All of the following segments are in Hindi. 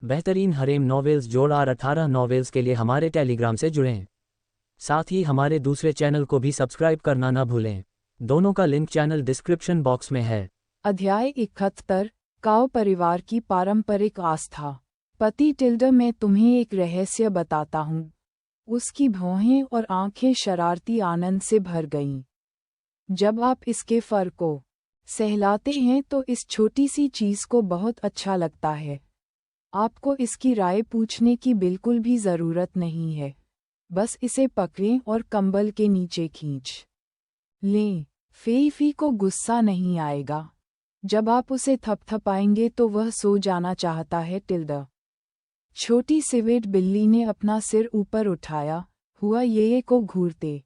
बेहतरीन हरेम नॉवेल्स जोड़ार 18 नॉवेल्स के लिए हमारे टेलीग्राम से जुड़ें। साथ ही हमारे दूसरे चैनल को भी सब्सक्राइब करना न भूलें। दोनों का लिंक चैनल डिस्क्रिप्शन बॉक्स में है। अध्याय 71 काओ परिवार की पारंपरिक आस्था। पति टिल्डा, मैं तुम्हें एक रहस्य बताता हूँ। उसकी भौहें और आंखें शरारती आनंद से भर गईं। जब आप इसके फर को सहलाते हैं तो इस छोटी सी चीज को बहुत अच्छा लगता है। आपको इसकी राय पूछने की बिल्कुल भी जरूरत नहीं है। बस इसे पकड़ें और कंबल के नीचे खींच लें। फेईफी को गुस्सा नहीं आएगा। जब आप उसे थपथपाएंगे तो वह सो जाना चाहता है। टिल्डा, छोटी सिवेट बिल्ली ने अपना सिर ऊपर उठाया हुआ ये को घूरते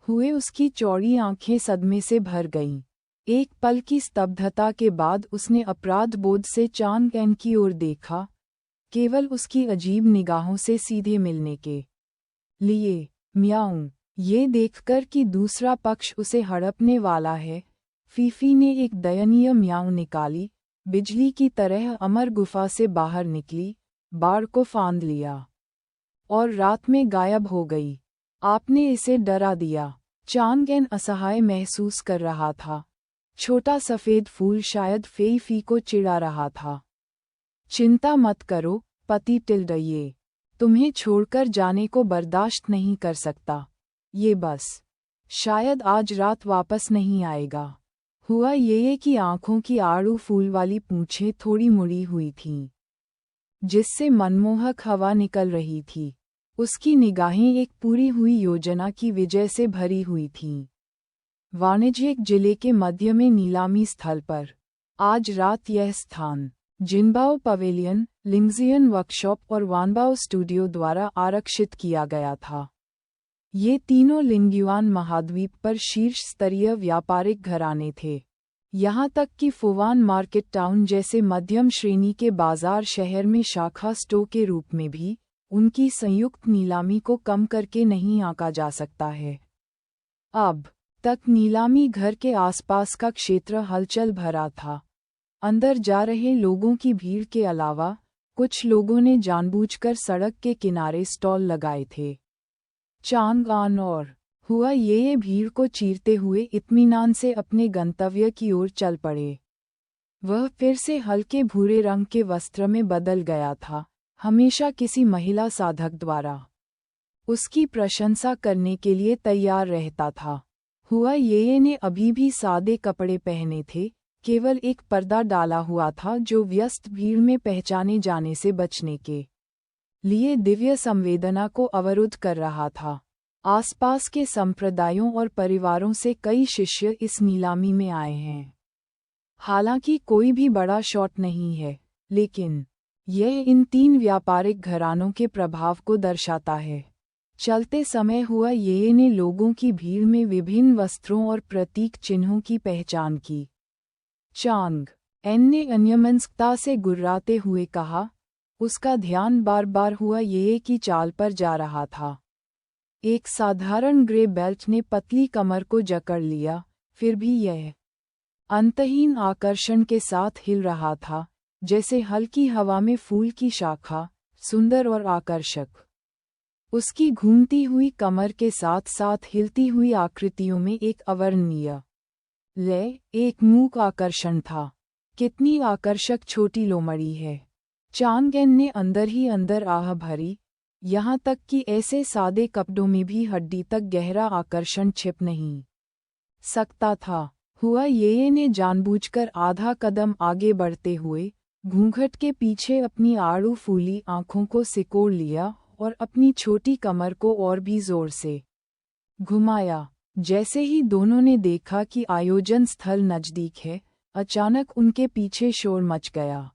हुए उसकी चौड़ी आंखें सदमे से भर गईं। एक पल की स्तब्धता के बाद उसने अपराध बोध से चांग एन की ओर देखा, केवल उसकी अजीब निगाहों से सीधे मिलने के लिए। म्याऊं, ये देखकर कि दूसरा पक्ष उसे हड़पने वाला है, फीफी ने एक दयनीय म्याऊं निकाली। बिजली की तरह अमर गुफा से बाहर निकली, बाड़ को फांद लिया और रात में गायब हो गई। आपने इसे डरा दिया। चांगेन असहाय महसूस कर रहा था। छोटा सफेद फूल शायद फेईफी को चिढ़ा रहा था। चिंता मत करो पति टिल्डा, ये तुम्हें छोड़कर जाने को बर्दाश्त नहीं कर सकता। ये बस शायद आज रात वापस नहीं आएगा। हुआ ये कि आंखों की आड़ू फूल वाली पूंछें थोड़ी मुड़ी हुई थीं, जिससे मनमोहक हवा निकल रही थी। उसकी निगाहें एक पूरी हुई योजना की विजय से भरी हुई थीं। वाणिज्यिक जिले के मध्य में नीलामी स्थल पर आज रात यह स्थान जिनबाओ पवेलियन, लिंगजियन वर्कशॉप और वानबाओ स्टूडियो द्वारा आरक्षित किया गया था। ये तीनों लिंगयुआन महाद्वीप पर शीर्ष स्तरीय व्यापारिक घराने थे। यहाँ तक कि फुवान मार्केट टाउन जैसे मध्यम श्रेणी के बाजार शहर में शाखा स्टोर के रूप में भी उनकी संयुक्त नीलामी को कम करके नहीं आंका जा सकता है। अब तक नीलामी घर के आसपास का क्षेत्र हलचल भरा था। अंदर जा रहे लोगों की भीड़ के अलावा कुछ लोगों ने जानबूझकर सड़क के किनारे स्टॉल लगाए थे। चांगआन और हुआ ये भीड़ को चीरते हुए इत्मीनान से अपने गंतव्य की ओर चल पड़े। वह फिर से हल्के भूरे रंग के वस्त्र में बदल गया था, हमेशा किसी महिला साधक द्वारा उसकी प्रशंसा करने के लिए तैयार रहता था। हुआ ये ने अभी भी सादे कपड़े पहने थे, केवल एक पर्दा डाला हुआ था जो व्यस्त भीड़ में पहचाने जाने से बचने के लिए दिव्य संवेदना को अवरुद्ध कर रहा था। आसपास के संप्रदायों और परिवारों से कई शिष्य इस नीलामी में आए हैं। हालांकि कोई भी बड़ा शॉट नहीं है, लेकिन यह इन तीन व्यापारिक घरानों के प्रभाव को दर्शाता है। चलते समय हुआ ये ने लोगों की भीड़ में विभिन्न वस्त्रों और प्रतीक चिन्हों की पहचान की। चांग एन ने अन्यमनस्कता से गुर्राते हुए कहा। उसका ध्यान बार बार हुआ ये की चाल पर जा रहा था। एक साधारण ग्रे बेल्ट ने पतली कमर को जकड़ लिया, फिर भी यह अंतहीन आकर्षण के साथ हिल रहा था, जैसे हल्की हवा में फूल की शाखा, सुंदर और आकर्षक। उसकी घूमती हुई कमर के साथ साथ हिलती हुई आकृतियों में एक अवर्णनीय लय, एक मूक आकर्षण था। कितनी आकर्षक छोटी लोमड़ी है। चांगेन ने अंदर ही अंदर आह भरी, यहाँ तक कि ऐसे सादे कपड़ों में भी हड्डी तक गहरा आकर्षण छिप नहीं सकता था। हुआ ये ने जानबूझकर आधा कदम आगे बढ़ते हुए घूंघट के पीछे अपनी आड़ू फूली आंखों को सिकोड़ लिया और अपनी छोटी कमर को और भी जोर से घुमाया। जैसे ही दोनों ने देखा कि आयोजन स्थल नजदीक है, अचानक उनके पीछे शोर मच गया।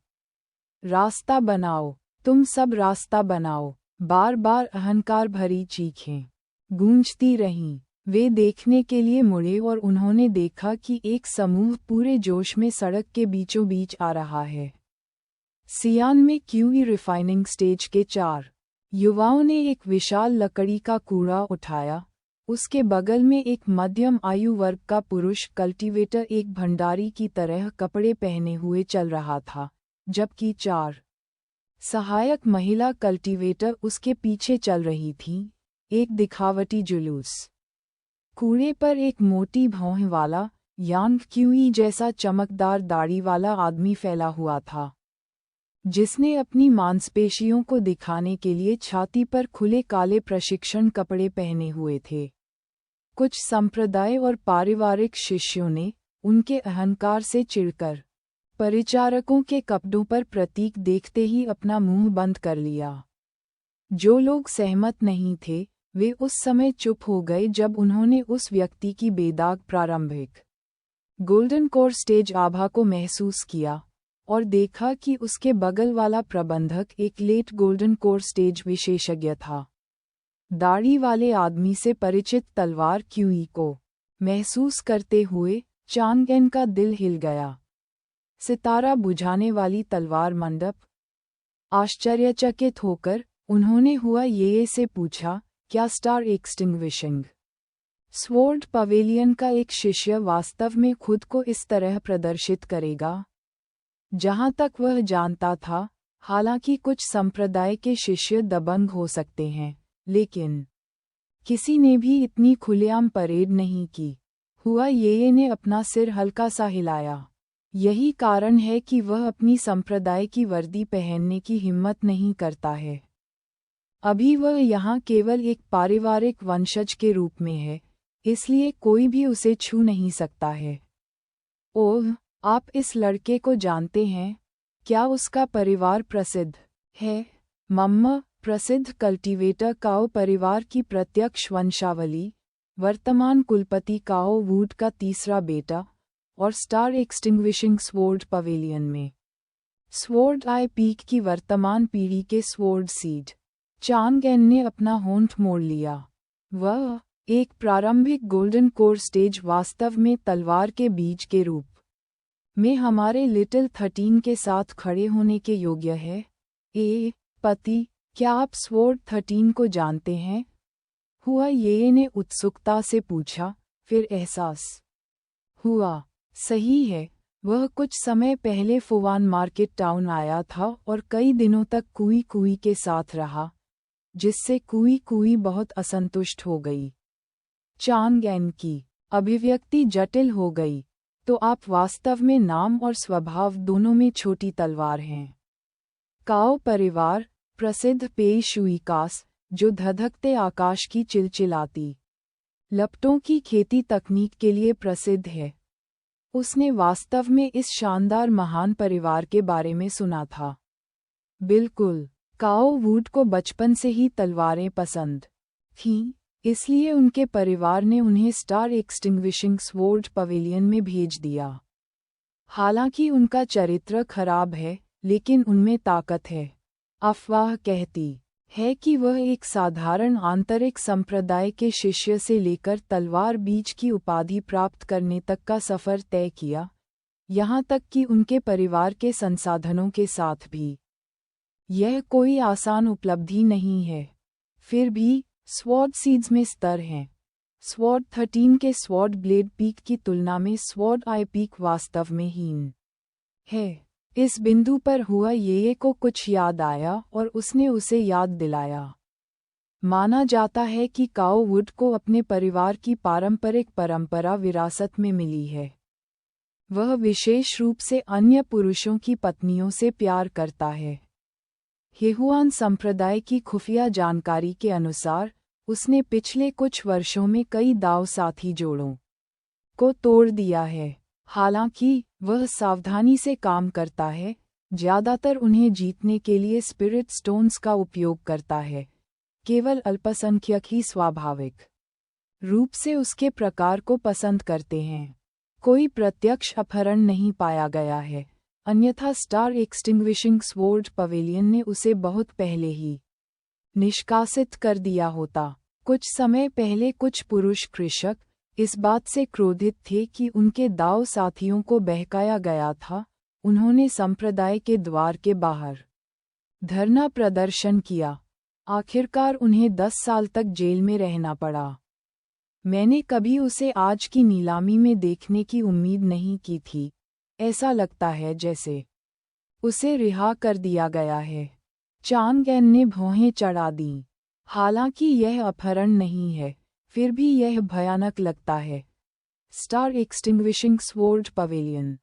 रास्ता बनाओ, तुम सब रास्ता बनाओ। बार बार अहंकार भरी चीखें गूंजती रहीं। वे देखने के लिए मुड़े और उन्होंने देखा कि एक समूह पूरे जोश में सड़क के बीचों बीच आ रहा है। सियान में क्यूई रिफाइनिंग स्टेज के 4 युवाओं ने एक विशाल लकड़ी का कूड़ा उठाया। उसके बगल में एक मध्यम आयु वर्ग का पुरुष कल्टीवेटर एक भंडारी की तरह कपड़े पहने हुए चल रहा था, जबकि 4 सहायक महिला कल्टीवेटर उसके पीछे चल रही थी, एक दिखावटी जुलूस। कूड़े पर एक मोटी भौं वाला, यांग क्यूई जैसा चमकदार दाढ़ी वाला आदमी फैला हुआ था, जिसने अपनी मांसपेशियों को दिखाने के लिए छाती पर खुले काले प्रशिक्षण कपड़े पहने हुए थे। कुछ संप्रदाय और पारिवारिक शिष्यों ने उनके अहंकार से चिढ़कर परिचारकों के कपड़ों पर प्रतीक देखते ही अपना मुंह बंद कर लिया। जो लोग सहमत नहीं थे वे उस समय चुप हो गए जब उन्होंने उस व्यक्ति की बेदाग प्रारंभिक गोल्डन कोर स्टेज आभा को महसूस किया और देखा कि उसके बगल वाला प्रबंधक एक लेट गोल्डन कोर स्टेज विशेषज्ञ था। दाढ़ी वाले आदमी से परिचित तलवार क्यूई को महसूस करते हुए चांगेन का दिल हिल गया। सितारा बुझाने वाली तलवार मंडप। आश्चर्यचकित होकर उन्होंने हुआ ये से पूछा, क्या स्टार एक्सटिंग्विशिंग स्वॉर्ड पवेलियन का एक शिष्य वास्तव में खुद को इस तरह प्रदर्शित करेगा? जहां तक वह जानता था, हालांकि कुछ संप्रदाय के शिष्य दबंग हो सकते हैं, लेकिन किसी ने भी इतनी खुलेआम परेड नहीं की। हुआ ये ने अपना सिर हल्का सा हिलाया। यही कारण है कि वह अपनी संप्रदाय की वर्दी पहनने की हिम्मत नहीं करता है। अभी वह यहाँ केवल एक पारिवारिक वंशज के रूप में है, इसलिए कोई भी उसे छू नहीं सकता है। ओह, आप इस लड़के को जानते हैं? क्या उसका परिवार प्रसिद्ध है? मम्मा, प्रसिद्ध कल्टीवेटर काओ परिवार की प्रत्यक्ष वंशावली, वर्तमान कुलपति काओ वुड का तीसरा बेटा और स्टार एक्सटिंग्विशिंग स्वॉर्ड पवेलियन में स्वॉर्ड आई पीक की वर्तमान पीढ़ी के स्वॉर्ड सीड। चांगेन ने अपना होंठ मोड़ लिया। वह एक प्रारंभिक गोल्डन कोर स्टेज वास्तव में तलवार के बीज के रूप में हमारे लिटिल 13 के साथ खड़े होने के योग्य है। पति, क्या आप स्वॉर्ड 13 को जानते हैं? हुआ ये ने उत्सुकता से पूछा, फिर एहसास हुआ, सही है, वह कुछ समय पहले फुवान मार्केट टाउन आया था और कई दिनों तक कुई कुई के साथ रहा, जिससे कुई कुई बहुत असंतुष्ट हो गई। चांगेन की अभिव्यक्ति जटिल हो गई। तो आप वास्तव में नाम और स्वभाव दोनों में छोटी तलवार हैं। काओ परिवार, प्रसिद्ध पेय शुईकास, जो धधकते आकाश की चिलचिलाती लपटों की खेती तकनीक के लिए प्रसिद्ध है। उसने वास्तव में इस शानदार महान परिवार के बारे में सुना था। बिल्कुल, काओ वुड को बचपन से ही तलवारें पसंद थीं, इसलिए उनके परिवार ने उन्हें स्टार एक्सटिंग्विशिंग स्वॉर्ड पवेलियन में भेज दिया। हालांकि उनका चरित्र खराब है, लेकिन उनमें ताकत है। अफवाह कहती है कि वह एक साधारण आंतरिक संप्रदाय के शिष्य से लेकर तलवार बीज की उपाधि प्राप्त करने तक का सफर तय किया, यहाँ तक कि उनके परिवार के संसाधनों के साथ भी। यह कोई आसान उपलब्धि नहीं है। फिर भी स्वॉर्ड सीड्स में स्तर हैं। स्वॉर्ड 13 के स्वॉर्ड ब्लेड पीक की तुलना में स्वॉर्ड आई पीक वास्तव में हीन है। इस बिंदु पर हुआ ये को कुछ याद आया और उसने उसे याद दिलाया। माना जाता है कि काओ वुड को अपने परिवार की पारंपरिक परंपरा विरासत में मिली है। वह विशेष रूप से अन्य पुरुषों की पत्नियों से प्यार करता है। हेहुआन संप्रदाय की खुफिया जानकारी के अनुसार उसने पिछले कुछ वर्षों में कई दाव साथी जोड़ों को तोड़ दिया है। हालांकि वह सावधानी से काम करता है, ज्यादातर उन्हें जीतने के लिए स्पिरिट स्टोन्स का उपयोग करता है। केवल अल्पसंख्यक ही स्वाभाविक रूप से उसके प्रकार को पसंद करते हैं। कोई प्रत्यक्ष अपहरण नहीं पाया गया है, अन्यथा स्टार एक्सटिंग्विशिंग स्वॉर्ड पवेलियन ने उसे बहुत पहले ही निष्कासित कर दिया होता। कुछ समय पहले कुछ पुरुष कृषक इस बात से क्रोधित थे कि उनके दाव साथियों को बहकाया गया था। उन्होंने संप्रदाय के द्वार के बाहर धरना प्रदर्शन किया। आखिरकार उन्हें 10 साल तक जेल में रहना पड़ा। मैंने कभी उसे आज की नीलामी में देखने की उम्मीद नहीं की थी। ऐसा लगता है जैसे उसे रिहा कर दिया गया है। चांगएन ने भौहें चढ़ा दीं। हालांकि यह अपहरण नहीं है, फिर भी यह भयानक लगता है। स्टार एक्सटिंग्विशिंग स्वॉर्ड पवेलियन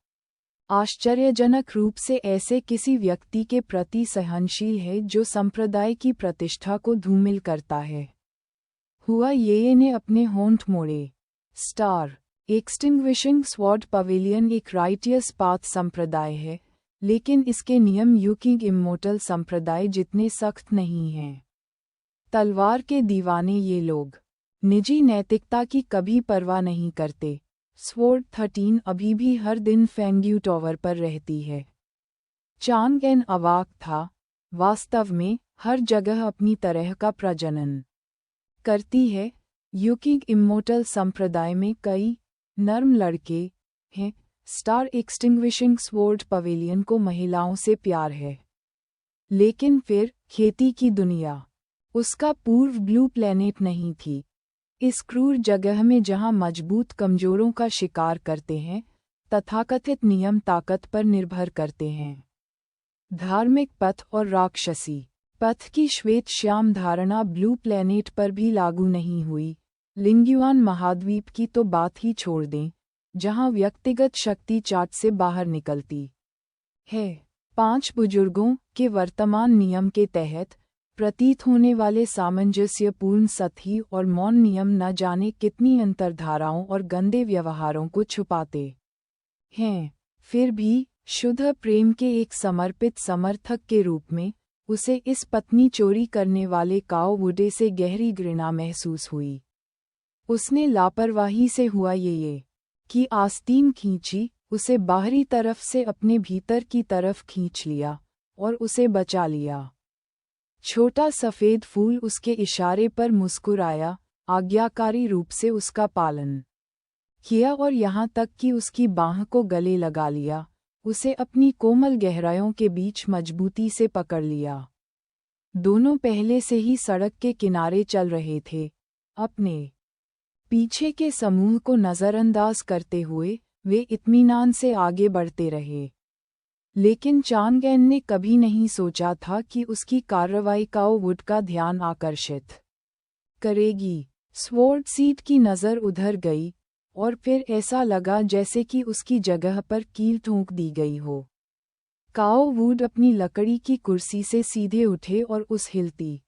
आश्चर्यजनक रूप से ऐसे किसी व्यक्ति के प्रति सहनशील है जो संप्रदाय की प्रतिष्ठा को धूमिल करता है। हुआ ये ने अपने होंठ मोड़े। स्टार एक्सटिंग्विशिंग स्वॉर्ड पवेलियन एक राइटियस पाथ संप्रदाय है, लेकिन इसके नियम यूकिंग इमोर्टल संप्रदाय जितने सख्त नहीं हैं। तलवार के दीवाने ये लोग निजी नैतिकता की कभी परवाह नहीं करते। स्वॉर्ड 13 अभी भी हर दिन फेंग्यू टॉवर पर रहती है। चांगएन अवाक था। वास्तव में हर जगह अपनी तरह का प्रजनन करती है। यूकिंग इमोर्टल संप्रदाय में कई नर्म लड़के हैं। स्टार एक्सटिंग्विशिंग स्वॉर्ड पवेलियन को महिलाओं से प्यार है। लेकिन फिर खेती की दुनिया उसका पूर्व ब्लू प्लैनेट नहीं थी। इस क्रूर जगह में जहां मजबूत कमजोरों का शिकार करते हैं, तथाकथित नियम ताकत पर निर्भर करते हैं। धार्मिक पथ और राक्षसी पथ की श्वेत श्याम धारणा ब्लू प्लैनेट पर भी लागू नहीं हुई। लिंग्युआन महाद्वीप की तो बात ही छोड़ दें, जहां व्यक्तिगत शक्ति चार्ट से बाहर निकलती है। 5 बुजुर्गों के वर्तमान नियम के तहत प्रतीत होने वाले सामंजस्यपूर्ण सतही और मौन नियम न जाने कितनी अंतर्धाराओं और गंदे व्यवहारों को छुपाते हैं। फिर भी शुद्ध प्रेम के एक समर्पित समर्थक के रूप में उसे इस पत्नी चोरी करने वाले काओ वुडे से गहरी घृणा महसूस हुई। उसने लापरवाही से हुआ ये कि आस्तीन खींची, उसे बाहरी तरफ से अपने भीतर की तरफ खींच लिया और उसे बचा लिया। छोटा सफ़ेद फूल उसके इशारे पर मुस्कुराया, आज्ञाकारी रूप से उसका पालन किया और यहाँ तक कि उसकी बाँह को गले लगा लिया, उसे अपनी कोमल गहराइयों के बीच मजबूती से पकड़ लिया। दोनों पहले से ही सड़क के किनारे चल रहे थे। अपने पीछे के समूह को नज़रअंदाज करते हुए वे इत्मीनान से आगे बढ़ते रहे। लेकिन चांगएन ने कभी नहीं सोचा था कि उसकी कार्रवाई काओ वुड का ध्यान आकर्षित करेगी। स्वॉर्ड सीट की नज़र उधर गई और फिर ऐसा लगा जैसे कि उसकी जगह पर कील ठोंक दी गई हो। काओ वुड अपनी लकड़ी की कुर्सी से सीधे उठे और उस हिलती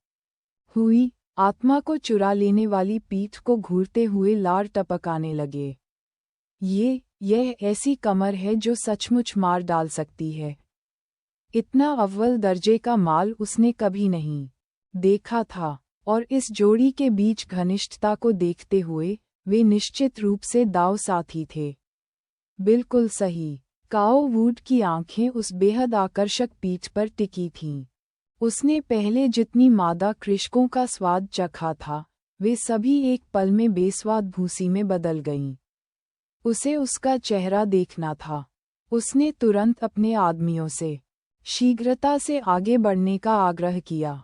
हुई आत्मा को चुरा लेने वाली पीठ को घूरते हुए लार टपकाने लगे। यह ऐसी कमर है जो सचमुच मार डाल सकती है। इतना अव्वल दर्जे का माल उसने कभी नहीं देखा था, और इस जोड़ी के बीच घनिष्ठता को देखते हुए वे निश्चित रूप से दाव साथी थे। बिल्कुल सही। काओ वुड की आंखें उस बेहद आकर्षक पीठ पर टिकी थीं। उसने पहले जितनी मादा कृषकों का स्वाद चखा था, वे सभी एक पल में बेस्वाद भूसी में बदल गईं। उसे उसका चेहरा देखना था। उसने तुरंत अपने आदमियों से शीघ्रता से आगे बढ़ने का आग्रह किया।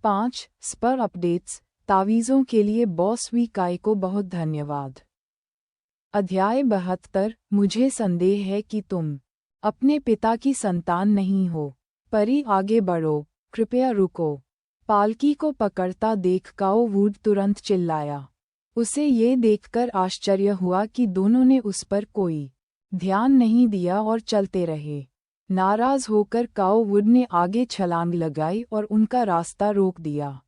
5 स्पर अपडेट्स तावीज़ों के लिए बॉस वी काई को बहुत धन्यवाद। अध्याय 72 मुझे संदेह है कि तुम अपने पिता की संतान नहीं हो। परी आगे बढ़ो, कृपया रुको। पालकी को पकड़ता देख काओ वुड तुरंत चिल्लाया। उसे ये देखकर आश्चर्य हुआ कि दोनों ने उस पर कोई ध्यान नहीं दिया और चलते रहे। नाराज होकर काओ वुड ने आगे छलांग लगाई और उनका रास्ता रोक दिया।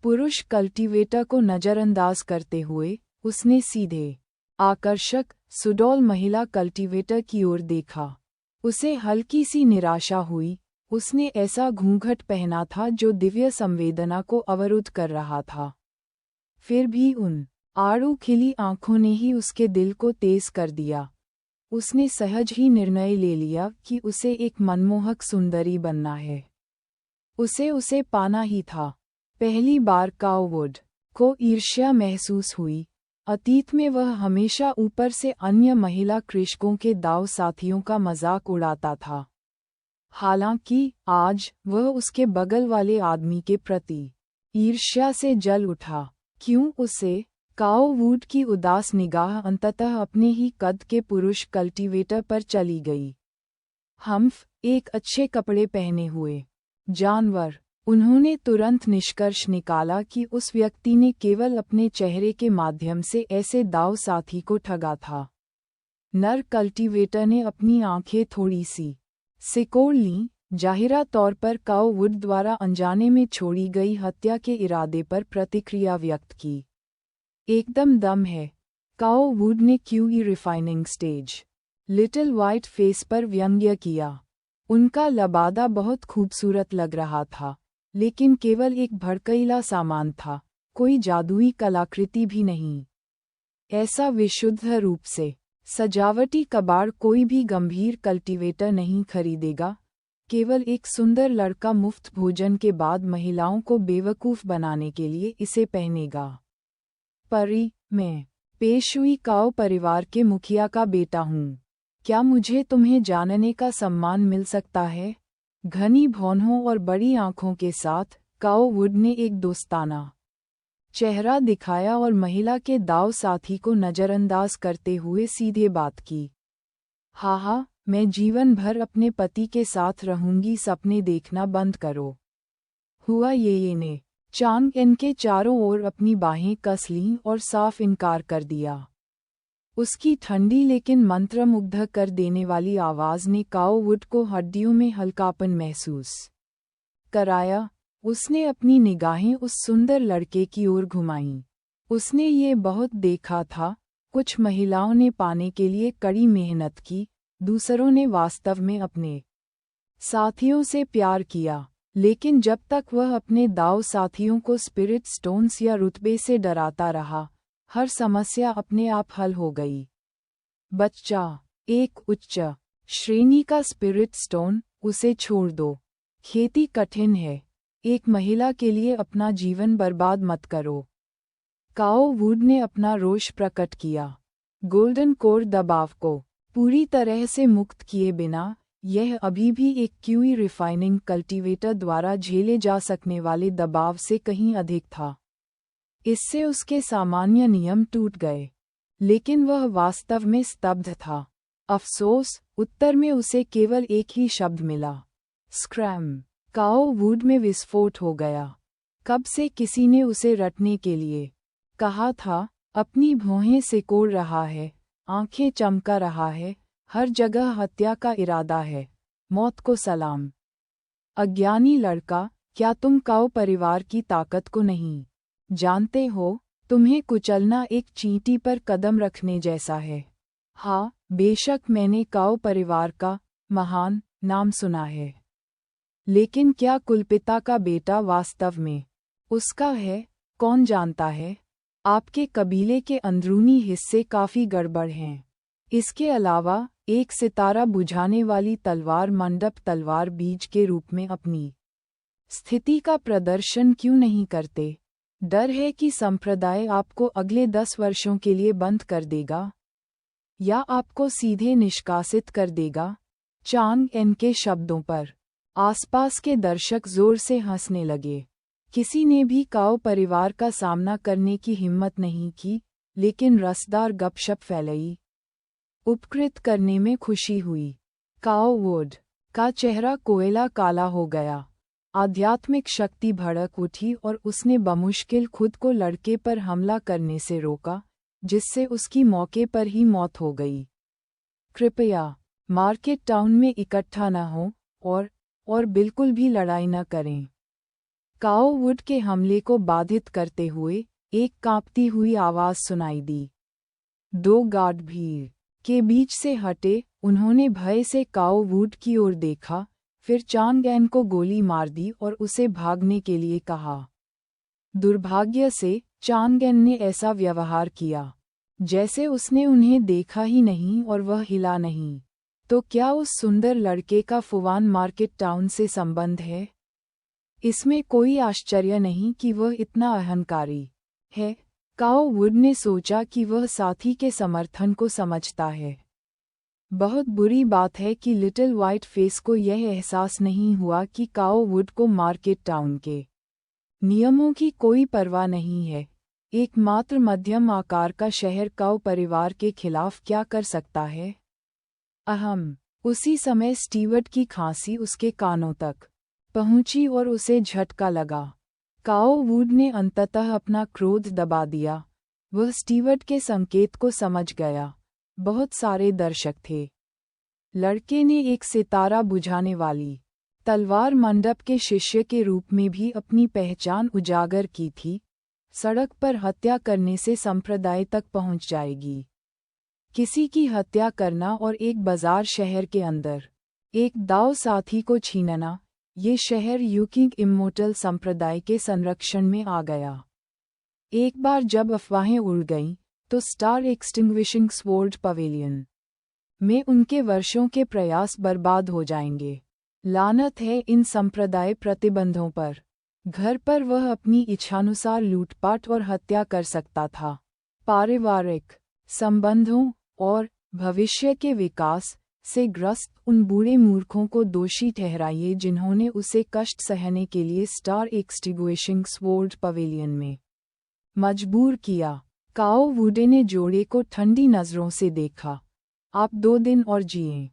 पुरुष कल्टीवेटर को नज़रअंदाज करते हुए उसने सीधे आकर्षक सुडौल महिला कल्टीवेटर की ओर देखा। उसे हल्की सी निराशा हुई। उसने ऐसा घूंघट पहना था जो दिव्य संवेदना को अवरुद्ध कर रहा था। फिर भी उन आड़ू खिली आंखों ने ही उसके दिल को तेज कर दिया। उसने सहज ही निर्णय ले लिया कि उसे एक मनमोहक सुंदरी बनना है। उसे पाना ही था। पहली बार काओ वुड को ईर्ष्या महसूस हुई। अतीत में वह हमेशा ऊपर से अन्य महिला कृषकों के दाव साथियों का मजाक उड़ाता था। हालांकि आज वह उसके बगल वाले आदमी के प्रति ईर्ष्या से जल उठा। क्यों उसे काओ वुड की उदास निगाह अंततः अपने ही कद के पुरुष कल्टीवेटर पर चली गई। हम्फ एक अच्छे कपड़े पहने हुए जानवर। उन्होंने तुरंत निष्कर्ष निकाला कि उस व्यक्ति ने केवल अपने चेहरे के माध्यम से ऐसे दाव साथी को ठगा था। नर कल्टीवेटर ने अपनी आंखें थोड़ी सी सिकोड़ लीं, जाहिरा तौर पर काओ वुड द्वारा अनजाने में छोड़ी गई हत्या के इरादे पर प्रतिक्रिया व्यक्त की। एकदम दम है, काओ वुड ने QE refining stage little white face पर व्यंग्य किया। उनका लबादा बहुत खूबसूरत लग रहा था, लेकिन केवल एक भड़कीला सामान था, कोई जादुई कलाकृति भी नहीं। ऐसा विशुद्ध रूप से सजावटी कबाड़ कोई भी गंभीर कल्टीवेटर नहीं खरीदेगा, केवल एक सुंदर लड़का मुफ्त भोजन के बाद महिलाओं को बेवकूफ़ बनाने के लिए इसे पहनेगा। परी, मैं पेशुई काओ परिवार के मुखिया का बेटा हूँ। क्या मुझे तुम्हें जानने का सम्मान मिल सकता है? घनी भौहों और बड़ी आंखों के साथ काओ वुड ने एक दोस्ताना चेहरा दिखाया और महिला के दाव साथी को नज़रअंदाज करते हुए सीधे बात की। हाँ, मैं जीवन भर अपने पति के साथ रहूंगी, सपने देखना बंद करो। हुआ ये ने चांग एन के चारों ओर अपनी बाहें कस लीं और साफ इनकार कर दिया। उसकी ठंडी लेकिन मंत्रमुग्ध कर देने वाली आवाज़ ने काओ वुड को हड्डियों में हल्कापन महसूस कराया। उसने अपनी निगाहें उस सुंदर लड़के की ओर घुमाईं। उसने ये बहुत देखा था, कुछ महिलाओं ने पाने के लिए कड़ी मेहनत की, दूसरों ने वास्तव में अपने साथियों से प्यार किया, लेकिन जब तक वह अपने दाव साथियों को स्पिरिट स्टोन्स या रुतबे से डराता रहा, हर समस्या अपने आप हल हो गई। बच्चा, एक उच्च श्रेणी का स्पिरिट स्टोन, उसे छोड़ दो। खेती कठिन है, एक महिला के लिए अपना जीवन बर्बाद मत करो। काओ वुड ने अपना रोष प्रकट किया। गोल्डन कोर दबाव को पूरी तरह से मुक्त किए बिना, यह अभी भी एक क्यूई रिफाइनिंग कल्टीवेटर द्वारा झेले जा सकने वाले दबाव से कहीं अधिक था। इससे उसके सामान्य नियम टूट गए, लेकिन वह वास्तव में स्तब्ध था। अफसोस, उत्तर में उसे केवल एक ही शब्द मिला, स्क्रैम। काओ वुड में विस्फोट हो गया। कब से किसी ने उसे रटने के लिए कहा था? अपनी भौहें सिकोड़ रहा है, आंखें चमका रहा है, हर जगह हत्या का इरादा है। मौत को सलाम। अज्ञानी लड़का, क्या तुम काओ परिवार की ताकत को नहीं जानते हो? तुम्हें कुचलना एक चींटी पर कदम रखने जैसा है। हाँ, बेशक मैंने काओ परिवार का महान नाम सुना है, लेकिन क्या कुलपिता का बेटा वास्तव में उसका है? कौन जानता है? आपके कबीले के अंदरूनी हिस्से काफी गड़बड़ हैं। इसके अलावा, एक सितारा बुझाने वाली तलवार मंडप तलवार बीज के रूप में अपनी स्थिति का प्रदर्शन क्यों नहीं करते? डर है कि संप्रदाय आपको अगले 10 वर्षों के लिए बंद कर देगा या आपको सीधे निष्कासित कर देगा। चांग एन के शब्दों पर आसपास के दर्शक जोर से हंसने लगे। किसी ने भी काओ परिवार का सामना करने की हिम्मत नहीं की, लेकिन रसदार गपशप फैलाई। उपकृत करने में खुशी हुई। काओ वुड का चेहरा कोयला काला हो गया। आध्यात्मिक शक्ति भड़क उठी और उसने बमुश्किल खुद को लड़के पर हमला करने से रोका, जिससे उसकी मौके पर ही मौत हो गई। कृपया मार्केट टाउन में इकट्ठा न हो और बिल्कुल भी लड़ाई न करें। काओ वुड के हमले को बाधित करते हुए एक कांपती हुई आवाज सुनाई दी। 2 गार्ड भीड़ के बीच से हटे। उन्होंने भय से काओ वुड की ओर देखा, फिर चांग एन को गोली मार दी और उसे भागने के लिए कहा। दुर्भाग्य से चांग एन ने ऐसा व्यवहार किया जैसे उसने उन्हें देखा ही नहीं और वह हिला नहीं। तो क्या उस सुंदर लड़के का फुवान मार्केट टाउन से संबंध है? इसमें कोई आश्चर्य नहीं कि वह इतना अहंकारी है। काओ वुड ने सोचा कि वह साथी के समर्थन को समझता है। बहुत बुरी बात है कि लिटिल वाइट फेस को यह एहसास नहीं हुआ कि काओ वुड को मार्केट टाउन के नियमों की कोई परवाह नहीं है। एकमात्र मध्यम आकार का शहर काओ परिवार के खिलाफ क्या कर सकता है? अहम। उसी समय स्टीवर्ट की खांसी उसके कानों तक पहुंची और उसे झटका लगा। काओ वुड ने अंततः अपना क्रोध दबा दिया। वह स्टीवर्ट के संकेत को समझ गया। बहुत सारे दर्शक थे। लड़के ने एक सितारा बुझाने वाली तलवार मंडप के शिष्य के रूप में भी अपनी पहचान उजागर की थी। सड़क पर हत्या करने से संप्रदाय तक पहुंच जाएगी। किसी की हत्या करना और एक बाजार शहर के अंदर एक दाव साथी को छीनना, ये शहर यूकिंग इमोर्टल संप्रदाय के संरक्षण में आ गया। एक बार जब अफवाहें उड़ गईं, तो स्टार एक्सटिंग्विशिंग स्वॉर्ड पवेलियन में उनके वर्षों के प्रयास बर्बाद हो जाएंगे। लानत है इन संप्रदाय प्रतिबंधों पर। घर पर वह अपनी इच्छानुसार लूटपाट और हत्या कर सकता था। पारिवारिक संबंधों और भविष्य के विकास से ग्रस्त उन बूढ़े मूर्खों को दोषी ठहराइए जिन्होंने उसे कष्ट सहने के लिए स्टार एक्सटिंग्विशिंग स्वॉर्ड पवेलियन में मजबूर किया। काओ वुडे ने जोड़े को ठंडी नजरों से देखा। आप 2 दिन और जिए।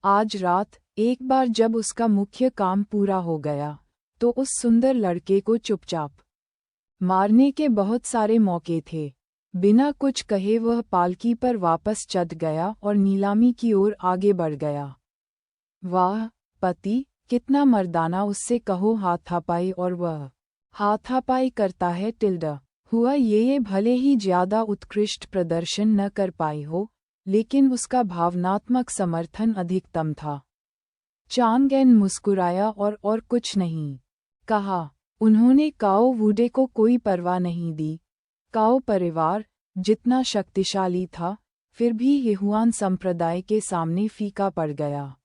आज रात एक बार जब उसका मुख्य काम पूरा हो गया, तो उस सुंदर लड़के को चुपचाप मारने के बहुत सारे मौके थे। बिना कुछ कहे वह पालकी पर वापस चढ़ गया और नीलामी की ओर आगे बढ़ गया। वाह पति, कितना मर्दाना, उससे कहो हाथापाई, और वह हाथापाई करता है। टिल्डा हुआ ये भले ही ज्यादा उत्कृष्ट प्रदर्शन न कर पाई हो, लेकिन उसका भावनात्मक समर्थन अधिकतम था। चांगेन मुस्कुराया और कुछ नहीं कहा। उन्होंने काओ वुडे को कोई परवाह नहीं दी। काओ परिवार जितना शक्तिशाली था, फिर भी यहुआन संप्रदाय के सामने फीका पड़ गया।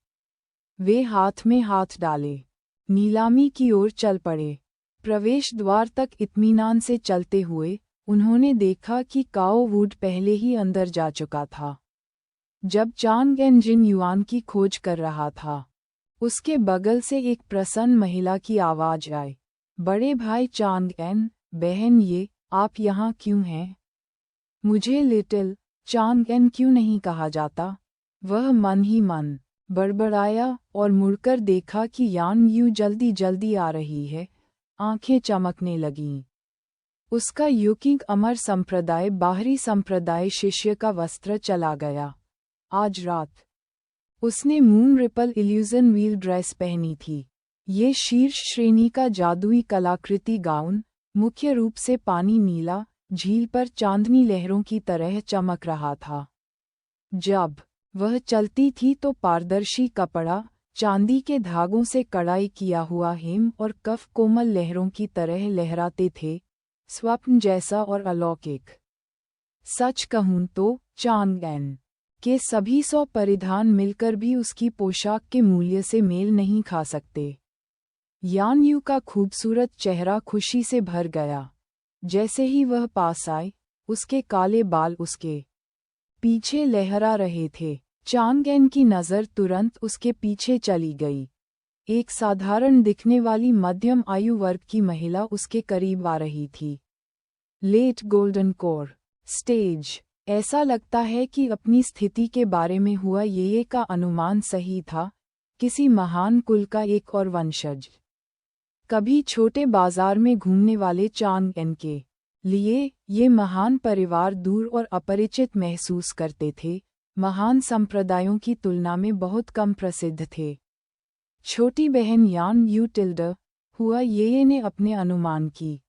वे हाथ में हाथ डाले नीलामी की ओर चल पड़े। प्रवेश द्वार तक इत्मीनान से चलते हुए उन्होंने देखा कि काओ वुड पहले ही अंदर जा चुका था। जब चांगेन जिन युआन की खोज कर रहा था, उसके बगल से एक प्रसन्न महिला की आवाज आई। बड़े भाई चांगेन, बहन ये आप यहाँ क्यों हैं? मुझे लिटिल चांगेन क्यों नहीं कहा जाता? वह मन ही मन बड़बड़ाया और मुड़कर देखा कि यान यू जल्दी जल्दी आ रही है। आंखें चमकने लगीं। उसका यूकिंग अमर संप्रदाय बाहरी संप्रदाय शिष्य का वस्त्र चला गया। आज रात उसने moon ripple illusion wheel dress पहनी थी। ये शीर्ष श्रेणी का जादुई कलाकृति गाउन, मुख्य रूप से पानी नीला, झील पर चांदनी लहरों की तरह चमक रहा था। जब वह चलती थी तो पारदर्शी कपड़ा, चांदी के धागों से कढ़ाई किया हुआ हेम और कफ कोमल लहरों की तरह लहराते थे, स्वप्न जैसा और अलौकिक। सच कहूं तो चांगेन के सभी 100 परिधान मिलकर भी उसकी पोशाक के मूल्य से मेल नहीं खा सकते। यान यू का खूबसूरत चेहरा खुशी से भर गया। जैसे ही वह पास आए, उसके काले बाल उसके पीछे लहरा रहे थे। चांगेन की नज़र तुरंत उसके पीछे चली गई। एक साधारण दिखने वाली मध्यम आयु वर्ग की महिला उसके करीब आ रही थी। Late golden core stage. ऐसा लगता है कि अपनी स्थिति के बारे में हुआ ये का अनुमान सही था, किसी महान कुल का एक और वंशज। कभी छोटे बाजार में घूमने वाले चांगेन के लिए ये महान परिवार दूर और अपरिचित महसूस करते थे, महान संप्रदायों की तुलना में बहुत कम प्रसिद्ध थे। छोटी बहन यान यू टिल्डा हुआ ये ने अपने अनुमान की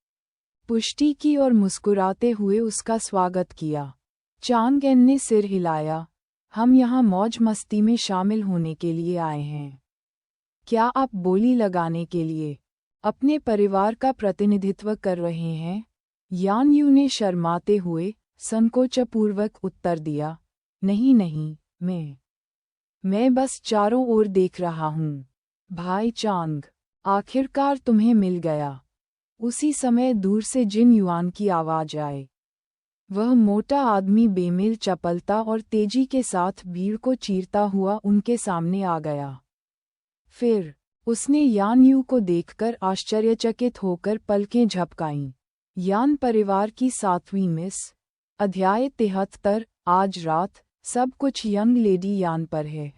पुष्टि की और मुस्कुराते हुए उसका स्वागत किया। चांगेन ने सिर हिलाया। हम यहाँ मौज मस्ती में शामिल होने के लिए आए हैं। क्या आप बोली लगाने के लिए अपने परिवार का प्रतिनिधित्व कर रहे हैं? यान यू ने शर्माते हुए संकोचपूर्वक उत्तर दिया, नहीं नहीं, मैं बस चारों ओर देख रहा हूँ। भाई चांग, आखिरकार तुम्हें मिल गया। उसी समय दूर से जिन युआन की आवाज आए। वह मोटा आदमी बेमेल चपलता और तेजी के साथ भीड़ को चीरता हुआ उनके सामने आ गया। फिर उसने यान यू को देखकर आश्चर्यचकित होकर पलकें झपकाईं। यान परिवार की 7वीं मिस। अध्याय 73। आज रात सब कुछ यंग लेडी यान पर है।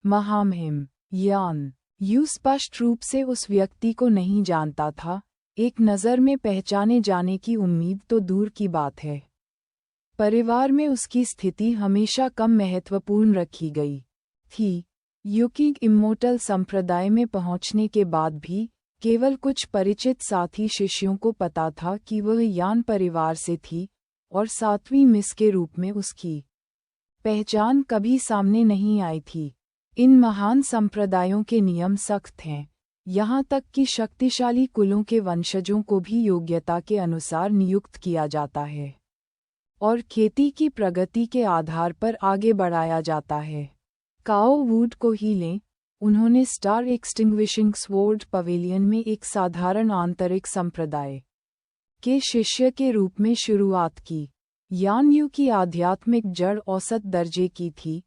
महामहिम यान यू स्पष्ट रूप से उस व्यक्ति को नहीं जानता था, एक नज़र में पहचाने जाने की उम्मीद तो दूर की बात है। परिवार में उसकी स्थिति हमेशा कम महत्वपूर्ण रखी गई थी। यूकिंग इम्मोर्टल संप्रदाय में पहुंचने के बाद भी केवल कुछ परिचित साथी शिष्यों को पता था कि वह यान परिवार से थी, और 7वीं मिस के रूप में उसकी पहचान कभी सामने नहीं आई थी। इन महान संप्रदायों के नियम सख्त हैं, यहाँ तक कि शक्तिशाली कुलों के वंशजों को भी योग्यता के अनुसार नियुक्त किया जाता है और खेती की प्रगति के आधार पर आगे बढ़ाया जाता है। काओ वुड को ही लें, उन्होंने स्टार एक्सटिंग्विशिंग स्वॉर्ड पवेलियन में एक साधारण आंतरिक संप्रदाय के शिष्य के रूप में शुरुआत की। यान यू की आध्यात्मिक जड़ औसत दर्जे की थी,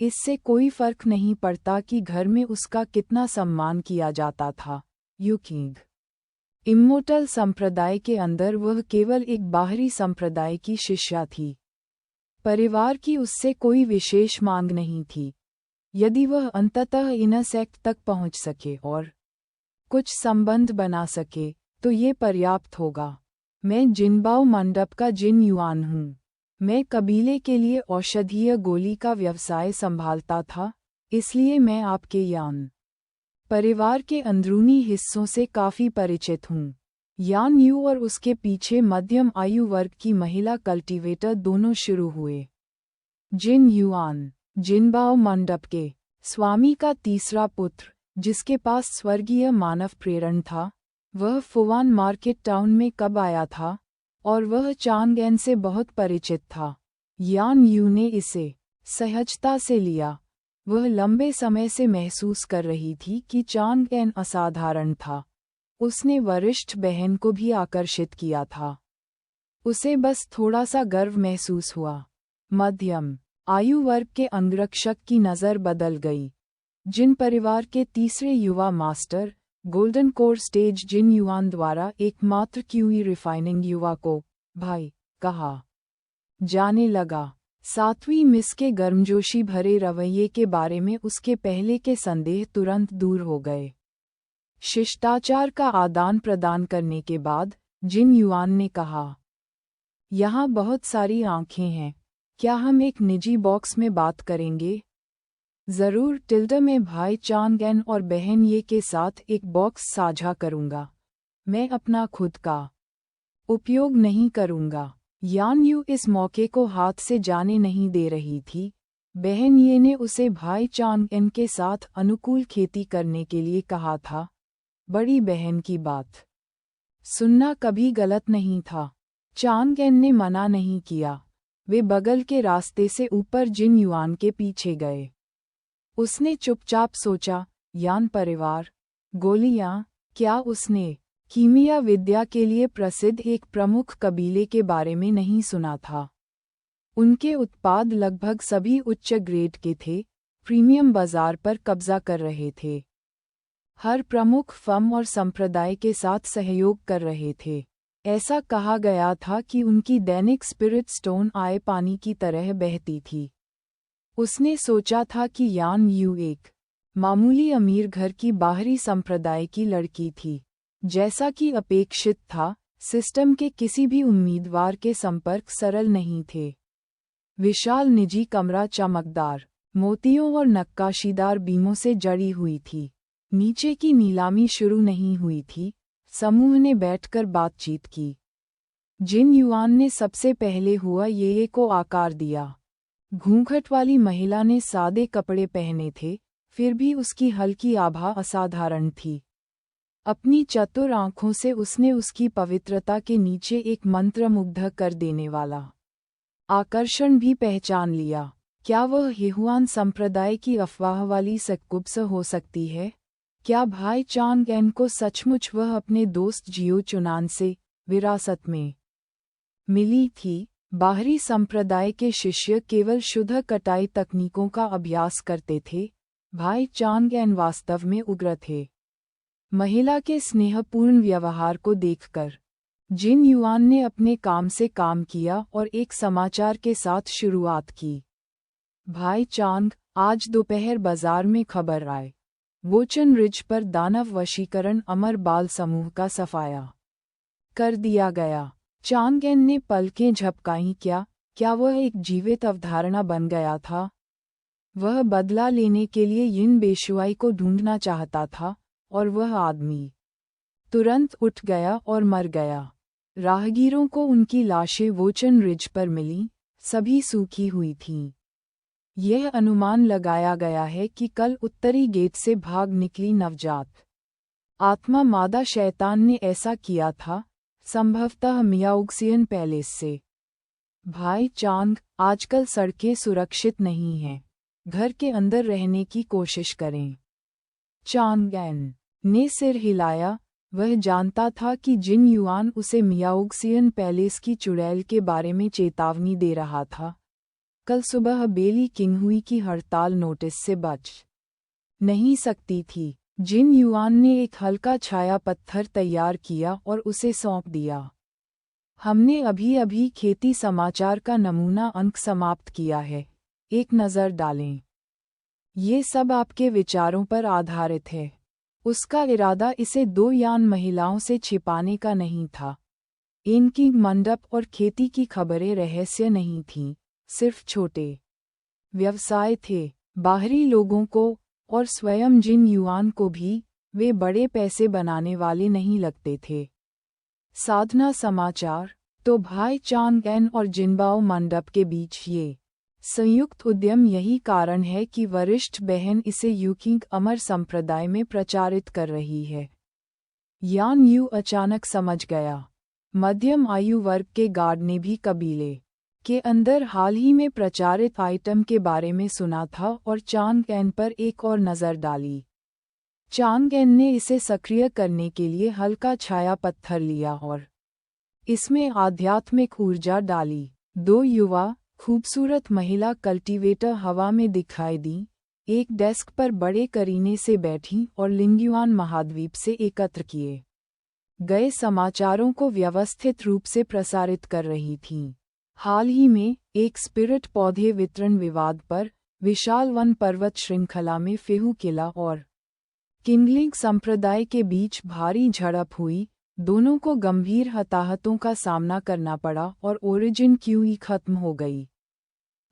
इससे कोई फर्क नहीं पड़ता कि घर में उसका कितना सम्मान किया जाता था। यूकिंग इम्मोर्टल संप्रदाय के अंदर वह केवल एक बाहरी संप्रदाय की शिष्या थी। परिवार की उससे कोई विशेष मांग नहीं थी। यदि वह अंततः इनर सेक्ट तक पहुंच सके और कुछ संबंध बना सके तो ये पर्याप्त होगा। मैं जिनबाओ मंडप का जिन युआन हूँ। मैं कबीले के लिए औषधीय गोली का व्यवसाय संभालता था, इसलिए मैं आपके यान परिवार के अंदरूनी हिस्सों से काफी परिचित हूँ। यान यू और उसके पीछे मध्यम आयु वर्ग की महिला कल्टीवेटर दोनों शुरू हुए। जिन युआन जिनबाओ मंडप के स्वामी का तीसरा पुत्र, जिसके पास स्वर्गीय मानव प्रेरण था, वह फुवान मार्केट टाउन में कब आया था और वह चांगएन से बहुत परिचित था। यान यू ने इसे सहजता से लिया। वह लंबे समय से महसूस कर रही थी कि चांगएन असाधारण था। उसने वरिष्ठ बहन को भी आकर्षित किया था। उसे बस थोड़ा सा गर्व महसूस हुआ। मध्यम आयु वर्ग के अंगरक्षक की नज़र बदल गई। जिन परिवार के तीसरे युवा मास्टर, गोल्डन कोर स्टेज जिन युआन द्वारा एकमात्र क्यूई रिफाइनिंग युवा को भाई कहा जाने लगा। 7वीं मिस के गर्मजोशी भरे रवैये के बारे में उसके पहले के संदेह तुरंत दूर हो गए। शिष्टाचार का आदान प्रदान करने के बाद जिन युआन ने कहा, यहाँ बहुत सारी आंखें हैं, क्या हम एक निजी बॉक्स में बात करेंगे? जरूर। टिल्डा में भाई चांगएन और बहन ये के साथ एक बॉक्स साझा करूंगा। मैं अपना खुद का उपयोग नहीं करूंगा। यान यू इस मौके को हाथ से जाने नहीं दे रही थी। बहन ये ने उसे भाई चांगएन के साथ अनुकूल खेती करने के लिए कहा था। बड़ी बहन की बात सुनना कभी गलत नहीं था। चांगएन ने मना नहीं किया। वे बगल के रास्ते से ऊपर जिन युआन के पीछे गए। उसने चुपचाप सोचा, यान परिवार, गोलियां, क्या उसने कीमिया विद्या के लिए प्रसिद्ध एक प्रमुख कबीले के बारे में नहीं सुना था? उनके उत्पाद लगभग सभी उच्च ग्रेड के थे, प्रीमियम बाजार पर कब्जा कर रहे थे। हर प्रमुख फर्म और संप्रदाय के साथ सहयोग कर रहे थे। ऐसा कहा गया था कि उनकी दैनिक स्पिरिट स्टोन आए पानी की तरह बहती थी। उसने सोचा था कि यान यू एक मामूली अमीर घर की बाहरी संप्रदाय की लड़की थी। जैसा कि अपेक्षित था, सिस्टम के किसी भी उम्मीदवार के संपर्क सरल नहीं थे। विशाल निजी कमरा चमकदार मोतियों और नक्काशीदार बीमों से जड़ी हुई थी। नीचे की नीलामी शुरू नहीं हुई थी। समूह ने बैठकर बातचीत की। जिन युआन ने सबसे पहले हुआ ये को आकार दिया। घूंघट वाली महिला ने सादे कपड़े पहने थे, फिर भी उसकी हल्की आभा असाधारण थी। अपनी चतुर आंखों से उसने उसकी पवित्रता के नीचे एक मंत्रमुग्ध कर देने वाला आकर्षण भी पहचान लिया। क्या वह हेहुआन संप्रदाय की अफवाह वाली सक्कुब्स हो सकती है? क्या भाई चांगएन को सचमुच वह अपने दोस्त जियो चुनान से विरासत में मिली थी? बाहरी संप्रदाय के शिष्य केवल शुद्ध कटाई तकनीकों का अभ्यास करते थे। भाई चांगएन वास्तव में उग्र थे। महिला के स्नेहपूर्ण व्यवहार को देखकर जिन युआन ने अपने काम से काम किया और एक समाचार के साथ शुरुआत की। भाई चांग, आज दोपहर बाजार में खबर आए वोचन रिज पर दानव वशीकरण अमर बाल समूह का सफाया कर दिया गया। चांगएन ने पलकें झपकाईं। क्या वह एक जीवित अवधारणा बन गया था? वह बदला लेने के लिए यिन बेशुआई को ढूंढना चाहता था, और वह आदमी तुरंत उठ गया और मर गया। राहगीरों को उनकी लाशें वोचन रिज पर मिलीं, सभी सूखी हुई थीं। यह अनुमान लगाया गया है कि कल उत्तरी गेट से भाग निकली नवजात आत्मा मादा शैतान ने ऐसा किया था, संभवतः मियाओक्सियन पैलेस से। भाई चांग, आजकल सड़कें सुरक्षित नहीं हैं। घर के अंदर रहने की कोशिश करें। चांगएन ने सिर हिलाया। वह जानता था कि जिन युआन उसे मियाओक्सियन पैलेस की चुड़ैल के बारे में चेतावनी दे रहा था। कल सुबह बेली किंगहुई की हड़ताल नोटिस से बच नहीं सकती थी। जिन युआन ने एक हल्का छाया पत्थर तैयार किया और उसे सौंप दिया। हमने अभी-अभी खेती समाचार का नमूना अंक समाप्त किया है, एक नज़र डालें। ये सब आपके विचारों पर आधारित है। उसका इरादा इसे 2 यान महिलाओं से छिपाने का नहीं था। इनकी मंडप और खेती की खबरें रहस्य नहीं थीं, सिर्फ छोटे व्यवसाय थे। बाहरी लोगों को, और स्वयं जिन युआन को भी, वे बड़े पैसे बनाने वाले नहीं लगते थे। साधना समाचार। तो भाई चांगएन और जिनबाओ मंडप के बीच ये संयुक्त उद्यम यही कारण है कि वरिष्ठ बहन इसे यूकिंग अमर संप्रदाय में प्रचारित कर रही है। यान यू अचानक समझ गया। मध्यम आयु वर्ग के गार्ड ने भी कबीले के अंदर हाल ही में प्रचारित आइटम के बारे में सुना था और चांगएन पर एक और नज़र डाली। चांगएन ने इसे सक्रिय करने के लिए हल्का छाया पत्थर लिया और इसमें आध्यात्मिक ऊर्जा डाली। 2 युवा खूबसूरत महिला कल्टीवेटर हवा में दिखाई दी, एक डेस्क पर बड़े करीने से बैठी और लिंगयुआन महाद्वीप से एकत्र किए गए समाचारों को व्यवस्थित रूप से प्रसारित कर रही थीं। हाल ही में एक स्पिरिट पौधे वितरण विवाद पर विशाल वन पर्वत श्रृंखला में फेहू किला और किंगलिंग संप्रदाय के बीच भारी झड़प हुई। दोनों को गंभीर हताहतों का सामना करना पड़ा और ओरिजिन क्यूई खत्म हो गई।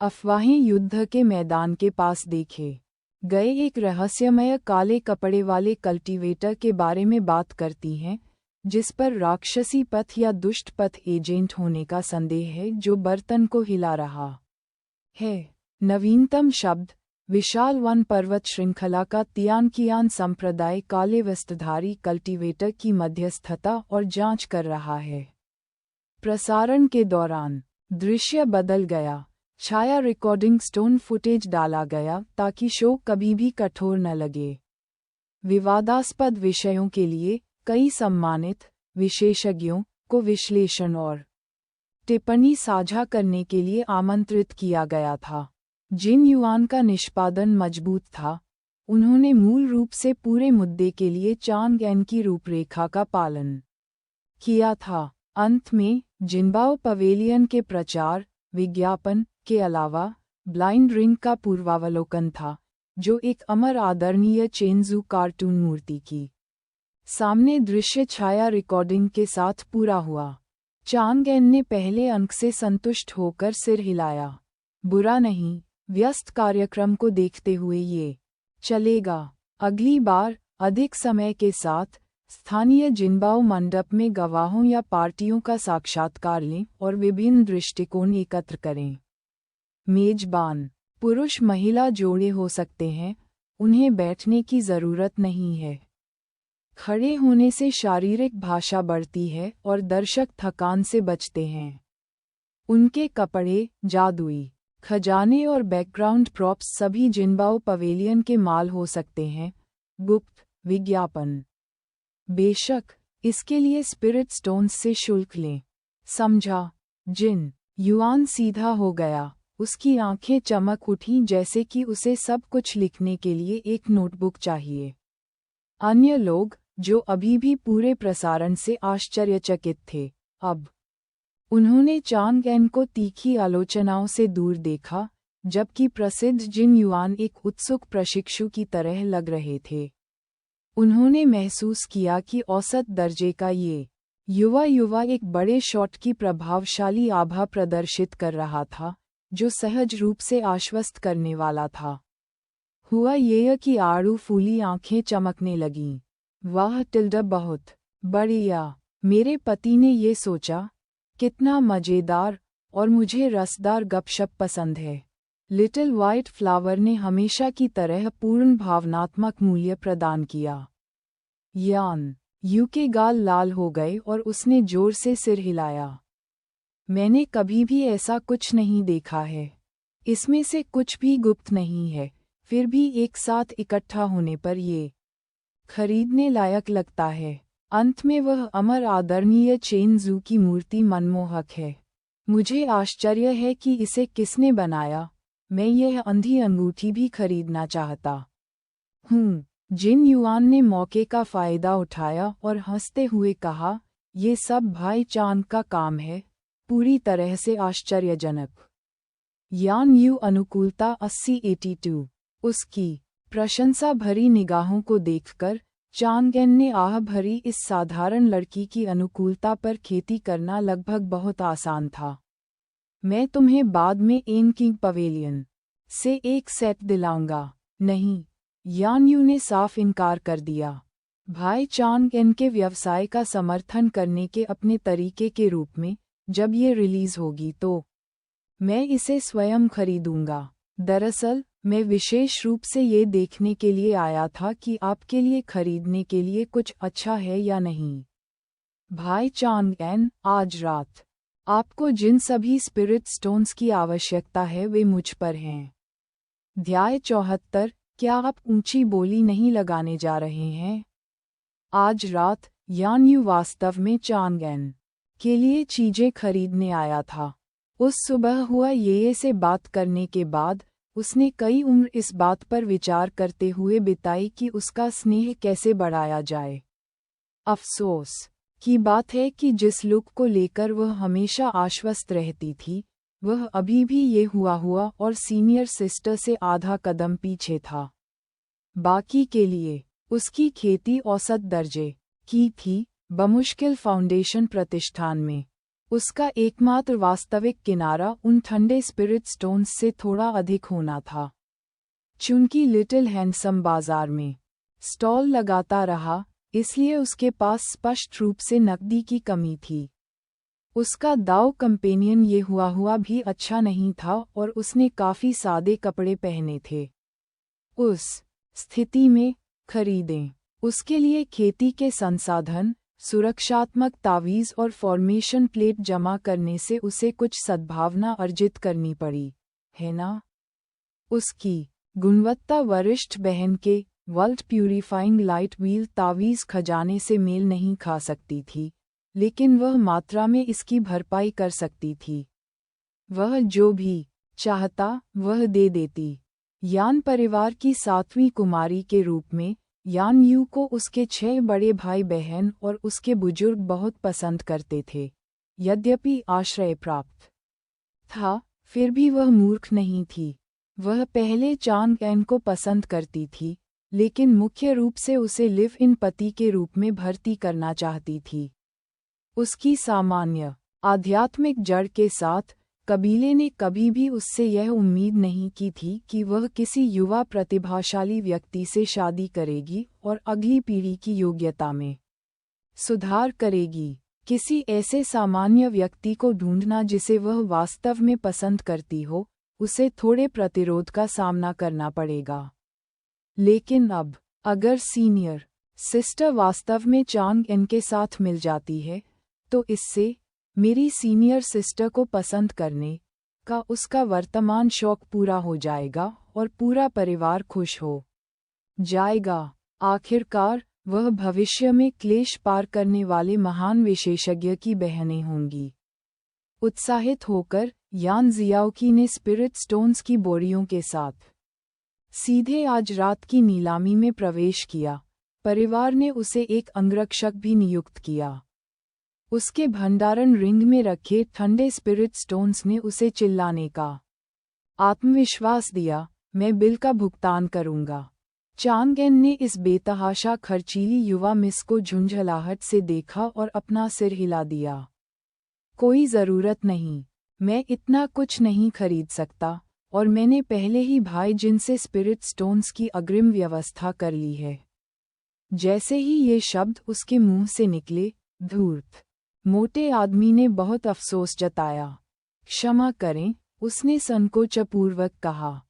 अफवाहें युद्ध के मैदान के पास देखे गए एक रहस्यमय काले कपड़े वाले कल्टीवेटर के बारे में बात करती हैं, जिस पर राक्षसी पथ या दुष्ट पथ एजेंट होने का संदेह है जो बर्तन को हिला रहा है। नवीनतम शब्द विशाल वन पर्वत श्रृंखला का तियानकियान संप्रदाय काले वस्त्रधारी कल्टीवेटर की मध्यस्थता और जांच कर रहा है। प्रसारण के दौरान दृश्य बदल गया। छाया रिकॉर्डिंग स्टोन फुटेज डाला गया ताकि शो कभी भी कठोर न लगे। विवादास्पद विषयों के लिए कई सम्मानित विशेषज्ञों को विश्लेषण और टिप्पणी साझा करने के लिए आमंत्रित किया गया था। जिन युआन का निष्पादन मजबूत था, उन्होंने मूल रूप से पूरे मुद्दे के लिए चांगएन की रूपरेखा का पालन किया था। अंत में जिनबाओ पवेलियन के प्रचार विज्ञापन के अलावा ब्लाइंड रिंग का पूर्वावलोकन था, जो एक अमर आदरणीय चेंजू कार्टून मूर्ति की सामने दृश्य छाया रिकॉर्डिंग के साथ पूरा हुआ। चांगएन ने पहले अंक से संतुष्ट होकर सिर हिलाया। बुरा नहीं, व्यस्त कार्यक्रम को देखते हुए ये चलेगा। अगली बार अधिक समय के साथ स्थानीय जिनबाओ मंडप में गवाहों या पार्टियों का साक्षात्कार लें और विभिन्न दृष्टिकोण एकत्र करें। मेजबान पुरुष महिला जोड़े हो सकते हैं, उन्हें बैठने की जरूरत नहीं है। खड़े होने से शारीरिक भाषा बढ़ती है और दर्शक थकान से बचते हैं। उनके कपड़े, जादुई खजाने और बैकग्राउंड प्रॉप्स सभी जिनबाओ पवेलियन के माल हो सकते हैं। गुप्त विज्ञापन बेशक, इसके लिए स्पिरिट स्टोन्स से शुल्क लें। समझा? जिन युआन सीधा हो गया। उसकी आंखें चमक उठीं जैसे कि उसे सब कुछ लिखने के लिए एक नोटबुक चाहिए। अन्य लोग, जो अभी भी पूरे प्रसारण से आश्चर्यचकित थे, अब उन्होंने चांगएन को तीखी आलोचनाओं से दूर देखा, जबकि प्रसिद्ध जिन युआन एक उत्सुक प्रशिक्षु की तरह लग रहे थे। उन्होंने महसूस किया कि औसत दर्जे का ये युवा एक बड़े शॉट की प्रभावशाली आभा प्रदर्शित कर रहा था, जो सहज रूप से आश्वस्त करने वाला था। हुआ ये कि आड़ू फूली आंखें चमकने लगीं। वाह टिल्डा, बहुत बढ़िया। मेरे पति ने ये सोचा, कितना मज़ेदार, और मुझे रसदार गपशप पसंद है। लिटिल वाइट फ्लावर ने हमेशा की तरह पूर्ण भावनात्मक मूल्य प्रदान किया। यान यू के गाल लाल हो गए और उसने जोर से सिर हिलाया। मैंने कभी भी ऐसा कुछ नहीं देखा है। इसमें से कुछ भी गुप्त नहीं है, फिर भी एक साथ इकट्ठा होने पर ये खरीदने लायक लगता है। अंत में वह अमर आदरणीय चेन जू की मूर्ति मनमोहक है। मुझे आश्चर्य है कि इसे किसने बनाया। मैं यह अंधी अंगूठी भी खरीदना चाहता हूँ। जिन युआन ने मौके का फायदा उठाया और हंसते हुए कहा, ये सब भाई चांद का काम है, पूरी तरह से आश्चर्यजनक। यान यू अनुकूलता 80-82। उसकी प्रशंसा भरी निगाहों को देखकर चांगेन ने आह भरी, इस साधारण लड़की की अनुकूलता पर खेती करना लगभग बहुत आसान था। मैं तुम्हें बाद में एन किंग पवेलियन से एक सेट दिलाऊंगा। नहीं, यान यू ने साफ इनकार कर दिया। भाई चांगेन के व्यवसाय का समर्थन करने के अपने तरीके के रूप में, जब ये रिलीज होगी तो मैं इसे स्वयं खरीदूंगा। दरअसल मैं विशेष रूप से ये देखने के लिए आया था कि आपके लिए खरीदने के लिए कुछ अच्छा है या नहीं। भाई चांगेन, आज रात आपको जिन सभी स्पिरिट स्टोन्स की आवश्यकता है वे मुझ पर हैं। अध्याय 74। क्या आप ऊंची बोली नहीं लगाने जा रहे हैं? आज रात यान यू वास्तव में चांगेन के लिए चीजें खरीदने आया था। उस सुबह हुआ ये से बात करने के बाद उसने कई उम्र इस बात पर विचार करते हुए बिताई कि उसका स्नेह कैसे बढ़ाया जाए। अफसोस की बात है कि जिस लुक को लेकर वह हमेशा आश्वस्त रहती थी, वह अभी भी ये हुआ और सीनियर सिस्टर से आधा कदम पीछे था। बाकी के लिए उसकी खेती औसत दर्जे की थी, बमुश्किल फाउंडेशन प्रतिष्ठान में। उसका एकमात्र वास्तविक किनारा उन ठंडे स्पिरिट स्टोन्स से थोड़ा अधिक होना था। चूंकि लिटिल हैंडसम बाजार में स्टॉल लगाता रहा, इसलिए उसके पास स्पष्ट रूप से नकदी की कमी थी। उसका दाव कंपेनियन ये हुआ भी अच्छा नहीं था और उसने काफी सादे कपड़े पहने थे। उस स्थिति में खरीदें उसके लिए खेती के संसाधन, सुरक्षात्मक तावीज़ और फॉर्मेशन प्लेट जमा करने से उसे कुछ सद्भावना अर्जित करनी पड़ी, है ना? उसकी गुणवत्ता वरिष्ठ बहन के वर्ल्ड प्यूरीफाइंग लाइट व्हील तावीज़ खजाने से मेल नहीं खा सकती थी, लेकिन वह मात्रा में इसकी भरपाई कर सकती थी। वह जो भी चाहता वह दे देती। यान परिवार की 7वीं कुमारी के रूप में यान यू को उसके 6 बड़े भाई बहन और उसके बुजुर्ग बहुत पसंद करते थे। यद्यपि आश्रय प्राप्त था, फिर भी वह मूर्ख नहीं थी। वह पहले चांगएन को पसंद करती थी, लेकिन मुख्य रूप से उसे लिव इन पति के रूप में भर्ती करना चाहती थी। उसकी सामान्य आध्यात्मिक जड़ के साथ कबीले ने कभी भी उससे यह उम्मीद नहीं की थी कि वह किसी युवा प्रतिभाशाली व्यक्ति से शादी करेगी और अगली पीढ़ी की योग्यता में सुधार करेगी। किसी ऐसे सामान्य व्यक्ति को ढूंढना जिसे वह वास्तव में पसंद करती हो, उसे थोड़े प्रतिरोध का सामना करना पड़ेगा। लेकिन अब अगर सीनियर सिस्टर वास्तव में चांगएन के साथ मिल जाती है, तो इससे मेरी सीनियर सिस्टर को पसंद करने का उसका वर्तमान शौक पूरा हो जाएगा और पूरा परिवार खुश हो जाएगा। आखिरकार वह भविष्य में क्लेश पार करने वाले महान विशेषज्ञ की बहनें होंगी। उत्साहित होकर यान जियाओकी ने स्पिरिट स्टोन्स की बोरियों के साथ सीधे आज रात की नीलामी में प्रवेश किया। परिवार ने उसे एक अंगरक्षक भी नियुक्त किया। उसके भंडारण रिंग में रखे ठंडे स्पिरिट स्टोन्स ने उसे चिल्लाने का आत्मविश्वास दिया, मैं बिल का भुगतान करूंगा। चांगएन ने इस बेतहाशा खर्चीली युवा मिस को झुंझलाहट से देखा और अपना सिर हिला दिया। कोई ज़रूरत नहीं, मैं इतना कुछ नहीं खरीद सकता, और मैंने पहले ही भाई जिन से स्पिरिट स्टोन्स की अग्रिम व्यवस्था कर ली है। जैसे ही ये शब्द उसके मुंह से निकले, धूर्त मोटे आदमी ने बहुत अफसोस जताया। क्षमा करें, उसने संकोचपूर्वक कहा।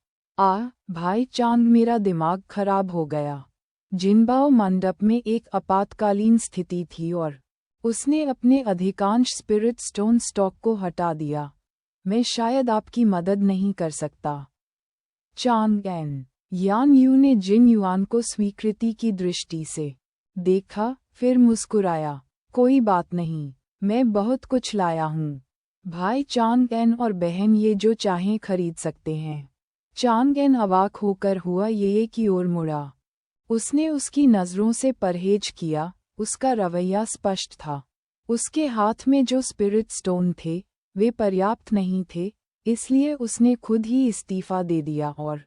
भाई चांग, मेरा दिमाग खराब हो गया। जिनबाओ मंडप में एक आपातकालीन स्थिति थी और उसने अपने अधिकांश स्पिरिट स्टोन स्टॉक को हटा दिया। मैं शायद आपकी मदद नहीं कर सकता। चांगएन यान यू ने जिन युआन को स्वीकृति की दृष्टि से देखा, फिर मुस्कुराया। कोई बात नहीं, मैं बहुत कुछ लाया हूँ। भाई चांगएन और बहन ये जो चाहें खरीद सकते हैं। चांगएन अवाक होकर हुआ ये की ओर मुड़ा। उसने उसकी नज़रों से परहेज किया, उसका रवैया स्पष्ट था। उसके हाथ में जो स्पिरिट स्टोन थे, वे पर्याप्त नहीं थे, इसलिए उसने खुद ही इस्तीफा दे दिया और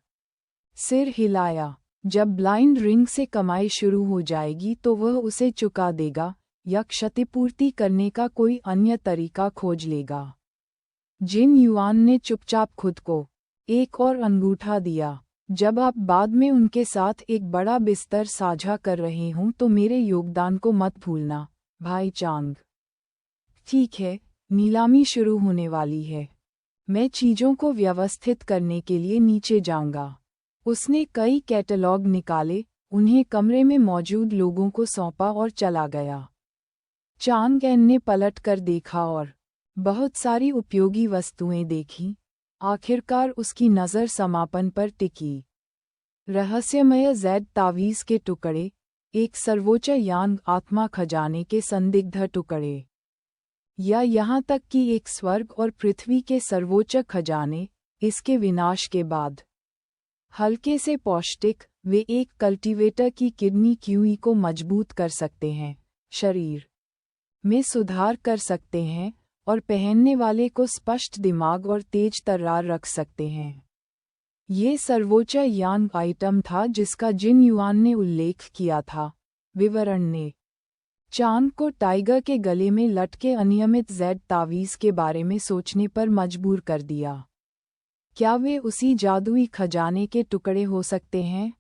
सिर हिलाया। जब ब्लाइंड रिंग से कमाई शुरू हो जाएगी तो वह उसे चुका देगा या क्षतिपूर्ति करने का कोई अन्य तरीका खोज लेगा। जिन युआन ने चुपचाप खुद को एक और अंगूठा दिया। जब आप बाद में उनके साथ एक बड़ा बिस्तर साझा कर रहे हों तो मेरे योगदान को मत भूलना, भाई चांग। ठीक है, नीलामी शुरू होने वाली है। मैं चीज़ों को व्यवस्थित करने के लिए नीचे जाऊंगा। उसने कई कैटलॉग निकाले, उन्हें कमरे में मौजूद लोगों को सौंपा और चला गया। चांगएन ने पलट कर देखा और बहुत सारी उपयोगी वस्तुएं देखीं। आखिरकार उसकी नज़र समापन पर टिकी। रहस्यमय ज़ेड तावीज़ के टुकड़े, एक सर्वोच्च यांग आत्मा खजाने के संदिग्ध टुकड़े, या यहाँ तक कि एक स्वर्ग और पृथ्वी के सर्वोच्च खजाने, इसके विनाश के बाद। हल्के से पौष्टिक, वे एक कल्टीवेटर की किडनी क्यूई को मजबूत कर सकते हैं, शरीर में सुधार कर सकते हैं, और पहनने वाले को स्पष्ट दिमाग और तेज तर्रार रख सकते हैं। ये सर्वोच्च यांग आइटम था जिसका जिन युआन ने उल्लेख किया था। विवरण ने चांग को टाइगर के गले में लटके अनियमित ज़ेड तावीज़ के बारे में सोचने पर मजबूर कर दिया। क्या वे उसी जादुई खजाने के टुकड़े हो सकते हैं?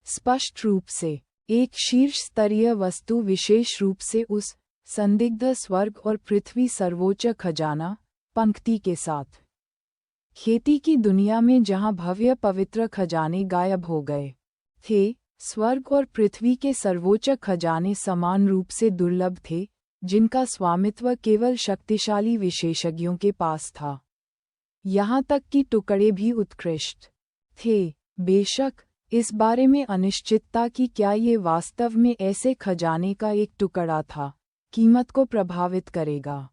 स्पष्ट रूप से, एक शीर्ष स्तरीय वस्तु, विशेष रूप से उस संदिग्ध स्वर्ग और पृथ्वी सर्वोच्च खजाना पंक्ति के साथ। खेती की दुनिया में जहां भव्य पवित्र खजाने गायब हो गए थे, स्वर्ग और पृथ्वी के सर्वोच्च खजाने समान रूप से दुर्लभ थे, जिनका स्वामित्व केवल शक्तिशाली विशेषज्ञों के पास था। यहाँ तक कि टुकड़े भी उत्कृष्ट थे। बेशक, इस बारे में अनिश्चितता कि क्या ये वास्तव में ऐसे खजाने का एक टुकड़ा था, कीमत को प्रभावित करेगा।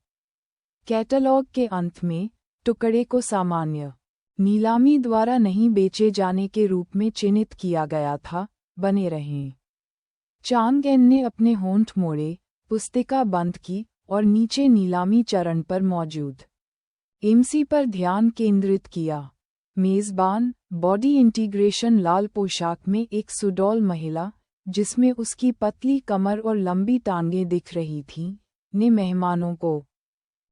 कैटलॉग के अंत में, टुकड़े को सामान्य नीलामी द्वारा नहीं बेचे जाने के रूप में चिन्हित किया गया था, बने रहें। चांगएन ने अपने होंठ मोड़े, पुस्तिका बंद की और नीचे नीलामी चरण पर मौजूद एमसी पर ध्यान केंद्रित किया। मेज़बान, बॉडी इंटीग्रेशन लाल पोशाक में एक सुडौल महिला, जिसमें उसकी पतली कमर और लंबी टांगें दिख रही थीं, ने मेहमानों को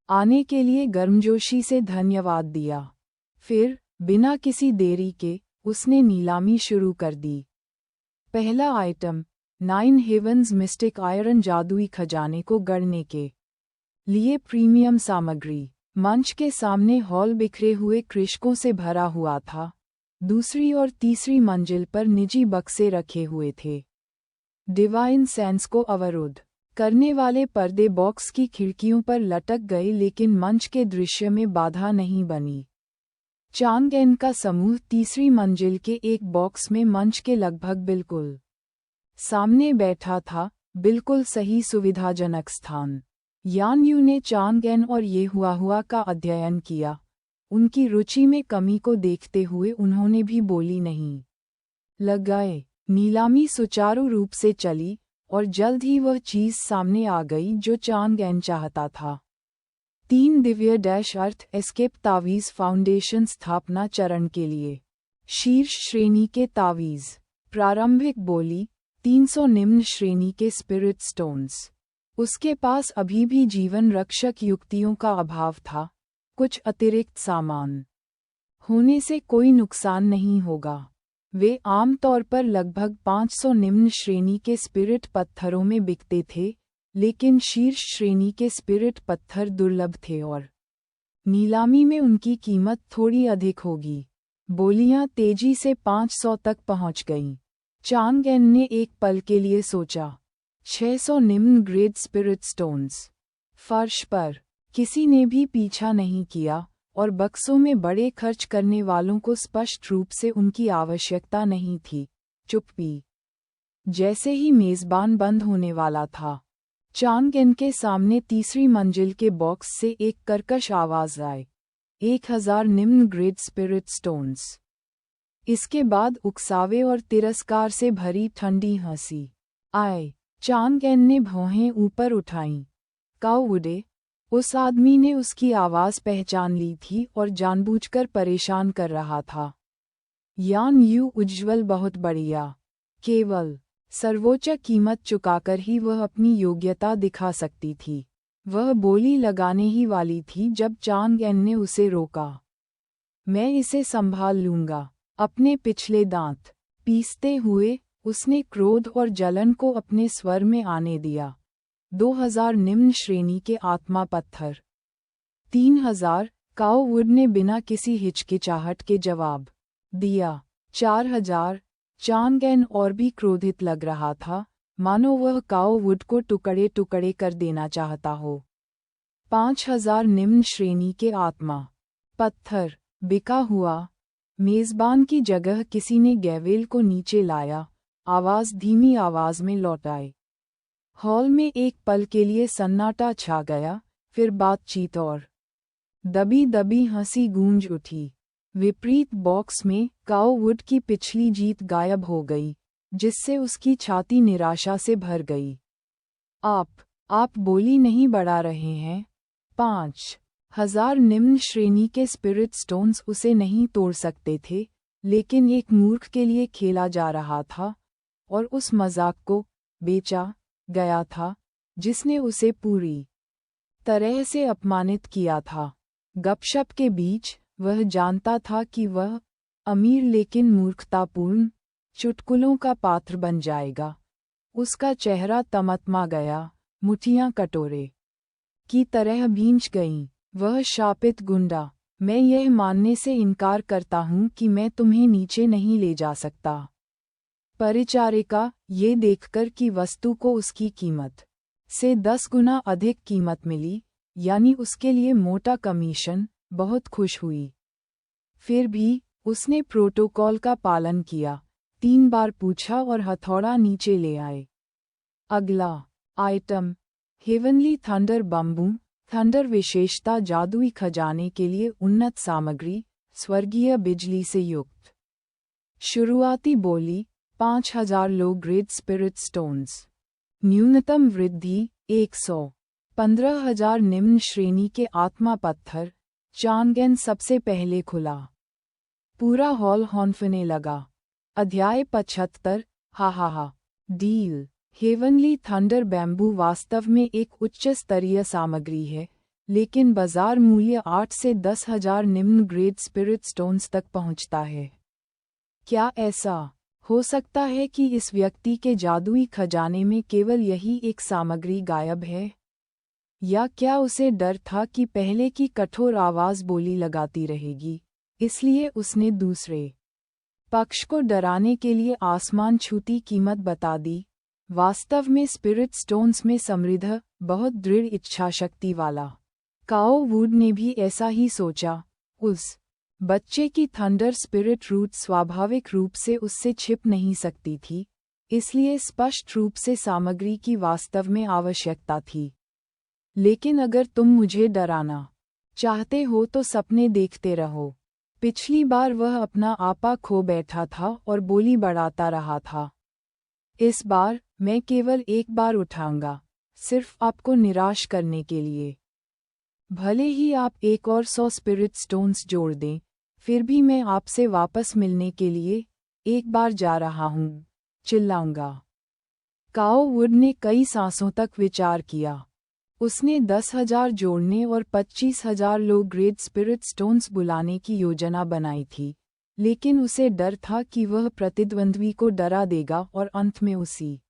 आने के लिए गर्मजोशी से धन्यवाद दिया। फिर, बिना किसी देरी के, उसने नीलामी शुरू कर दी। पहला आइटम, 9 हेवंस मिस्टिक आयरन जादुई खजाने को गढ़ने के लिए प्रीमियम सामग्री। मंच के सामने हॉल बिखरे हुए कृषकों से भरा हुआ था। दूसरी और तीसरी मंजिल पर निजी बक्से रखे हुए थे। डिवाइन सेंस को अवरुद्ध करने वाले पर्दे बॉक्स की खिड़कियों पर लटक गए, लेकिन मंच के दृश्य में बाधा नहीं बनी। चांगएन का समूह तीसरी मंजिल के एक बॉक्स में मंच के लगभग बिल्कुल सामने बैठा था, बिल्कुल सही सुविधाजनक स्थान। यान यू ने चांगएन और ये हुआ का अध्ययन किया। उनकी रुचि में कमी को देखते हुए उन्होंने भी बोली नहीं लगाए। नीलामी सुचारू रूप से चली और जल्द ही वह चीज़ सामने आ गई जो चांगएन चाहता था। 3 दिव्य अर्थ एस्केप तावीज़ फाउंडेशन स्थापना चरण के लिए शीर्ष श्रेणी के तावीज़। प्रारंभिक बोली 300 निम्न श्रेणी के स्पिरिट स्टोन्स। उसके पास अभी भी जीवन रक्षक युक्तियों का अभाव था। कुछ अतिरिक्त सामान होने से कोई नुकसान नहीं होगा। वे आमतौर पर लगभग 500 निम्न श्रेणी के स्पिरिट पत्थरों में बिकते थे, लेकिन शीर्ष श्रेणी के स्पिरिट पत्थर दुर्लभ थे और नीलामी में उनकी कीमत थोड़ी अधिक होगी। बोलियां तेजी से 500 तक पहुंच गईं। चांगएन ने एक पल के लिए सोचा। 600 निम्न ग्रेड स्पिरिट स्टोन्स। फर्श पर किसी ने भी पीछा नहीं किया और बक्सों में बड़े खर्च करने वालों को स्पष्ट रूप से उनकी आवश्यकता नहीं थी। चुप्पी। जैसे ही मेजबान बंद होने वाला था, चांगएन के सामने तीसरी मंजिल के बॉक्स से एक कर्कश आवाज आई। 1000 निम्न ग्रेड स्पिरिट स्टोन्स। इसके बाद उकसावे और तिरस्कार से भरी ठंडी हंसी आए। चांगएन ने भौहें ऊपर उठाईं। काओवुडे। उस आदमी ने उसकी आवाज पहचान ली थी और जानबूझकर परेशान कर रहा था। यान यू उज्ज्वल, बहुत बढ़िया। केवल सर्वोच्च कीमत चुकाकर ही वह अपनी योग्यता दिखा सकती थी। वह बोली लगाने ही वाली थी जब चांगएन ने उसे रोका। मैं इसे संभाल लूंगा। अपने पिछले दांत पीसते हुए उसने क्रोध और जलन को अपने स्वर में आने दिया। 2000 निम्न श्रेणी के आत्मा पत्थर। 3000, काओवुड ने बिना किसी हिचकिचाहट के जवाब दिया। 4000, चांगएन और भी क्रोधित लग रहा था, मानो वह काओवुड को टुकड़े टुकड़े कर देना चाहता हो। 5000 निम्न श्रेणी के आत्मा पत्थर। बिका हुआ। मेजबान की जगह किसी ने गैवेल को नीचे लाया। आवाज धीमी आवाज में लौटाई। हॉल में एक पल के लिए सन्नाटा छा गया, फिर बातचीत और दबी दबी हंसी गूंज उठी। विपरीत बॉक्स में काओवुड की पिछली जीत गायब हो गई, जिससे उसकी छाती निराशा से भर गई। आप बोली नहीं बढ़ा रहे हैं। 5000 निम्न श्रेणी के स्पिरिट स्टोन्स उसे नहीं तोड़ सकते थे, लेकिन एक मूर्ख के लिए खेला जा रहा था और उस मजाक को बेचा गया था जिसने उसे पूरी तरह से अपमानित किया था। गपशप के बीच वह जानता था कि वह अमीर लेकिन मूर्खतापूर्ण चुटकुलों का पात्र बन जाएगा। उसका चेहरा तमतमा गया, मुठियां कटोरे की तरह भींच गईं। वह शापित गुंडा। मैं यह मानने से इनकार करता हूँ कि मैं तुम्हें नीचे नहीं ले जा सकता। परिचारिका, ये देखकर कि वस्तु को उसकी कीमत से 10 गुना अधिक कीमत मिली, यानी उसके लिए मोटा कमीशन, बहुत खुश हुई। फिर भी उसने प्रोटोकॉल का पालन किया। 3 बार पूछा और हथौड़ा नीचे ले आए। अगला item heavenly thunder bamboo. Thunder विशेषता जादुई खजाने के लिए उन्नत सामग्री, स्वर्गीय बिजली से युक्त। शुरुआती बोली 5000 लो ग्रेड स्पिरिट स्टोन्स। न्यूनतम वृद्धि 100। 15000 निम्न श्रेणी के आत्मा पत्थर। चांगएन सबसे पहले खुला। पूरा हॉल हॉन्फने लगा। अध्याय 75। हा। डील। हेवनली थंडर बैम्बू वास्तव में एक उच्च स्तरीय सामग्री है, लेकिन बाजार मूल्य 8 से 10,000 निम्न ग्रेड स्पिरिट स्टोन्स तक पहुंचता है। क्या ऐसा हो सकता है कि इस व्यक्ति के जादुई खजाने में केवल यही एक सामग्री गायब है? या क्या उसे डर था कि पहले की कठोर आवाज बोली लगाती रहेगी, इसलिए उसने दूसरे पक्ष को डराने के लिए आसमान छूती कीमत बता दी? वास्तव में स्पिरिट स्टोन्स में समृद्ध, बहुत दृढ़ इच्छाशक्ति वाला काओवुड ने भी ऐसा ही सोचा। उस बच्चे की थंडर स्पिरिट रूट स्वाभाविक रूप से उससे छिप नहीं सकती थी, इसलिए स्पष्ट रूप से सामग्री की वास्तव में आवश्यकता थी। लेकिन अगर तुम मुझे डराना चाहते हो तो सपने देखते रहो। पिछली बार वह अपना आपा खो बैठा था और बोली बढ़ाता रहा था। इस बार मैं केवल एक बार उठाऊंगा, सिर्फ आपको निराश करने के लिए। भले ही आप एक और 100 स्पिरिट स्टोन्स जोड़ दें, फिर भी मैं आपसे वापस मिलने के लिए एक बार जा रहा हूँ, चिल्लाऊंगा। काओ वुड ने कई सांसों तक विचार किया। उसने 10,000 जोड़ने और 25,000 लो ग्रेड स्पिरिट स्टोन्स बुलाने की योजना बनाई थी, लेकिन उसे डर था कि वह प्रतिद्वंद्वी को डरा देगा और अंत में उसी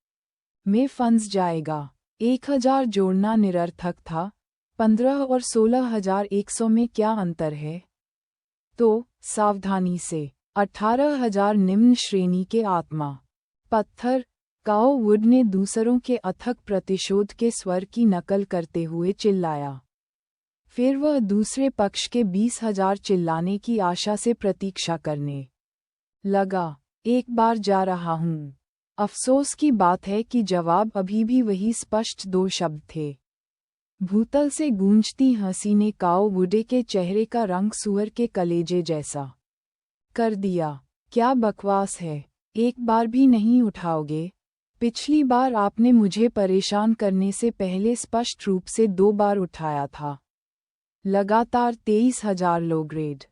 में फंस जाएगा। 1,000 जोड़ना निरर्थक था। 15 और 16,100 में क्या अंतर है? तो सावधानी से 18,000 निम्न श्रेणी के आत्मा पत्थर। काओ वुड ने दूसरों के अथक प्रतिशोध के स्वर की नकल करते हुए चिल्लाया। फिर वह दूसरे पक्ष के 20,000 चिल्लाने की आशा से प्रतीक्षा करने लगा। एक बार जा रहा हूँ। अफसोस की बात है कि जवाब अभी भी वही स्पष्ट 2 शब्द थे। भूतल से गूंजती हंसी ने काओ वुडे के चेहरे का रंग सूअर के कलेजे जैसा कर दिया। क्या बकवास है, एक बार भी नहीं उठाओगे? पिछली बार आपने मुझे परेशान करने से पहले स्पष्ट रूप से 2 बार उठाया था। लगातार 23,000 लो ग्रेड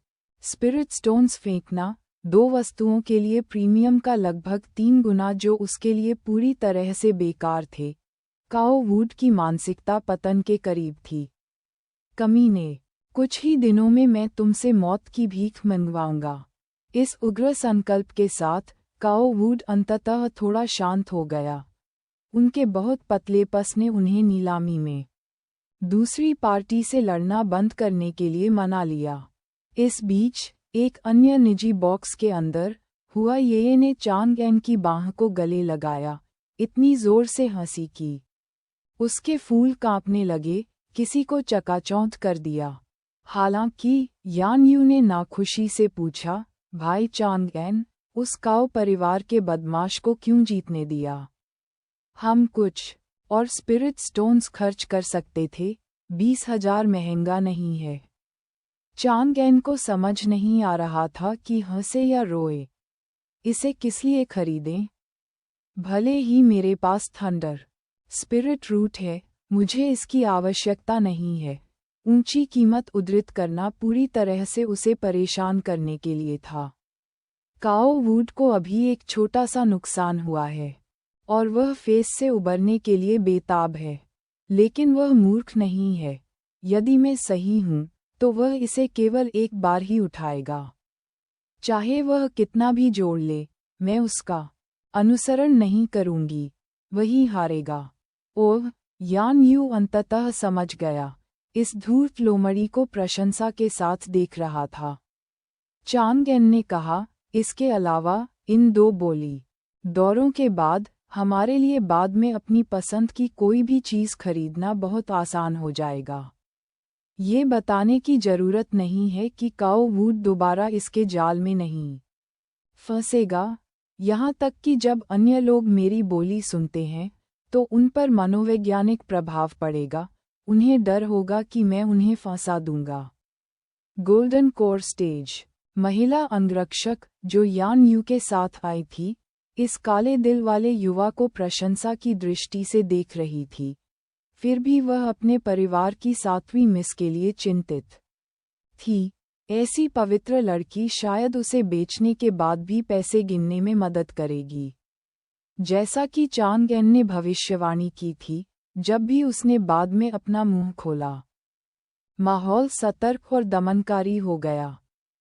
स्पिरिट स्टोन्स फेंकना, 2 वस्तुओं के लिए प्रीमियम का लगभग 3 गुना जो उसके लिए पूरी तरह से बेकार थे। काओ वुड की मानसिकता पतन के करीब थी। कमीने, कुछ ही दिनों में मैं तुमसे मौत की भीख मंगवाऊंगा। इस उग्र संकल्प के साथ काओ वुड अंततः थोड़ा शांत हो गया। उनके बहुत पतले पस ने उन्हें नीलामी में दूसरी पार्टी से लड़ना बंद करने के लिए मना लिया। इस बीच एक अन्य निजी बॉक्स के अंदर हुआ ये ने चांग एन की बाह को गले लगाया, इतनी जोर से हंसी की उसके फूल कांपने लगे, किसी को चकाचौंध कर दिया। हालांकि यान यू ने नाखुशी से पूछा, भाई चांग एन, उस काओ परिवार के बदमाश को क्यों जीतने दिया? हम कुछ और स्पिरिट स्टोन्स खर्च कर सकते थे, 20,000 महंगा नहीं है। चांग एन को समझ नहीं आ रहा था कि हंसे या रोए। इसे किस लिए खरीदें? भले ही मेरे पास थंडर स्पिरिट रूट है, मुझे इसकी आवश्यकता नहीं है। ऊंची कीमत उद्धृत करना पूरी तरह से उसे परेशान करने के लिए था। काओ वुड को अभी एक छोटा सा नुकसान हुआ है और वह फेस से उबरने के लिए बेताब है, लेकिन वह मूर्ख नहीं है। यदि मैं सही हूँ तो वह इसे केवल एक बार ही उठाएगा। चाहे वह कितना भी जोड़ ले, मैं उसका अनुसरण नहीं करूंगी, वही हारेगा। ओह, यान यू अंततः समझ गया, इस धूर्त लोमड़ी को प्रशंसा के साथ देख रहा था। चांग एन ने कहा, इसके अलावा इन 2 बोली दौरों के बाद हमारे लिए बाद में अपनी पसंद की कोई भी चीज़ खरीदना बहुत आसान हो जाएगा। ये बताने की जरूरत नहीं है कि काओ वुड दोबारा इसके जाल में नहीं फंसेगा। यहाँ तक कि जब अन्य लोग मेरी बोली सुनते हैं तो उन पर मनोवैज्ञानिक प्रभाव पड़ेगा, उन्हें डर होगा कि मैं उन्हें फंसा दूंगा। Golden core stage. महिला अंगरक्षक जो यान यू के साथ आई थी, इस काले दिल वाले युवा को प्रशंसा की दृष्टि से देख रही थी। फिर भी वह अपने परिवार की 7वीं मिस के लिए चिंतित थी। ऐसी पवित्र लड़की शायद उसे बेचने के बाद भी पैसे गिनने में मदद करेगी। जैसा कि चांग एन ने भविष्यवाणी की थी, जब भी उसने बाद में अपना मुंह खोला, माहौल सतर्क और दमनकारी हो गया।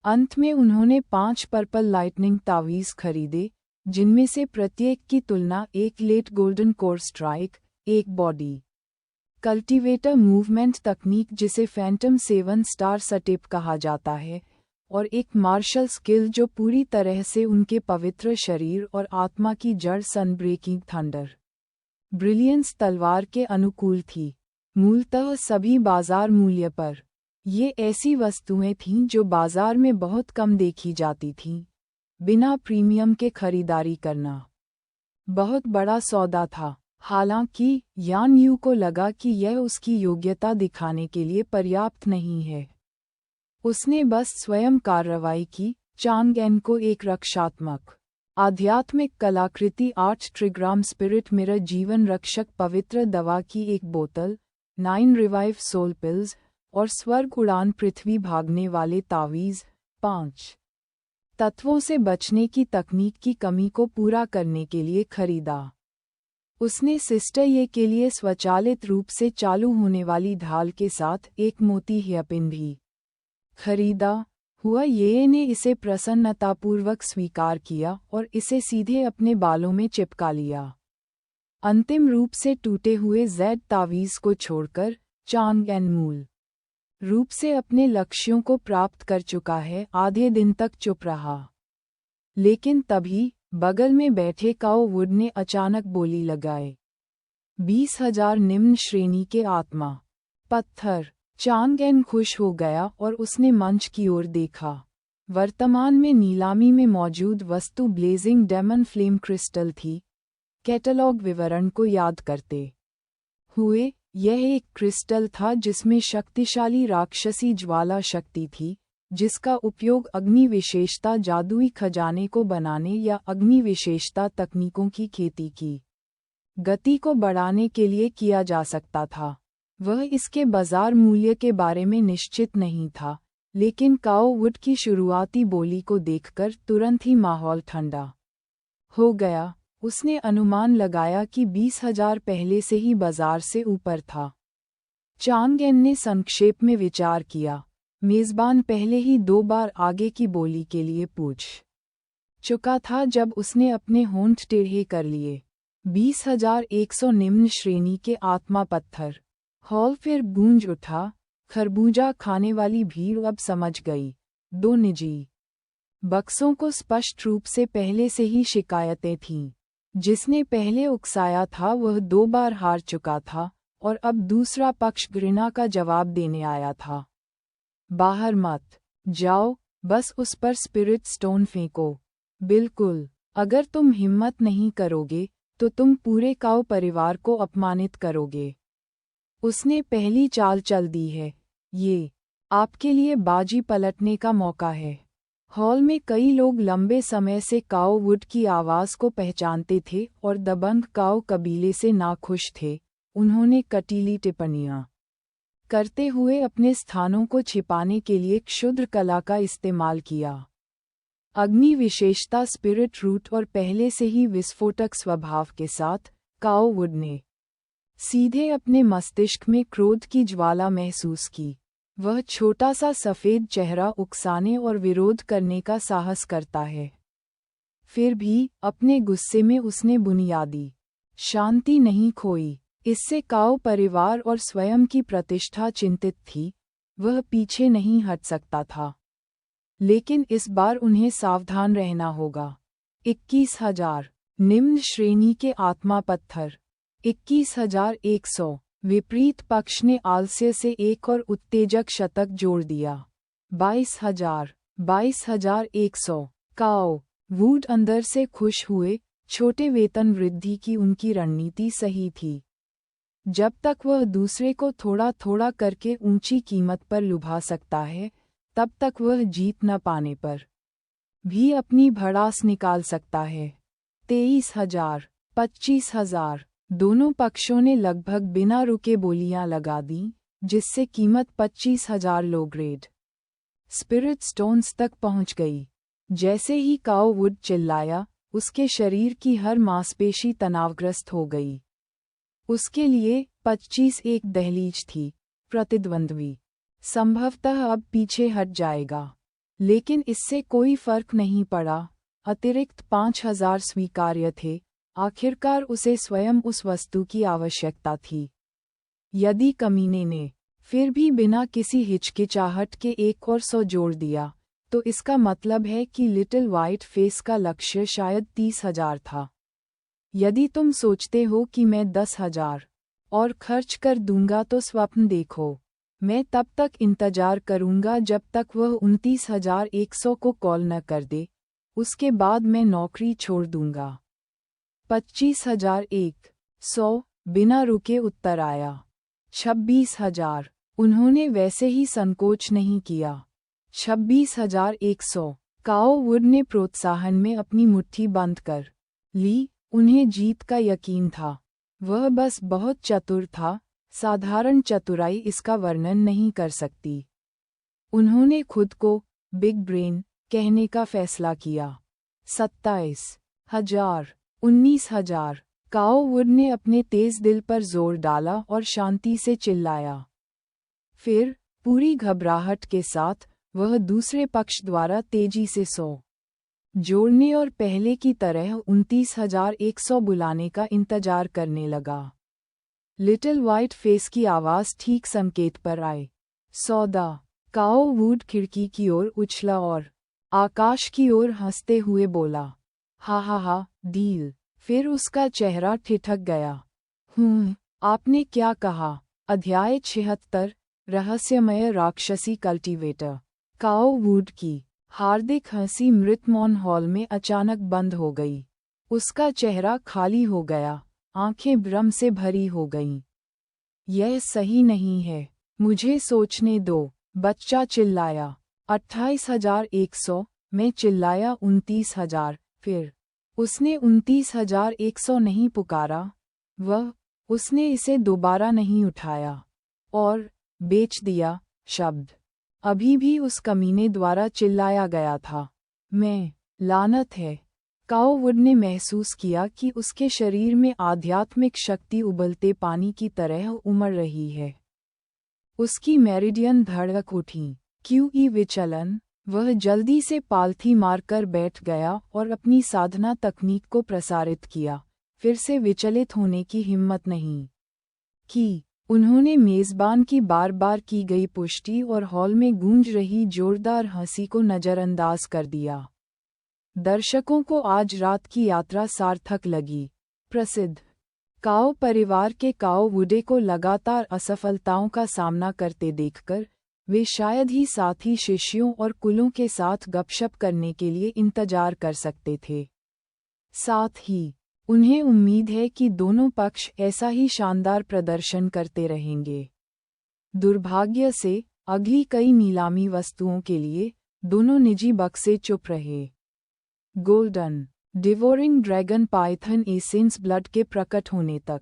अंत में उन्होंने 5 पर्पल लाइटनिंग तावीज़ खरीदे, जिनमें से प्रत्येक की तुलना एक लेट गोल्डन कोर स्ट्राइक, एक बॉडी कल्टीवेटर मूवमेंट तकनीक जिसे फैंटम 7 स्टार सटेप कहा जाता है, और एक मार्शल स्किल जो पूरी तरह से उनके पवित्र शरीर और आत्मा की जड़ सनब्रेकिंग थंडर ब्रिलियंस तलवार के अनुकूल थी। मूलतः सभी बाजार मूल्य पर। ये ऐसी वस्तुएं थीं जो बाजार में बहुत कम देखी जाती थीं। बिना प्रीमियम के खरीदारी करना बहुत बड़ा सौदा था। हालांकि यान यू को लगा कि यह उसकी योग्यता दिखाने के लिए पर्याप्त नहीं है। उसने बस स्वयं कार्रवाई की। चांग एन को एक रक्षात्मक आध्यात्मिक कलाकृति 8 ट्रिग्राम स्पिरिट मिरर जीवन रक्षक पवित्र दवा की एक बोतल, 9 रिवाइव सोल पिल्स और स्वर्ग उड़ान पृथ्वी भागने वाले तावीज़, 5 तत्वों से बचने की तकनीक की कमी को पूरा करने के लिए खरीदा। उसने सिस्टर ये के लिए स्वचालित रूप से चालू होने वाली ढाल के साथ एक मोती हेयरपिन भी खरीदा। हुआ ये ने इसे प्रसन्नतापूर्वक स्वीकार किया और इसे सीधे अपने बालों में चिपका लिया। अंतिम रूप से टूटे हुए जेड तावीज़ को छोड़कर चांग एन मूल रूप से अपने लक्ष्यों को प्राप्त कर चुका है। आधे दिन तक चुप रहा, लेकिन तभी बगल में बैठे काओ वुड ने अचानक बोली लगाए, 20,000 निम्न श्रेणी के आत्मा पत्थर। चांग एन खुश हो गया और उसने मंच की ओर देखा। वर्तमान में नीलामी में मौजूद वस्तु ब्लेजिंग डेमन फ्लेम क्रिस्टल थी। कैटलॉग विवरण को याद करते हुए, यह एक क्रिस्टल था जिसमें शक्तिशाली राक्षसी ज्वाला शक्ति थी, जिसका उपयोग अग्नि विशेषता जादुई खजाने को बनाने या अग्नि विशेषता तकनीकों की खेती की गति को बढ़ाने के लिए किया जा सकता था। वह इसके बाजार मूल्य के बारे में निश्चित नहीं था, लेकिन काओ वुड की शुरुआती बोली को देखकर तुरंत ही माहौल ठंडा हो गया। उसने अनुमान लगाया कि 20,000 पहले से ही बाजार से ऊपर था। चांग एन ने संक्षेप में विचार किया। मेज़बान पहले ही 2 बार आगे की बोली के लिए पूछ चुका था जब उसने अपने होंठ टेढ़े कर लिए। 20,100 निम्न श्रेणी के आत्मा पत्थर। हॉल फिर गूंज उठा। खरबूजा खाने वाली भीड़ अब समझ गई। 2 निजी बक्सों को स्पष्ट रूप से पहले से ही शिकायतें थीं। जिसने पहले उकसाया था वह 2 बार हार चुका था और अब दूसरा पक्ष घृणा का जवाब देने आया था। बाहर मत जाओ, बस उस पर स्पिरिट स्टोन फेंको। बिल्कुल, अगर तुम हिम्मत नहीं करोगे तो तुम पूरे काओ परिवार को अपमानित करोगे। उसने पहली चाल चल दी है। ये आपके लिए बाजी पलटने का मौका है। हॉल में कई लोग लंबे समय से काओ वुड की आवाज़ को पहचानते थे और दबंग काओ कबीले से नाखुश थे। उन्होंने कटीली टिप्पणियां करते हुए अपने स्थानों को छिपाने के लिए क्षुद्र कला का इस्तेमाल किया। अग्नि विशेषता स्पिरिट रूट और पहले से ही विस्फोटक स्वभाव के साथ, काओ वुड ने सीधे अपने मस्तिष्क में क्रोध की ज्वाला महसूस की। वह छोटा सा सफ़ेद चेहरा उकसाने और विरोध करने का साहस करता है। फिर भी अपने गुस्से में उसने बुनियादी शांति नहीं खोई। इससे काओ परिवार और स्वयं की प्रतिष्ठा चिंतित थी। वह पीछे नहीं हट सकता था, लेकिन इस बार उन्हें सावधान रहना होगा। 21,000 निम्न श्रेणी के आत्मा पत्थर। 21,100 विपरीत पक्ष ने आलस्य से एक और उत्तेजक शतक जोड़ दिया। 22,100 काओ वुड अंदर से खुश हुए। छोटे वेतन वृद्धि की उनकी रणनीति सही थी। जब तक वह दूसरे को थोड़ा थोड़ा करके ऊंची कीमत पर लुभा सकता है, तब तक वह जीत न पाने पर भी अपनी भड़ास निकाल सकता है। 23,000 25,000 दोनों पक्षों ने लगभग बिना रुके बोलियां लगा दी, जिससे कीमत 25,000 लो ग्रेड स्पिरिट स्टोन्स तक पहुंच गई। जैसे ही काओ वुड चिल्लाया, उसके शरीर की हर मांसपेशी तनावग्रस्त हो गई। उसके लिए 25 एक दहलीज थी। प्रतिद्वंद्वी संभवतः अब पीछे हट जाएगा, लेकिन इससे कोई फर्क नहीं पड़ा। अतिरिक्त 5,000 स्वीकार्य थे। आखिरकार उसे स्वयं उस वस्तु की आवश्यकता थी। यदि कमीने ने फिर भी बिना किसी हिचकिचाहट के एक और 100 जोड़ दिया, तो इसका मतलब है कि लिटिल व्हाइट फेस का लक्ष्य शायद 30,000 था। यदि तुम सोचते हो कि मैं 10,000 और खर्च कर दूंगा तो स्वप्न देखो। मैं तब तक इंतजार करूंगा जब तक वह 29,100 को कॉल न कर दे। उसके बाद मैं नौकरी छोड़ दूंगा। 25,100 बिना रुके उत्तर आया। 26,000 उन्होंने वैसे ही संकोच नहीं किया। 26,100 काओ वुड ने प्रोत्साहन में अपनी मुट्ठी बंद कर ली। उन्हें जीत का यकीन था। वह बस बहुत चतुर था। साधारण चतुराई इसका वर्णन नहीं कर सकती। उन्होंने खुद को बिग ब्रेन कहने का फैसला किया। 27,000, 19,000। काओ वुड ने अपने तेज दिल पर जोर डाला और शांति से चिल्लाया। फिर पूरी घबराहट के साथ वह दूसरे पक्ष द्वारा तेजी से 100 जोड़ने और पहले की तरह 29,100 बुलाने का इंतजार करने लगा। लिटिल व्हाइट फेस की आवाज ठीक संकेत पर आई। 14। काओ वुड खिड़की की ओर उछला और आकाश की ओर हंसते हुए बोला, हा हा हा, डील। फिर उसका चेहरा ठिठक गया। आपने क्या कहा? अध्याय 76, रहस्यमय राक्षसी कल्टीवेटर। काओ वुड की हार्दिक हंसी मृतमौन हॉल में अचानक बंद हो गई। उसका चेहरा खाली हो गया, आंखें भ्रम से भरी हो गईं। यह सही नहीं है, मुझे सोचने दो, बच्चा चिल्लाया। 28,100, मैं चिल्लाया। 29,000, फिर उसने 29,100 नहीं पुकारा, उसने इसे दोबारा नहीं उठाया और बेच दिया शब्द अभी भी उस कमीने द्वारा चिल्लाया गया था। मैं, लानत है। काओ वुड ने महसूस किया कि उसके शरीर में आध्यात्मिक शक्ति उबलते पानी की तरह उमड़ रही है। उसकी मेरिडियन धड़क उठी। क्यूई विचलन। वह जल्दी से पालथी मारकर बैठ गया और अपनी साधना तकनीक को प्रसारित किया। फिर से विचलित होने की हिम्मत नहीं की। उन्होंने मेजबान की बार बार की गई पुष्टि और हॉल में गूंज रही जोरदार हंसी को नजरअंदाज कर दिया। दर्शकों को आज रात की यात्रा सार्थक लगी। प्रसिद्ध काओ परिवार के काओ वुडे को लगातार असफलताओं का सामना करते देखकर वे शायद ही साथी शिष्यों और कुलों के साथ गपशप करने के लिए इंतजार कर सकते थे। साथ ही उन्हें उम्मीद है कि दोनों पक्ष ऐसा ही शानदार प्रदर्शन करते रहेंगे। दुर्भाग्य से अगली कई नीलामी वस्तुओं के लिए दोनों निजी बक्से चुप रहे। Golden devouring dragon Python essence blood के प्रकट होने तक।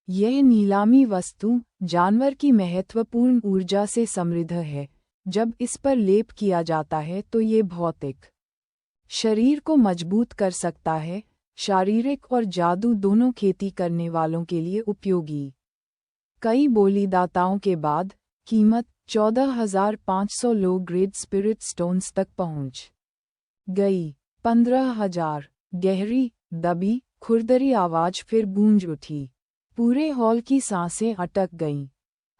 यह नीलामी वस्तु जानवर की महत्वपूर्ण ऊर्जा से समृद्ध है। जब इस पर लेप किया जाता है तो ये भौतिक शरीर को मजबूत कर सकता है, शारीरिक और जादू दोनों खेती करने वालों के लिए उपयोगी। कई बोलीदाताओं के बाद कीमत 14,500 लो ग्रेड स्पिरिट स्टोन्स तक पहुंच गई। 15,000। गहरी, दबी, खुरदरी आवाज फिर गूंज उठी। पूरे हॉल की सांसें अटक गईं।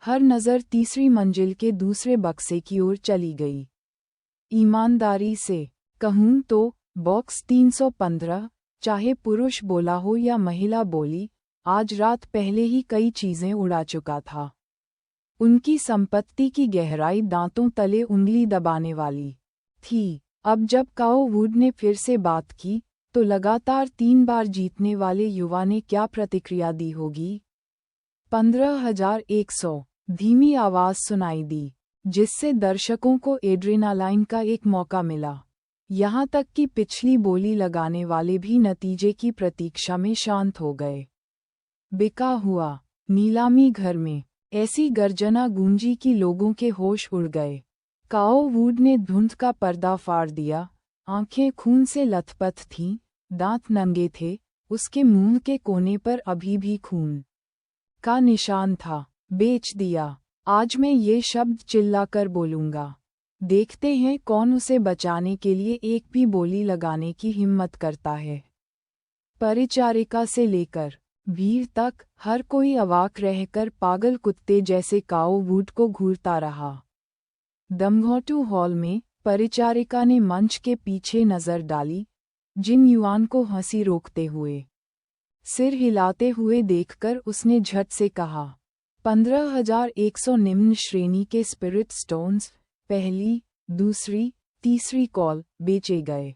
हर नज़र तीसरी मंजिल के दूसरे बक्से की ओर चली गई। ईमानदारी से कहूं तो बॉक्स 315, चाहे पुरुष बोला हो या महिला बोली, आज रात पहले ही कई चीजें उड़ा चुका था। उनकी संपत्ति की गहराई दांतों तले उंगली दबाने वाली थी। अब जब काओ वुड ने फिर से बात की तो लगातार 3 बार जीतने वाले युवा ने क्या प्रतिक्रिया दी होगी। 15,100, धीमी आवाज सुनाई दी, जिससे दर्शकों को एड्रेनालाइन का एक मौका मिला। यहाँ तक कि पिछली बोली लगाने वाले भी नतीजे की प्रतीक्षा में शांत हो गए। बिका हुआ। नीलामी घर में ऐसी गर्जना गूंजी कि लोगों के होश उड़ गए। काओ वुड ने धुंध का पर्दा फाड़ दिया। आंखें खून से लथपथ थीं, दांत नंगे थे, उसके मुंह के कोने पर अभी भी खून का निशान था। बेच दिया। आज मैं ये शब्द चिल्लाकर बोलूंगा। देखते हैं कौन उसे बचाने के लिए एक भी बोली लगाने की हिम्मत करता है। परिचारिका से लेकर भीड़ तक हर कोई अवाक रहकर पागल कुत्ते जैसे काओ वुड को घूरता रहा। दमघोटू हॉल में परिचारिका ने मंच के पीछे नजर डाली, जिन युवान को हंसी रोकते हुए सिर हिलाते हुए देखकर उसने झट से कहा, 15,100 निम्न श्रेणी के स्पिरिट स्टोन्स, पहली, दूसरी, तीसरी कॉल, बेचे गए।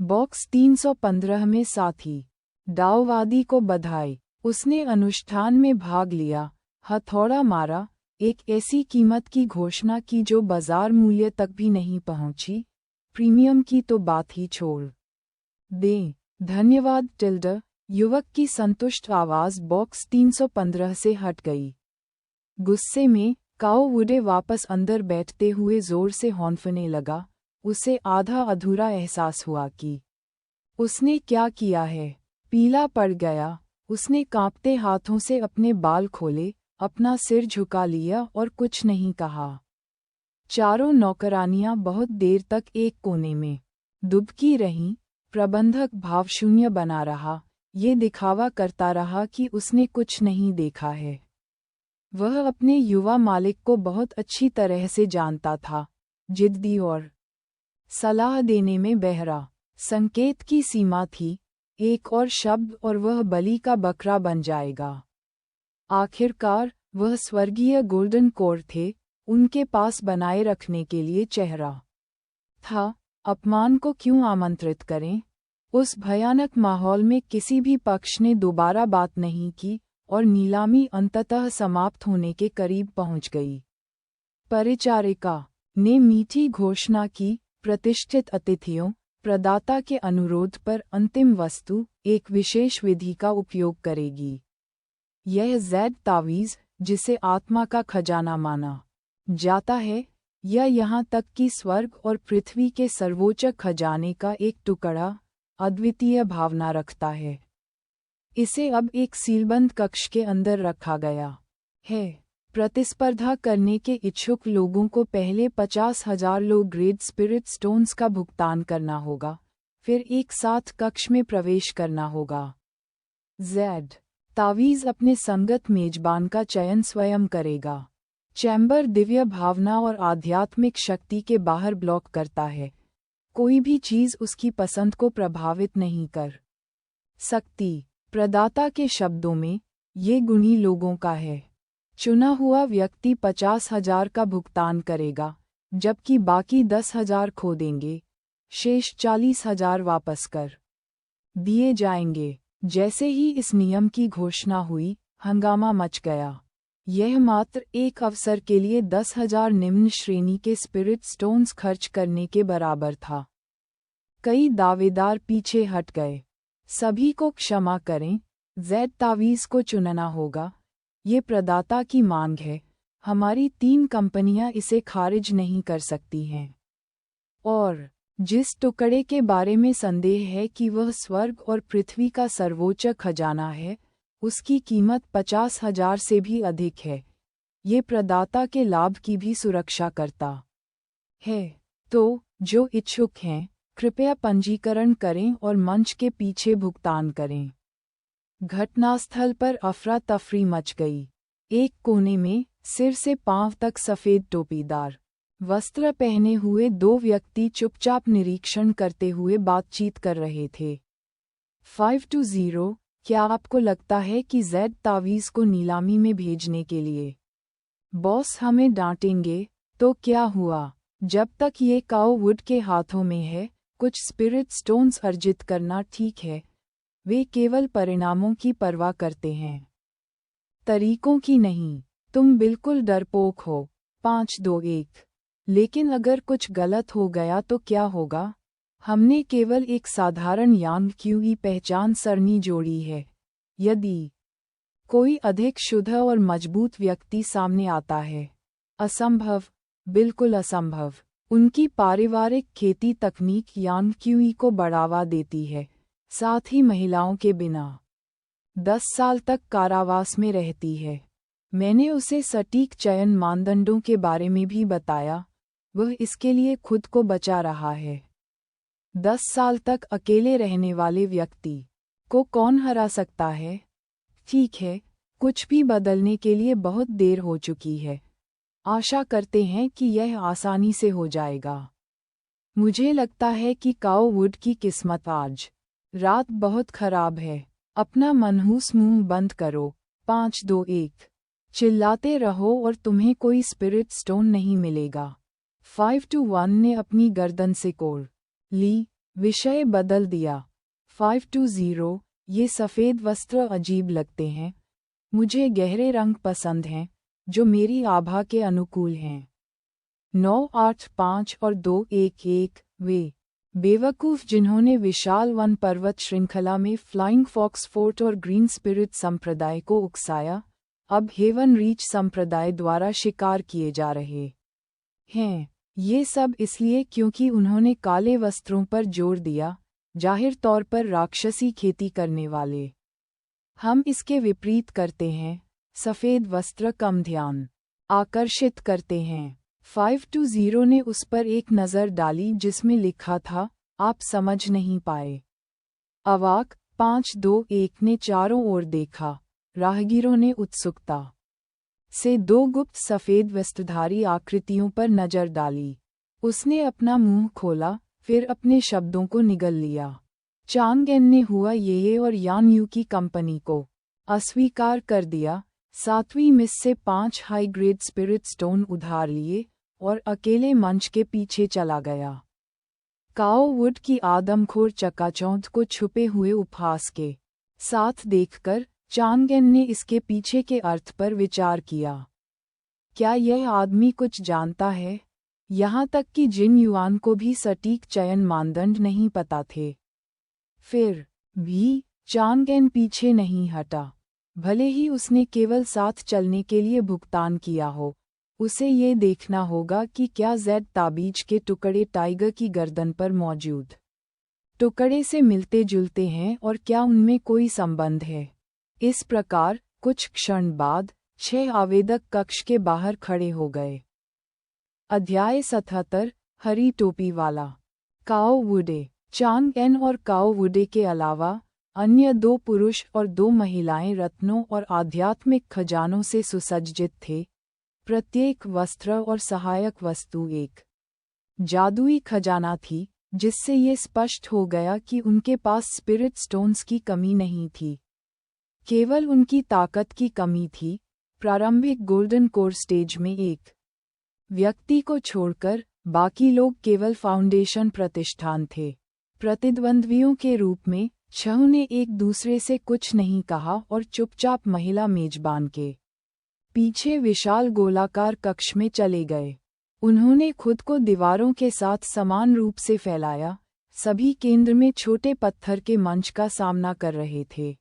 बॉक्स 315 में साथी दाववादी को बधाई। उसने अनुष्ठान में भाग लिया, हथौड़ा मारा, एक ऐसी कीमत की घोषणा की जो बाजार मूल्य तक भी नहीं पहुंची। प्रीमियम की तो बात ही छोड़ दें। धन्यवाद टिल्डर। युवक की संतुष्ट आवाज बॉक्स 315 से हट गई। गुस्से में काओ वुडे वापस अंदर बैठते हुए जोर से हौंफने लगा। उसे आधा अधूरा एहसास हुआ कि उसने क्या किया है। पीला पड़ गया। उसने कांपते हाथों से अपने बाल खोले, अपना सिर झुका लिया और कुछ नहीं कहा। चारों नौकरानियां बहुत देर तक एक कोने में दुबकी रहीं। प्रबंधक भावशून्य बना रहा, ये दिखावा करता रहा कि उसने कुछ नहीं देखा है। वह अपने युवा मालिक को बहुत अच्छी तरह से जानता था, जिद्दी और सलाह देने में बहरा। संकेत की सीमा थी, एक और शब्द और वह बलि का बकरा बन जाएगा। आखिरकार वह स्वर्गीय गोल्डन कोर थे, उनके पास बनाए रखने के लिए चेहरा था। अपमान को क्यों आमंत्रित करें? उस भयानक माहौल में किसी भी पक्ष ने दोबारा बात नहीं की और नीलामी अंततः समाप्त होने के करीब पहुंच गई। परिचारिका ने मीठी घोषणा की, प्रतिष्ठित अतिथियों, प्रदाता के अनुरोध पर अंतिम वस्तु एक विशेष विधि का उपयोग करेगी। यह ज़ैद तावीज़, जिसे आत्मा का खजाना माना जाता है, या यहाँ तक कि स्वर्ग और पृथ्वी के सर्वोच्च खजाने का एक टुकड़ा, अद्वितीय भावना रखता है। इसे अब एक सीलबंद कक्ष के अंदर रखा गया है। प्रतिस्पर्धा करने के इच्छुक लोगों को पहले 50,000 लो ग्रेड स्पिरिट स्टोन्स का भुगतान करना होगा, फिर एक साथ कक्ष में प्रवेश करना होगा। ज़ैद तावीज़ अपने संगत मेजबान का चयन स्वयं करेगा। चैम्बर दिव्य भावना और आध्यात्मिक शक्ति के बाहर ब्लॉक करता है। कोई भी चीज़ उसकी पसंद को प्रभावित नहीं कर सकती। प्रदाता के शब्दों में, ये गुणी लोगों का है। चुना हुआ व्यक्ति 50,000 का भुगतान करेगा, जबकि बाकी 10,000 खो देंगे। शेष 40,000 वापस कर दिए जाएंगे। जैसे ही इस नियम की घोषणा हुई, हंगामा मच गया। यह मात्र एक अवसर के लिए 10,000 निम्न श्रेणी के स्पिरिट स्टोन्स खर्च करने के बराबर था। कई दावेदार पीछे हट गए। सभी को क्षमा करें, ज़ैद तावीज़ को चुनना होगा। ये प्रदाता की मांग है। हमारी 3 कंपनियां इसे खारिज नहीं कर सकती हैं। और जिस टुकड़े के बारे में संदेह है कि वह स्वर्ग और पृथ्वी का सर्वोच्च खजाना है, उसकी कीमत 50,000 से भी अधिक है। ये प्रदाता के लाभ की भी सुरक्षा करता है। तो जो इच्छुक हैं, कृपया पंजीकरण करें और मंच के पीछे भुगतान करें। घटनास्थल पर अफरा तफरी मच गई। एक कोने में सिर से पांव तक सफ़ेद टोपीदार वस्त्र पहने हुए 2 व्यक्ति चुपचाप निरीक्षण करते हुए बातचीत कर रहे थे। 520, क्या आपको लगता है कि ज़ैद तावीज़ को नीलामी में भेजने के लिए बॉस हमें डांटेंगे? तो क्या हुआ? जब तक ये काओ वुड के हाथों में है, कुछ स्पिरिट स्टोन्स अर्जित करना ठीक है। वे केवल परिणामों की परवाह करते हैं, तरीकों की नहीं। तुम बिल्कुल डरपोक हो। 521। लेकिन अगर कुछ गलत हो गया तो क्या होगा? हमने केवल एक साधारण यांग क्यूई पहचान सरनी जोड़ी है। यदि कोई अधिक शुद्ध और मजबूत व्यक्ति सामने आता है। असंभव, बिल्कुल असंभव। उनकी पारिवारिक खेती तकनीक यांग क्यूई को बढ़ावा देती है, साथ ही महिलाओं के बिना 10 साल तक कारावास में रहती है। मैंने उसे सटीक चयन मानदंडों के बारे में भी बताया। वह इसके लिए खुद को बचा रहा है। 10 साल तक अकेले रहने वाले व्यक्ति को कौन हरा सकता है? ठीक है, कुछ भी बदलने के लिए बहुत देर हो चुकी है। आशा करते हैं कि यह आसानी से हो जाएगा। मुझे लगता है कि काओ वुड की किस्मत आज रात बहुत खराब है। अपना मनहूस मुंह बंद करो। 521। चिल्लाते रहो और तुम्हें कोई स्पिरिट स्टोन नहीं मिलेगा। 521 ने अपनी गर्दन से कोड़ ली, विषय बदल दिया। 520, ये सफ़ेद वस्त्र अजीब लगते हैं। मुझे गहरे रंग पसंद हैं, जो मेरी आभा के अनुकूल हैं। 985 और 211, वे बेवकूफ़ जिन्होंने विशाल वन पर्वत श्रृंखला में फ्लाइंग फॉक्स फोर्ट और ग्रीन स्पिरिट संप्रदाय को उकसाया, अब हेवन रीच संप्रदाय द्वारा शिकार किए जा रहे हैं। ये सब इसलिए क्योंकि उन्होंने काले वस्त्रों पर जोर दिया, जाहिर तौर पर राक्षसी खेती करने वाले। हम इसके विपरीत करते हैं, सफ़ेद वस्त्र कम ध्यान आकर्षित करते हैं। 520 ने उस पर एक नज़र डाली जिसमें लिखा था, आप समझ नहीं पाए। अवाक 521 ने चारों ओर देखा, राहगीरों ने उत्सुकता से दो गुप्त सफ़ेद वस्त्रधारी आकृतियों पर नज़र डाली। उसने अपना मुंह खोला, फिर अपने शब्दों को निगल लिया। चांगेन ने हुआ ये और यान यू की कंपनी को अस्वीकार कर दिया, 7वीं मिस से 5 हाई ग्रेड स्पिरिट स्टोन उधार लिए और अकेले मंच के पीछे चला गया। काओ वुड की आदमखोर चकाचौंध को छुपे हुए उपहास के साथ देखकर चांगेन ने इसके पीछे के अर्थ पर विचार किया। क्या यह आदमी कुछ जानता है? यहाँ तक कि जिन युआन को भी सटीक चयन मानदंड नहीं पता थे। फिर भी चांगेन पीछे नहीं हटा। भले ही उसने केवल साथ चलने के लिए भुगतान किया हो, उसे ये देखना होगा कि क्या जेड ताबीज के टुकड़े टाइगर की गर्दन पर मौजूद टुकड़े से मिलते जुलते हैं और क्या उनमें कोई संबंध है। इस प्रकार कुछ क्षण बाद 6 आवेदक कक्ष के बाहर खड़े हो गए। अध्याय 77 हरी टोपी वाला। काओ वुडे। चांगेन और काओ वुडे के अलावा अन्य 2 पुरुष और 2 महिलाएं रत्नों और आध्यात्मिक खजानों से सुसज्जित थे। प्रत्येक वस्त्र और सहायक वस्तु एक जादुई खजाना थी, जिससे ये स्पष्ट हो गया कि उनके पास स्पिरिट स्टोन्स की कमी नहीं थी, केवल उनकी ताकत की कमी थी। प्रारंभिक गोल्डन कोर स्टेज में एक व्यक्ति को छोड़कर बाकी लोग केवल फाउंडेशन प्रतिष्ठान थे। प्रतिद्वंद्वियों के रूप में 6 ने एक दूसरे से कुछ नहीं कहा और चुपचाप महिला मेजबान के पीछे विशाल गोलाकार कक्ष में चले गए। उन्होंने खुद को दीवारों के साथ समान रूप से फैलाया, सभी केंद्र में छोटे पत्थर के मंच का सामना कर रहे थे।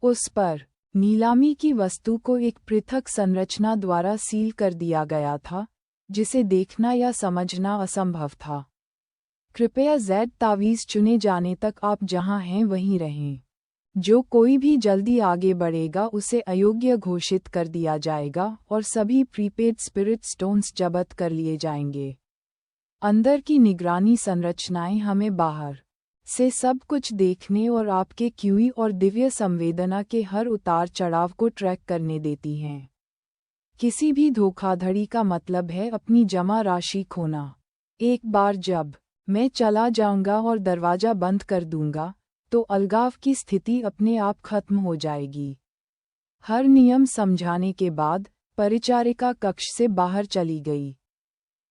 उस पर नीलामी की वस्तु को एक पृथक संरचना द्वारा सील कर दिया गया था, जिसे देखना या समझना असंभव था। कृपया जेड तावीज़ चुने जाने तक आप जहां हैं वहीं रहें। जो कोई भी जल्दी आगे बढ़ेगा उसे अयोग्य घोषित कर दिया जाएगा और सभी प्रीपेड स्पिरिट स्टोन्स जब्त कर लिए जाएंगे। अंदर की निगरानी संरचनाएं हमें बाहर से सब कुछ देखने और आपके क्यूई और दिव्य संवेदना के हर उतार चढ़ाव को ट्रैक करने देती हैं। किसी भी धोखाधड़ी का मतलब है अपनी जमा राशि खोना। एक बार जब मैं चला जाऊंगा और दरवाजा बंद कर दूंगा, तो अलगाव की स्थिति अपने आप खत्म हो जाएगी। हर नियम समझाने के बाद परिचारिका कक्ष से बाहर चली गई।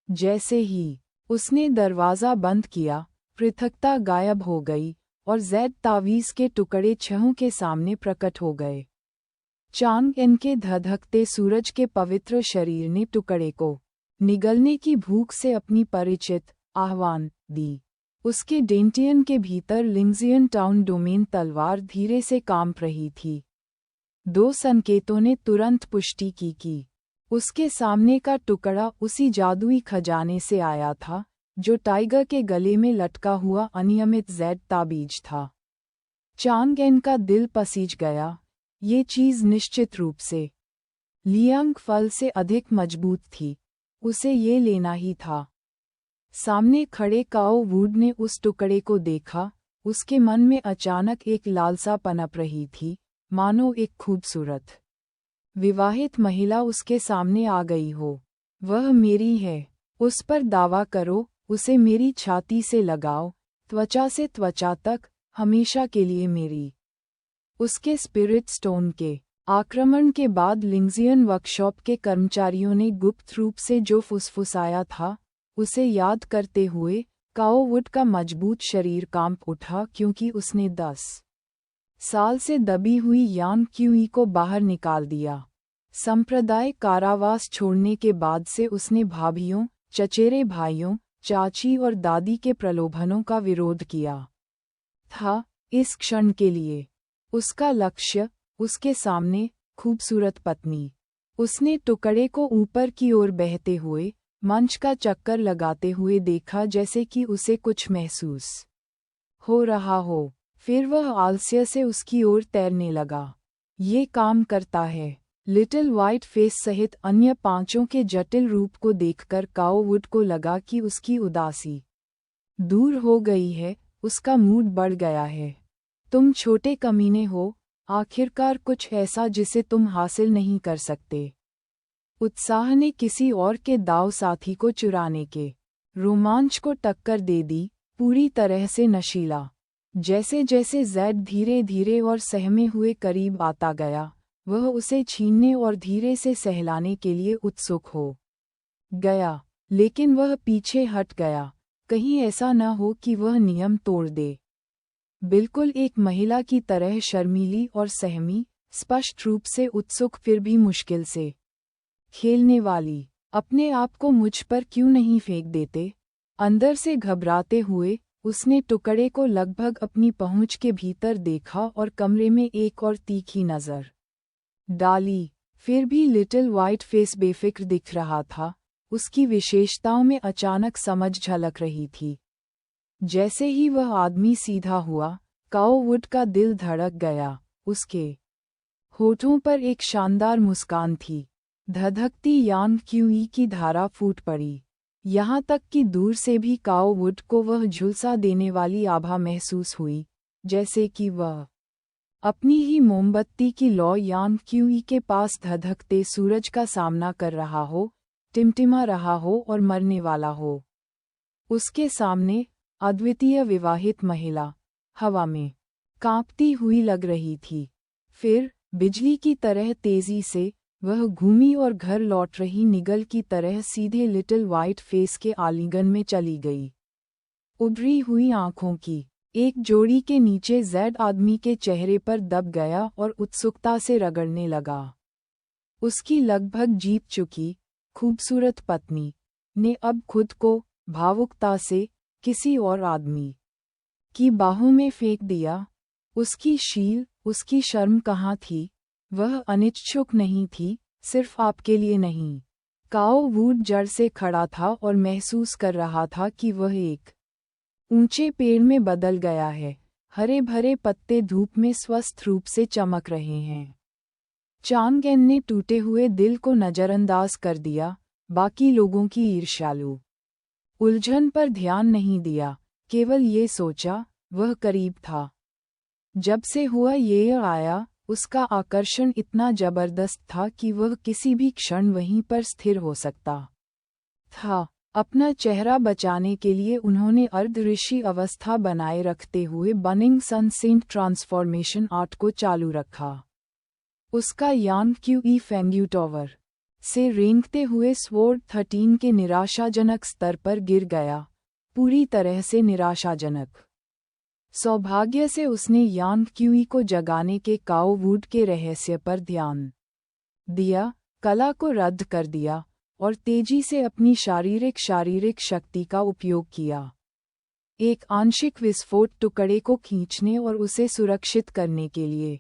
जैसे ही उसने दरवाज़ा बंद किया, पृथकता गायब हो गई और जेड तावीज़ के टुकड़े 6 के सामने प्रकट हो गए। चांगेन के धधकते सूरज के पवित्र शरीर ने टुकड़े को निगलने की भूख से अपनी परिचित आह्वान दी। उसके डेंटियन के भीतर लिंगजियन टाउन डोमेन तलवार धीरे से कांप रही थी। 2 संकेतों ने तुरंत पुष्टि की कि उसके सामने का टुकड़ा उसी जादुई खजाने से आया था, जो टाइगर के गले में लटका हुआ अनियमित जेड ताबीज था। चांगेन का दिल पसीज गया। ये चीज़ निश्चित रूप से लियांग फल से अधिक मजबूत थी। उसे ये लेना ही था। सामने खड़े काओ वुड ने उस टुकड़े को देखा। उसके मन में अचानक एक लालसा पनप रही थी, मानो एक खूबसूरत विवाहित महिला उसके सामने आ गई हो। वह मेरी है। उस पर दावा करो, उसे मेरी छाती से लगाओ, त्वचा से त्वचा तक, हमेशा के लिए मेरी। उसके स्पिरिट स्टोन के आक्रमण के बाद लिंगजियन वर्कशॉप के कर्मचारियों ने गुप्त रूप से जो फुसफुसाया था, उसे याद करते हुए काओ वुड का मजबूत शरीर कांप उठा, क्योंकि उसने 10 साल से दबी हुई यान क्यूई को बाहर निकाल दिया। संप्रदाय कारावास छोड़ने के बाद से उसने भाभियों, चचेरे भाइयों, चाची और दादी के प्रलोभनों का विरोध किया था। इस क्षण के लिए उसका लक्ष्य उसके सामने खूबसूरत पत्नी। उसने टुकड़े को ऊपर की ओर बहते हुए मंच का चक्कर लगाते हुए देखा जैसे कि उसे कुछ महसूस हो रहा हो। फिर वह आलस्य से उसकी ओर तैरने लगा। ये काम करता है। लिटिल व्हाइट फेस सहित अन्य पांचों के जटिल रूप को देखकर काओवुड को लगा कि उसकी उदासी दूर हो गई है, उसका मूड बढ़ गया है। तुम छोटे कमीने हो, आखिरकार कुछ ऐसा जिसे तुम हासिल नहीं कर सकते। उत्साह ने किसी और के दाव साथी को चुराने के रोमांच को टक्कर दे दी, पूरी तरह से नशीला। जैसे जैसे जैड धीरे धीरे और सहमे हुए करीब आता गया, वह उसे छीनने और धीरे से सहलाने के लिए उत्सुक हो गया, लेकिन वह पीछे हट गया, कहीं ऐसा न हो कि वह नियम तोड़ दे। बिल्कुल एक महिला की तरह शर्मीली और सहमी, स्पष्ट रूप से उत्सुक फिर भी मुश्किल से खेलने वाली। अपने आप को मुझ पर क्यों नहीं फेंक देते? अंदर से घबराते हुए उसने टुकड़े को लगभग अपनी पहुंच के भीतर देखा और कमरे में एक और तीखी नज़र डाली। फिर भी लिटिल व्हाइट फेस बेफिक्र दिख रहा था, उसकी विशेषताओं में अचानक समझ झलक रही थी। जैसे ही वह आदमी सीधा हुआ, काओवुड का दिल धड़क गया। उसके होठों पर एक शानदार मुस्कान थी। धधकती यान क्यूई की धारा फूट पड़ी, यहाँ तक कि दूर से भी काओवुड को वह झुलसा देने वाली आभा महसूस हुई, जैसे कि वह अपनी ही मोमबत्ती की लौ यान क्यूई के पास धधकते सूरज का सामना कर रहा हो, टिमटिमा रहा हो और मरने वाला हो। उसके सामने अद्वितीय विवाहित महिला हवा में कांपती हुई लग रही थी। फिर बिजली की तरह तेजी से वह घूमी और घर लौट रही निगल की तरह सीधे लिटिल व्हाइट फेस के आलिंगन में चली गई। उभरी हुई आंखों की एक जोड़ी के नीचे जैड आदमी के चेहरे पर दब गया और उत्सुकता से रगड़ने लगा। उसकी लगभग जीत चुकी खूबसूरत पत्नी ने अब खुद को भावुकता से किसी और आदमी की बाहों में फेंक दिया। उसकी शील, उसकी शर्म कहाँ थी? वह अनिच्छुक नहीं थी, सिर्फ आपके लिए नहीं। काओवुड जड़ से खड़ा था और महसूस कर रहा था कि वह एक ऊंचे पेड़ में बदल गया है। हरे भरे पत्ते धूप में स्वस्थ रूप से चमक रहे हैं। चांगेन ने टूटे हुए दिल को नजरअंदाज कर दिया, बाकी लोगों की ईर्ष्यालु उलझन पर ध्यान नहीं दिया, केवल ये सोचा, वह करीब था। जब से हुआ ये आया, उसका आकर्षण इतना जबरदस्त था कि वह किसी भी क्षण वहीं पर स्थिर हो सकता था। अपना चेहरा बचाने के लिए उन्होंने अर्ध ऋषि अवस्था बनाए रखते हुए बनिंग सन सेंट ट्रांसफॉर्मेशन आर्ट को चालू रखा। उसका यान क्यूई फेंग्यू टॉवर से रेंगते हुए स्वॉर्ड 13 के निराशाजनक स्तर पर गिर गया, पूरी तरह से निराशाजनक। सौभाग्य से उसने यान क्यूई को जगाने के काओवुड के रहस्य पर ध्यान दिया, कला को रद्द कर दिया और तेजी से अपनी शारीरिक शक्ति का उपयोग किया। एक आंशिक विस्फोट टुकड़े को खींचने और उसे सुरक्षित करने के लिए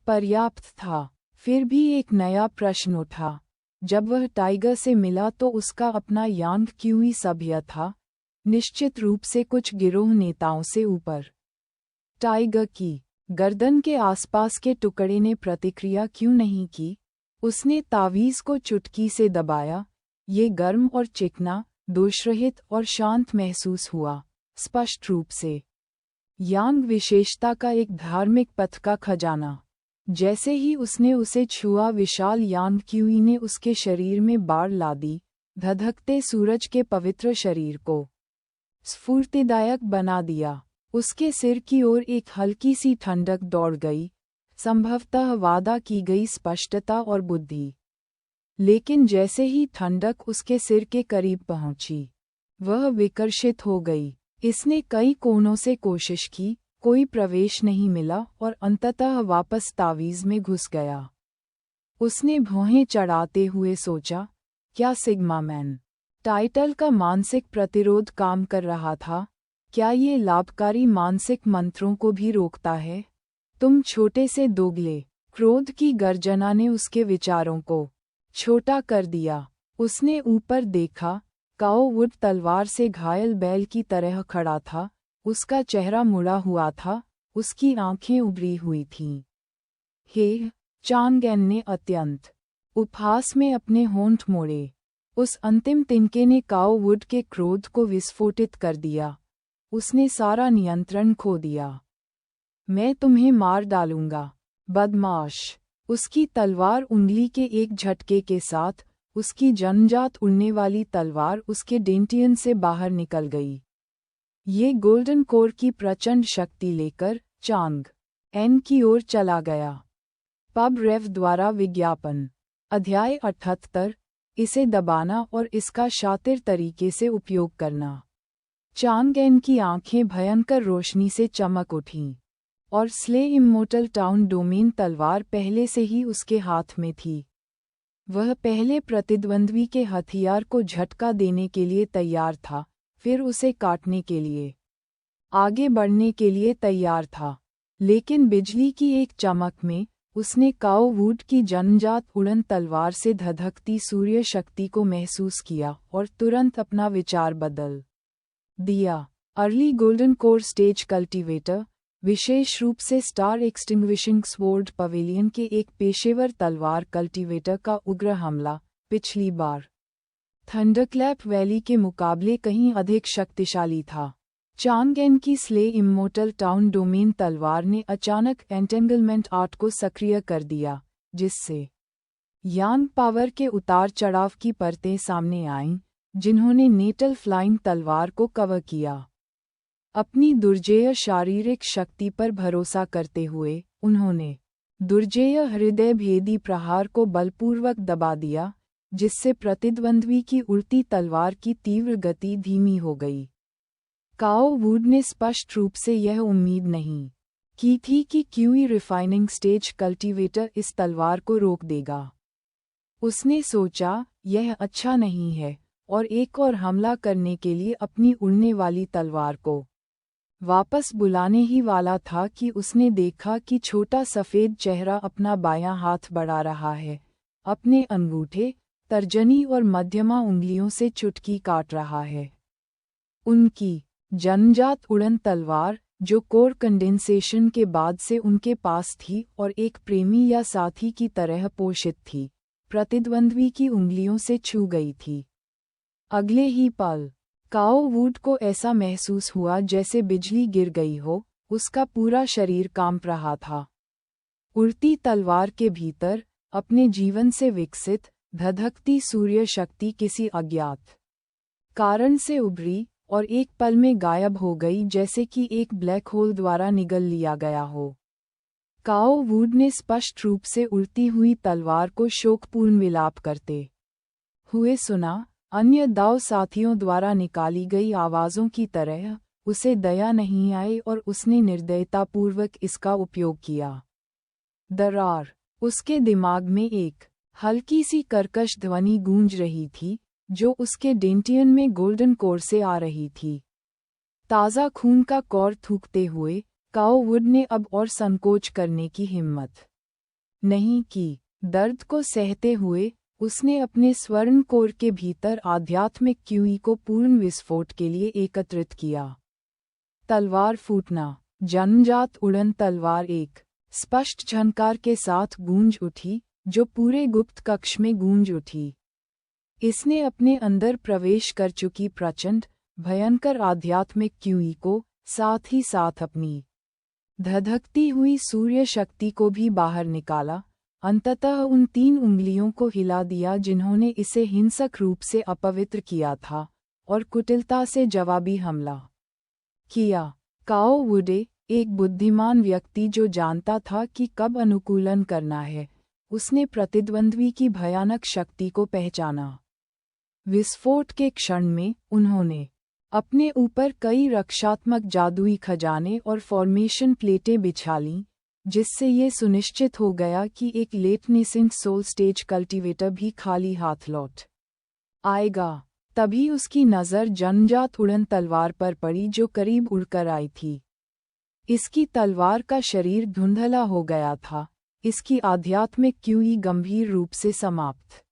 पर्याप्त था। फिर भी एक नया प्रश्न उठा। जब वह टाइगर से मिला तो उसका अपना यान क्यूई सभ्य था, निश्चित रूप से कुछ गिरोह नेताओं से ऊपर। टाइगर की गर्दन के आसपास के टुकड़े ने प्रतिक्रिया क्यों नहीं की? उसने तावीज़ को चुटकी से दबाया। ये गर्म और चिकना, दोषरहित और शांत महसूस हुआ, स्पष्ट रूप से यांग विशेषता का एक धार्मिक पथ का खजाना। जैसे ही उसने उसे छुआ, विशाल यान क्यूई ने उसके शरीर में बाढ़ ला दी, धधकते सूरज के पवित्र शरीर को स्फूर्तिदायक बना दिया। उसके सिर की ओर एक हल्की सी ठंडक दौड़ गई, संभवतः वादा की गई स्पष्टता और बुद्धि। लेकिन जैसे ही ठंडक उसके सिर के करीब पहुंची, वह विकर्षित हो गई। इसने कई कोनों से कोशिश की, कोई प्रवेश नहीं मिला और अंततः वापस तावीज़ में घुस गया। उसने भौहें चढ़ाते हुए सोचा, क्या सिग्मा मैन टाइटल का मानसिक प्रतिरोध काम कर रहा था? क्या ये लाभकारी मानसिक मंत्रों को भी रोकता है? तुम छोटे से दोगले, क्रोध की गर्जना ने उसके विचारों को छोटा कर दिया। उसने ऊपर देखा, काओ वुड तलवार से घायल बैल की तरह खड़ा था, उसका चेहरा मुड़ा हुआ था, उसकी आंखें उभरी हुई थीं। हे, चांगेन ने अत्यंत उपहास में अपने होंठ मोड़े। उस अंतिम तिनके ने काओ वुड के क्रोध को विस्फोटित कर दिया। उसने सारा नियंत्रण खो दिया। मैं तुम्हें मार डालूंगा, बदमाश। उसकी तलवार उंगली के एक झटके के साथ, उसकी जन्मजात उड़ने वाली तलवार उसके डेंटियन से बाहर निकल गई। ये गोल्डन कोर की प्रचंड शक्ति लेकर चांग एन की ओर चला गया। पब रेव द्वारा विज्ञापन। अध्याय 78। इसे दबाना और इसका शातिर तरीके से उपयोग करना। चांग एन की आंखें भयंकर रोशनी से चमक उठीं, और स्ले इम्मोर्टल टाउन डोमेन तलवार पहले से ही उसके हाथ में थी। वह पहले प्रतिद्वंद्वी के हथियार को झटका देने के लिए तैयार था, फिर उसे काटने के लिए, आगे बढ़ने के लिए तैयार था। लेकिन बिजली की एक चमक में, उसने काओ वुड की जन्मजात उड़न तलवार से धधकती सूर्य शक्ति को महसूस किया और तुरंत अपना विचार बदल दिया। Early golden core stage cultivator, विशेष रूप से स्टार एक्सटिंग्विशिंग स्वॉर्ड पवेलियन के एक पेशेवर तलवार कल्टीवेटर का उग्र हमला, पिछली बार थंडरक्लैप वैली के मुकाबले कहीं अधिक शक्तिशाली था। चांगेन की स्ले इम्मोर्टल टाउन डोमेन तलवार ने अचानक एंटेंगलमेंट आर्ट को सक्रिय कर दिया, जिससे यांग पावर के उतार चढ़ाव की परतें सामने आईं, जिन्होंने नेटल फ्लाइंग तलवार को कवर किया। अपनी दुर्जेय शारीरिक शक्ति पर भरोसा करते हुए, उन्होंने दुर्जेय हृदय भेदी प्रहार को बलपूर्वक दबा दिया, जिससे प्रतिद्वंद्वी की उड़ती तलवार की तीव्र गति धीमी हो गई। काओ वुड ने स्पष्ट रूप से यह उम्मीद नहीं की थी कि क्यूई रिफाइनिंग स्टेज कल्टीवेटर इस तलवार को रोक देगा। उसने सोचा, यह अच्छा नहीं है, और एक और हमला करने के लिए अपनी उड़ने वाली तलवार को वापस बुलाने ही वाला था कि उसने देखा कि छोटा सफ़ेद चेहरा अपना बायां हाथ बढ़ा रहा है, अपने अंगूठे, तर्जनी और मध्यमा उंगलियों से चुटकी काट रहा है। उनकी जन्मजात उड़न तलवार, जो कोर कंडेंसेशन के बाद से उनके पास थी और एक प्रेमी या साथी की तरह पोषित थी, प्रतिद्वंद्वी की उंगलियों से छू गई थी। अगले ही पल, काओ वुड को ऐसा महसूस हुआ जैसे बिजली गिर गई हो, उसका पूरा शरीर कांप रहा था। उड़ती तलवार के भीतर, अपने जीवन से विकसित, धधकती सूर्य शक्ति किसी अज्ञात कारण से उभरी, और एक पल में गायब हो गई, जैसे कि एक ब्लैक होल द्वारा निगल लिया गया हो। काओ वुड ने स्पष्ट रूप से उड़ती हुई तलवार को शोकपूर्ण विलाप करते हुए सुना। अन्य दाव साथियों द्वारा निकाली गई आवाज़ों की तरह, उसे दया नहीं आई और उसने निर्दयतापूर्वक इसका उपयोग किया। दरार। उसके दिमाग में एक हल्की सी कर्कश ध्वनि गूंज रही थी, जो उसके डेंटियन में गोल्डन कोर से आ रही थी। ताज़ा खून का कौर थूकते हुए, काओ वुड ने अब और संकोच करने की हिम्मत नहीं की। दर्द को सहते हुए, उसने अपने स्वर्ण कोर के भीतर आध्यात्मिक क्यूई को पूर्ण विस्फोट के लिए एकत्रित किया। तलवार फूटना। जन्मजात उड़न तलवार एक स्पष्ट झनकार के साथ गूंज उठी, जो पूरे गुप्त कक्ष में गूंज उठी। इसने अपने अंदर प्रवेश कर चुकी प्रचंड, भयंकर आध्यात्मिक क्यूई को, साथ ही साथ अपनी धधकती हुई सूर्य शक्ति को भी बाहर निकाला, अंततः उन 3 उंगलियों को हिला दिया जिन्होंने इसे हिंसक रूप से अपवित्र किया था, और कुटिलता से जवाबी हमला किया। काओ वुडे, एक बुद्धिमान व्यक्ति जो जानता था कि कब अनुकूलन करना है, उसने प्रतिद्वंद्वी की भयानक शक्ति को पहचाना। विस्फोट के क्षण में, उन्होंने अपने ऊपर कई रक्षात्मक जादुई खजाने और फॉर्मेशन प्लेटें बिछा लीं, जिससे ये सुनिश्चित हो गया कि एक लेटनेसेंट सोल स्टेज कल्टीवेटर भी खाली हाथ लौट आएगा। तभी उसकी नज़र जन्मजात उड़न तलवार पर पड़ी जो करीब उड़कर आई थी। इसकी तलवार का शरीर धुंधला हो गया था, इसकी आध्यात्मिक क्यूई गंभीर रूप से समाप्त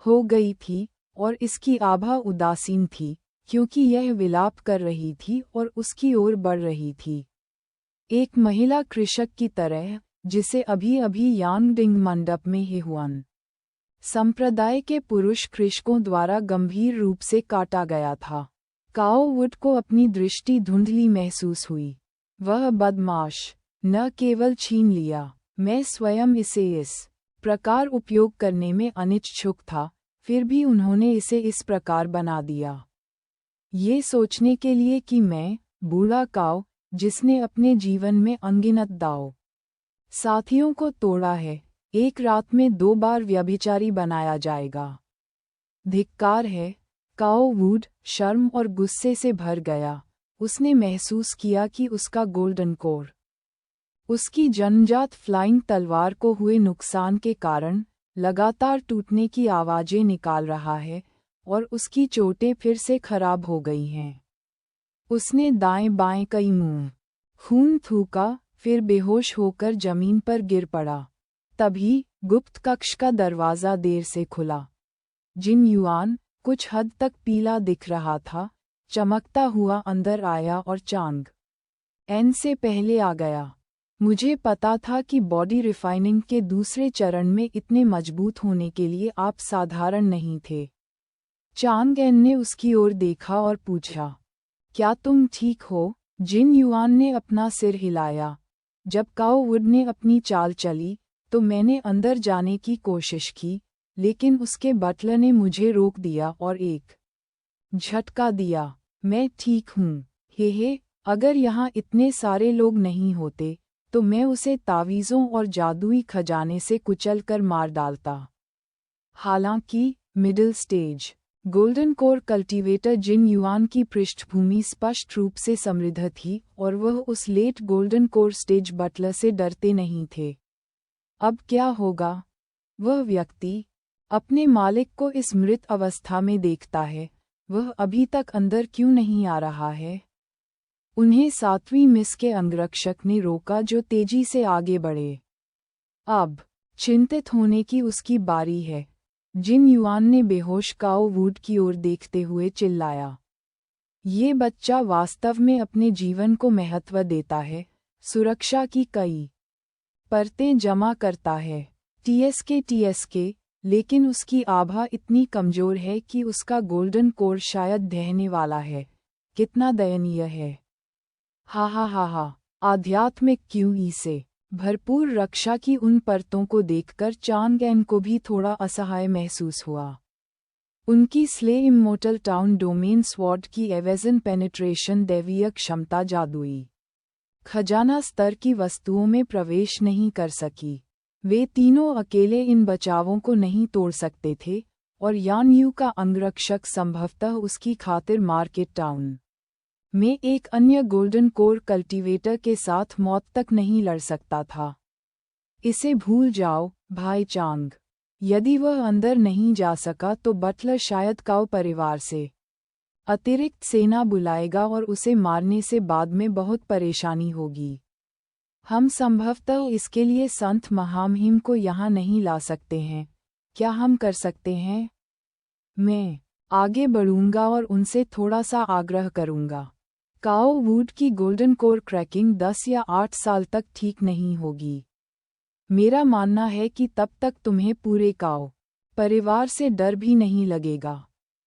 हो गई थी और इसकी आभा उदासीन थी, क्योंकि यह विलाप कर रही थी और उसकी ओर बढ़ रही थी। एक महिला कृषक की तरह, जिसे अभी अभी यांगडिंग मंडप में हेहुआन संप्रदाय के पुरुष कृषकों द्वारा गंभीर रूप से काटा गया था। काओ वुड को अपनी दृष्टि धुंधली महसूस हुई। वह बदमाश न केवल छीन लिया, मैं स्वयं इसे इस प्रकार उपयोग करने में अनिच्छुक था, फिर भी उन्होंने इसे इस प्रकार बना दिया। ये सोचने के लिए कि मैं, बूढ़ा काओ, जिसने अपने जीवन में अनगिनत दाव साथियों को तोड़ा है, एक रात में 2 बार व्यभिचारी बनाया जाएगा। धिक्कार है। काओ वुड शर्म और गुस्से से भर गया। उसने महसूस किया कि उसका गोल्डन कोर उसकी जन्मजात फ्लाइंग तलवार को हुए नुकसान के कारण लगातार टूटने की आवाजें निकाल रहा है और उसकी चोटें फिर से खराब हो गई हैं। उसने दाएं बाएं कई मुंह खून थूका, फिर बेहोश होकर जमीन पर गिर पड़ा। तभी गुप्त कक्ष का दरवाजा देर से खुला। जिन युआन, कुछ हद तक पीला दिख रहा था, चमकता हुआ अंदर आया और चांग एन से पहले आ गया। मुझे पता था कि बॉडी रिफाइनिंग के दूसरे चरण में इतने मजबूत होने के लिए आप साधारण नहीं थे। चांग एन ने उसकी ओर देखा और पूछा, क्या तुम ठीक हो? जिन युआन ने अपना सिर हिलाया। जब काओ वुड ने अपनी चाल चली, तो मैंने अंदर जाने की कोशिश की, लेकिन उसके बटलर ने मुझे रोक दिया और एक झटका दिया। मैं ठीक हूँ। हे, अगर यहाँ इतने सारे लोग नहीं होते, तो मैं उसे तावीज़ों और जादुई खजाने से कुचल कर मार डालता। हालांकि, middle stage golden core cultivator Jin Yuan की पृष्ठभूमि स्पष्ट रूप से समृद्ध थी और वह उस late golden core stage Butler से डरते नहीं थे। अब क्या होगा? वह व्यक्ति अपने मालिक को इस मृत अवस्था में देखता है, वह अभी तक अंदर क्यों नहीं आ रहा है? उन्हें 7वीं मिस के अंगरक्षक ने रोका जो तेजी से आगे बढ़े। अब चिंतित होने की उसकी बारी है। जिन युआन ने बेहोश काओ वुड की ओर देखते हुए चिल्लाया। ये बच्चा वास्तव में अपने जीवन को महत्व देता है, सुरक्षा की कई परतें जमा करता है। टीएसके, लेकिन उसकी आभा इतनी कमजोर है कि उसका गोल्डन कोर शायद ढहने वाला है। कितना दयनीय है। हा, आध्यात्मिक क्यूई से भरपूर रक्षा की उन परतों को देखकर चांग एन को भी थोड़ा असहाय महसूस हुआ। उनकी slay immortal town domain sword की एवेजन पेनिट्रेशन दैवीय क्षमता जादुई खजाना स्तर की वस्तुओं में प्रवेश नहीं कर सकी। वे तीनों अकेले इन बचावों को नहीं तोड़ सकते थे, और यान यू का अंगरक्षक संभवतः उसकी खातिर मार्केट टाउन में एक अन्य गोल्डन कोर कल्टीवेटर के साथ मौत तक नहीं लड़ सकता था। इसे भूल जाओ, भाई चांग। यदि वह अंदर नहीं जा सका तो बटलर शायद काओ परिवार से अतिरिक्त सेना बुलाएगा और उसे मारने से बाद में बहुत परेशानी होगी। हम संभवतः इसके लिए संत महामहिम को यहाँ नहीं ला सकते हैं। क्या हम कर सकते हैं? मैं आगे बढ़ूंगा और उनसे थोड़ा सा आग्रह करूंगा। काओ वुड की गोल्डन कोर क्रैकिंग 10 या 8 साल तक ठीक नहीं होगी। मेरा मानना है कि तब तक तुम्हें पूरे काओ परिवार से डर भी नहीं लगेगा।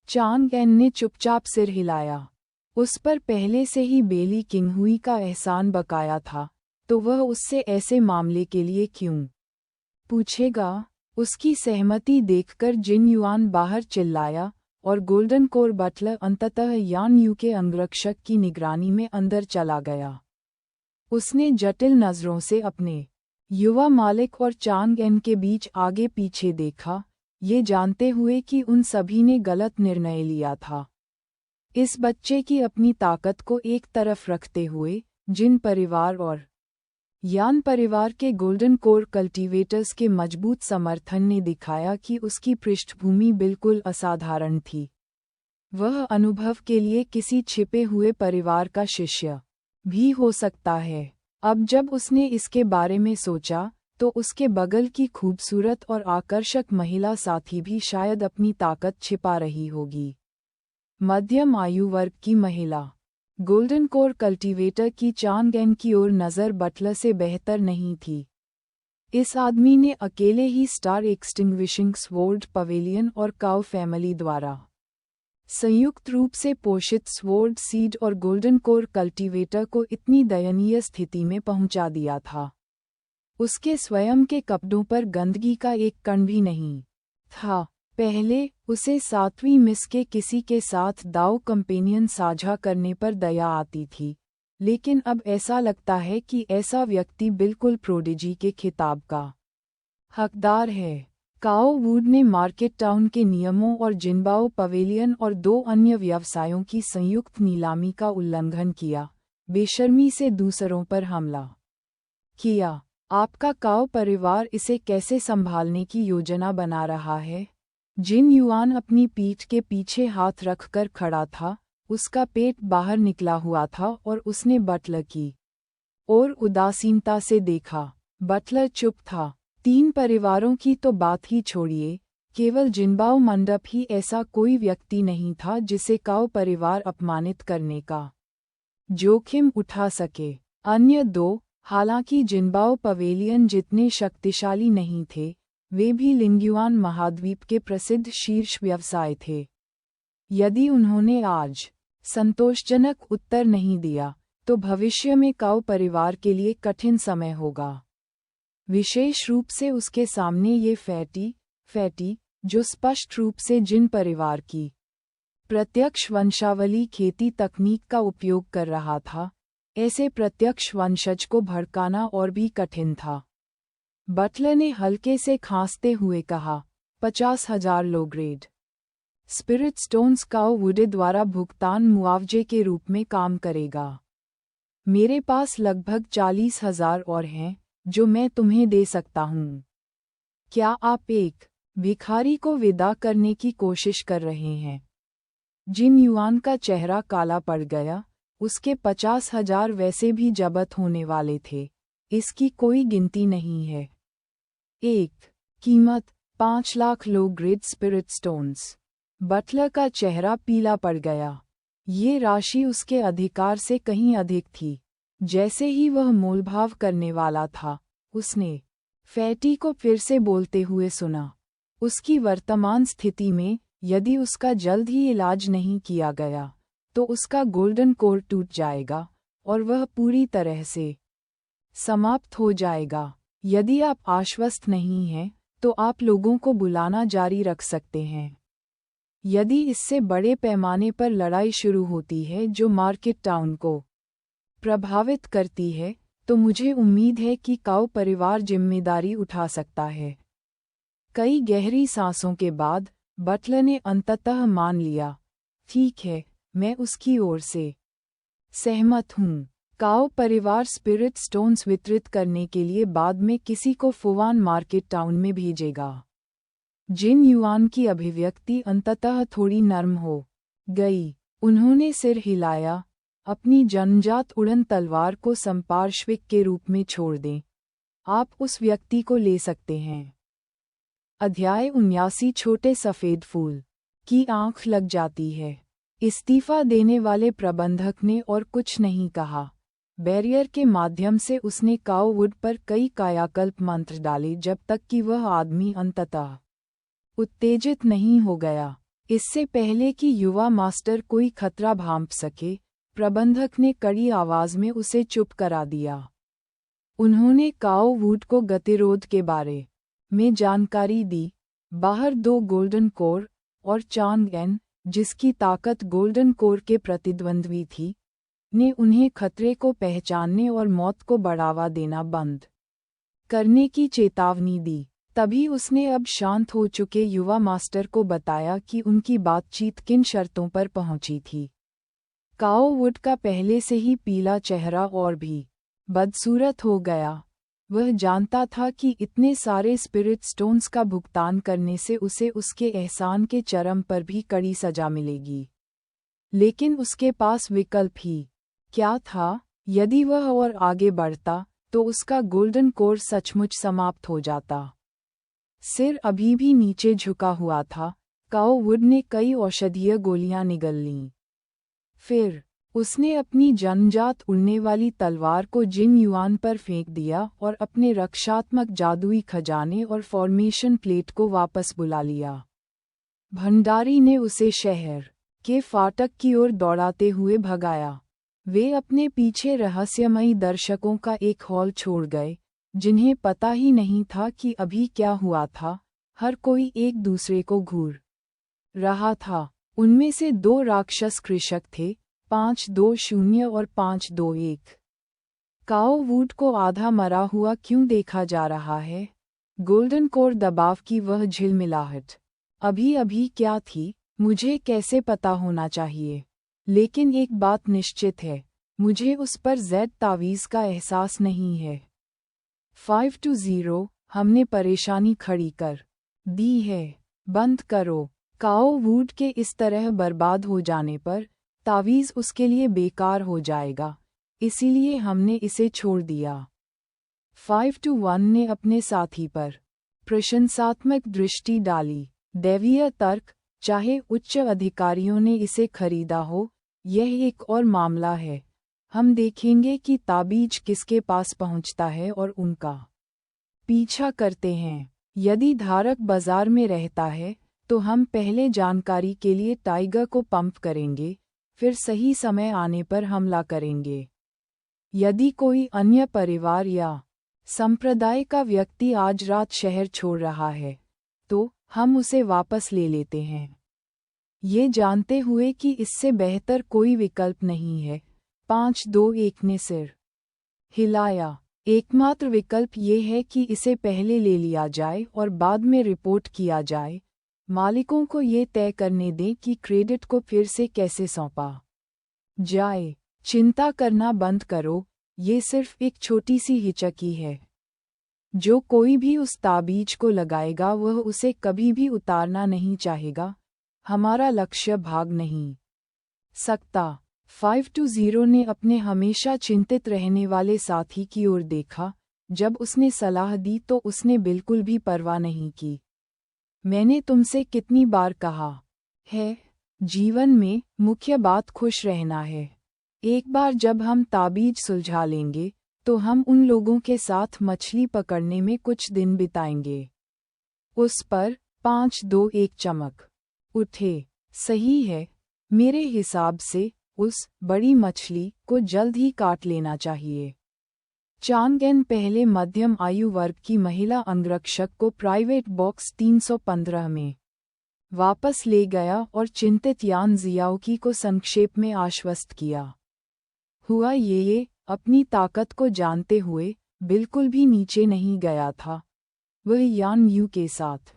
चांग एन ने चुपचाप सिर हिलाया। उस पर पहले से ही बेली किंग हुई का एहसान बकाया था, तो वह उससे ऐसे मामले के लिए क्यों पूछेगा? उसकी सहमति देखकर जिन युआन बाहर चिल्लाया और गोल्डन कोर बटलर अंततः यान यू के अंगरक्षक की निगरानी में अंदर चला गया। उसने जटिल नज़रों से अपने युवा मालिक और चांग एन के बीच आगे पीछे देखा, ये जानते हुए कि उन सभी ने गलत निर्णय लिया था। इस बच्चे की अपनी ताकत को एक तरफ रखते हुए, जिन परिवार और यान परिवार के गोल्डन कोर कल्टीवेटर्स के मजबूत समर्थन ने दिखाया कि उसकी पृष्ठभूमि बिल्कुल असाधारण थी। वह अनुभव के लिए किसी छिपे हुए परिवार का शिष्य भी हो सकता है। अब जब उसने इसके बारे में सोचा, तो उसके बगल की खूबसूरत और आकर्षक महिला साथी भी शायद अपनी ताकत छिपा रही होगी। मध्यम आयु वर्ग की महिला। गोल्डन कोर कल्टीवेटर की चांगएन की ओर नज़र बटलर से बेहतर नहीं थी। इस आदमी ने अकेले ही स्टार एक्सटिंग्विशिंग स्वॉर्ड पवेलियन और काउ फैमिली द्वारा संयुक्त रूप से पोषित स्वॉर्ड सीड और गोल्डन कोर कल्टीवेटर को इतनी दयनीय स्थिति में पहुंचा दिया था। उसके स्वयं के कपड़ों पर गंदगी का एक कण भी नहीं था। पहले उसे 7वीं मिस के किसी के साथ दाव कंपेनियन साझा करने पर दया आती थी, लेकिन अब ऐसा लगता है कि ऐसा व्यक्ति बिल्कुल प्रोडिजी के खिताब का हकदार है। काओ वुड ने मार्केट टाउन के नियमों और जिनबाओ पवेलियन और 2 अन्य व्यवसायों की संयुक्त नीलामी का उल्लंघन किया, बेशर्मी से दूसरों पर हमला किया। आपका काओ परिवार इसे कैसे संभालने की योजना बना रहा है? जिन युआन अपनी पीठ के पीछे हाथ रखकर खड़ा था, उसका पेट बाहर निकला हुआ था और उसने बटलर की ओर उदासीनता से देखा। बटलर चुप था। 3 परिवारों की तो बात ही छोड़िए, केवल जिनबाओ मंडप ही ऐसा कोई व्यक्ति नहीं था जिसे काओ परिवार अपमानित करने का जोखिम उठा सके। अन्य 2, हालांकि जिनबाओ पवेलियन जितने शक्तिशाली नहीं थे, वे भी लिंग्युआन महाद्वीप के प्रसिद्ध शीर्ष व्यवसाय थे। यदि उन्होंने आज संतोषजनक उत्तर नहीं दिया, तो भविष्य में काओ परिवार के लिए कठिन समय होगा। विशेष रूप से उसके सामने ये फैटी, जो स्पष्ट रूप से जिन परिवार की प्रत्यक्ष वंशावली खेती तकनीक का उपयोग कर रहा था, ऐसे प्रत्यक्ष वंशज को भड़काना और भी कठिन था। बटलर ने हल्के से खांसते हुए कहा, 50,000 लो ग्रेड स्पिरिट स्टोन्स काओ वुडे द्वारा भुगतान मुआवजे के रूप में काम करेगा। मेरे पास लगभग 40,000 और हैं, जो मैं तुम्हें दे सकता हूँ। क्या आप एक भिखारी को विदा करने की कोशिश कर रहे हैं? जिन युआन का चेहरा काला पड़ गया, उसके 50,000 वैसे भी जब्त होने वाले थे, इसकी कोई गिनती नहीं है। एक कीमत 5 lakh low grade spirit stones. Butler का चेहरा पीला पड़ गया। ये राशि उसके अधिकार से कहीं अधिक थी। जैसे ही वह मोलभाव करने वाला था, उसने फैटी को फिर से बोलते हुए सुना। उसकी वर्तमान स्थिति में, यदि उसका जल्द ही इलाज नहीं किया गया, तो उसका गोल्डन कोर टूट जाएगा और वह पूरी तरह से समाप्त हो जाएगा। यदि आप आश्वस्त नहीं हैं, तो आप लोगों को बुलाना जारी रख सकते हैं। यदि इससे बड़े पैमाने पर लड़ाई शुरू होती है जो मार्केट टाउन को प्रभावित करती है, तो मुझे उम्मीद है कि काओ परिवार जिम्मेदारी उठा सकता है। कई गहरी सांसों के बाद बटलर ने अंततः मान लिया, ठीक है, मैं उसकी ओर से सहमत हूँ। काओ परिवार स्पिरिट स्टोन्स वितरित करने के लिए बाद में किसी को फुवान मार्केट टाउन में भेजेगा। जिन युआन की अभिव्यक्ति अंततः थोड़ी नर्म हो गई। उन्होंने सिर हिलाया, अपनी जन्मजात उड़न तलवार को संपार्श्विक के रूप में छोड़ दें। आप उस व्यक्ति को ले सकते हैं। अध्याय 79 छोटे सफ़ेद फूल की आंख लग जाती है। इस्तीफा देने वाले प्रबंधक ने और कुछ नहीं कहा। बैरियर के माध्यम से उसने काओ वुड पर कई कायाकल्प मंत्र डाले जब तक कि वह आदमी अंततः उत्तेजित नहीं हो गया। इससे पहले कि युवा मास्टर कोई खतरा भांप सके, प्रबंधक ने कड़ी आवाज में उसे चुप करा दिया। उन्होंने काओ वुड को गतिरोध के बारे में जानकारी दी। बाहर 2 गोल्डन कोर और चांगएन, जिसकी ताकत गोल्डन कोर के प्रतिद्वंद्वी थी, ने उन्हें खतरे को पहचानने और मौत को बढ़ावा देना बंद करने की चेतावनी दी। तभी उसने अब शांत हो चुके युवा मास्टर को बताया कि उनकी बातचीत किन शर्तों पर पहुंची थी। काओ वुड का पहले से ही पीला चेहरा और भी बदसूरत हो गया। वह जानता था कि इतने सारे स्पिरिट स्टोन्स का भुगतान करने से उसे उसके एहसान के चरम पर भी कड़ी सजा मिलेगी। लेकिन उसके पास विकल्प ही क्या था? यदि वह और आगे बढ़ता, तो उसका गोल्डन कोर सचमुच समाप्त हो जाता। सिर अभी भी नीचे झुका हुआ था। काओ वुड ने कई औषधीय गोलियां निगल लीं। फिर उसने अपनी जन्मजात उड़ने वाली तलवार को जिन युआन पर फेंक दिया और अपने रक्षात्मक जादुई खजाने और फॉर्मेशन प्लेट को वापस बुला लिया। भंडारी ने उसे शहर के फाटक की ओर दौड़ाते हुए भगाया। वे अपने पीछे रहस्यमयी दर्शकों का एक हॉल छोड़ गए, जिन्हें पता ही नहीं था कि अभी क्या हुआ था। हर कोई एक दूसरे को घूर रहा था। उनमें से 2 राक्षस कृषक थे, 520 और 521। काओ वुड को आधा मरा हुआ क्यों देखा जा रहा है? गोल्डन कोर दबाव की वह झिलमिलाहट अभी अभी क्या थी, मुझे कैसे पता होना चाहिए। लेकिन एक बात निश्चित है, मुझे उस पर ज़ेड तावीज़ का एहसास नहीं है। 520, हमने परेशानी खड़ी कर दी है। बंद करो। काओ वुड के इस तरह बर्बाद हो जाने पर तावीज़ उसके लिए बेकार हो जाएगा, इसीलिए हमने इसे छोड़ दिया। 521 ने अपने साथी पर प्रशंसात्मक दृष्टि डाली। दैवीय तर्क, चाहे उच्च अधिकारियों ने इसे खरीदा हो, यह एक और मामला है। हम देखेंगे कि ताबीज किसके पास पहुंचता है और उनका पीछा करते हैं। यदि धारक बाजार में रहता है, तो हम पहले जानकारी के लिए टाइगर को पंप करेंगे, फिर सही समय आने पर हमला करेंगे। यदि कोई अन्य परिवार या संप्रदाय का व्यक्ति आज रात शहर छोड़ रहा है, तो हम उसे वापस ले लेते हैं, ये जानते हुए कि इससे बेहतर कोई विकल्प नहीं है। 521 ने सिर हिलाया। एकमात्र विकल्प ये है कि इसे पहले ले लिया जाए और बाद में रिपोर्ट किया जाए। मालिकों को ये तय करने दें कि क्रेडिट को फिर से कैसे सौंपा जाए। चिंता करना बंद करो, ये सिर्फ एक छोटी सी हिचकी है। जो कोई भी उस ताबीज को लगाएगा वह उसे कभी भी उतारना नहीं चाहेगा। हमारा लक्ष्य भाग नहीं सकता। 520 ने अपने हमेशा चिंतित रहने वाले साथी की ओर देखा। जब उसने सलाह दी तो उसने बिल्कुल भी परवाह नहीं की। मैंने तुमसे कितनी बार कहा है, जीवन में मुख्य बात खुश रहना है। एक बार जब हम ताबीज सुलझा लेंगे, तो हम उन लोगों के साथ मछली पकड़ने में कुछ दिन बिताएंगे। उस पर 521 चमक उठे। सही है, मेरे हिसाब से उस बड़ी मछली को जल्द ही काट लेना चाहिए। चांगेन पहले मध्यम आयु वर्ग की महिला अंगरक्षक को प्राइवेट बॉक्स 315 में वापस ले गया और चिंतित यान जियाओकी को संक्षेप में आश्वस्त किया। हुआ ये अपनी ताकत को जानते हुए बिल्कुल भी नीचे नहीं गया था। वह यान यू के साथ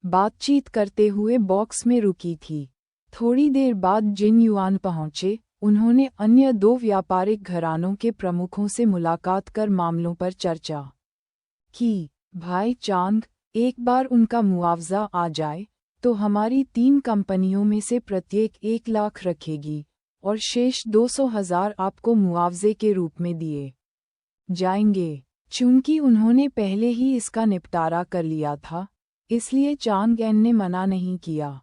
बातचीत करते हुए बॉक्स में रुकी थी। थोड़ी देर बाद जिन युआन पहुंचे, उन्होंने अन्य 2 व्यापारिक घरानों के प्रमुखों से मुलाकात कर मामलों पर चर्चा की। भाई चांग, एक बार उनका मुआवजा आ जाए, तो हमारी 3 कंपनियों में से प्रत्येक 1 लाख रखेगी और शेष 200,000 आपको मुआवजे के रूप में दिए जाएंगे। चूंकि उन्होंने पहले ही इसका निपटारा कर लिया था, इसलिए चांगएन ने मना नहीं किया।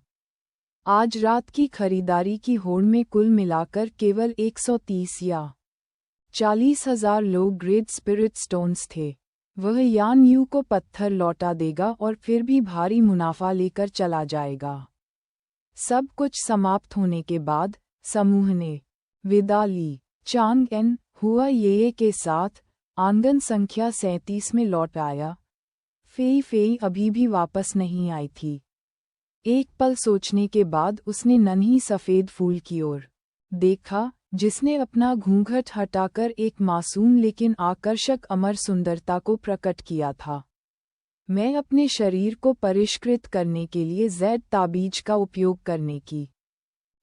आज रात की खरीदारी की होड़ में कुल मिलाकर केवल 130 या 40,000 लो ग्रेड स्पिरिट स्टोन्स थे। वह यान यू को पत्थर लौटा देगा और फिर भी भारी मुनाफा लेकर चला जाएगा। सब कुछ समाप्त होने के बाद समूह ने विदा ली। चांगएन हुआ ये के साथ आंगन संख्या 37 में लौट आया। फेई फेई अभी भी वापस नहीं आई थी। एक पल सोचने के बाद उसने नन्ही सफ़ेद फूल की ओर देखा, जिसने अपना घूंघट हटाकर एक मासूम लेकिन आकर्षक अमर सुंदरता को प्रकट किया था। मैं अपने शरीर को परिष्कृत करने के लिए ज़ेड ताबीज का उपयोग करने की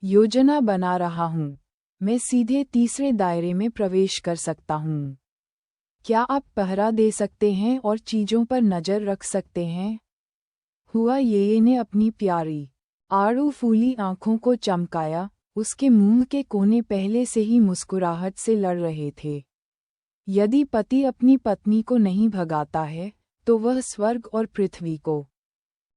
योजना बना रहा हूँ। मैं सीधे तीसरे दायरे में प्रवेश कर सकता हूँ। क्या आप पहरा दे सकते हैं और चीज़ों पर नज़र रख सकते हैं? हुआ ये ने अपनी प्यारी आड़ू फूली आंखों को चमकाया। उसके मुंह के कोने पहले से ही मुस्कुराहट से लड़ रहे थे। यदि पति अपनी पत्नी को नहीं भगाता है तो वह स्वर्ग और पृथ्वी को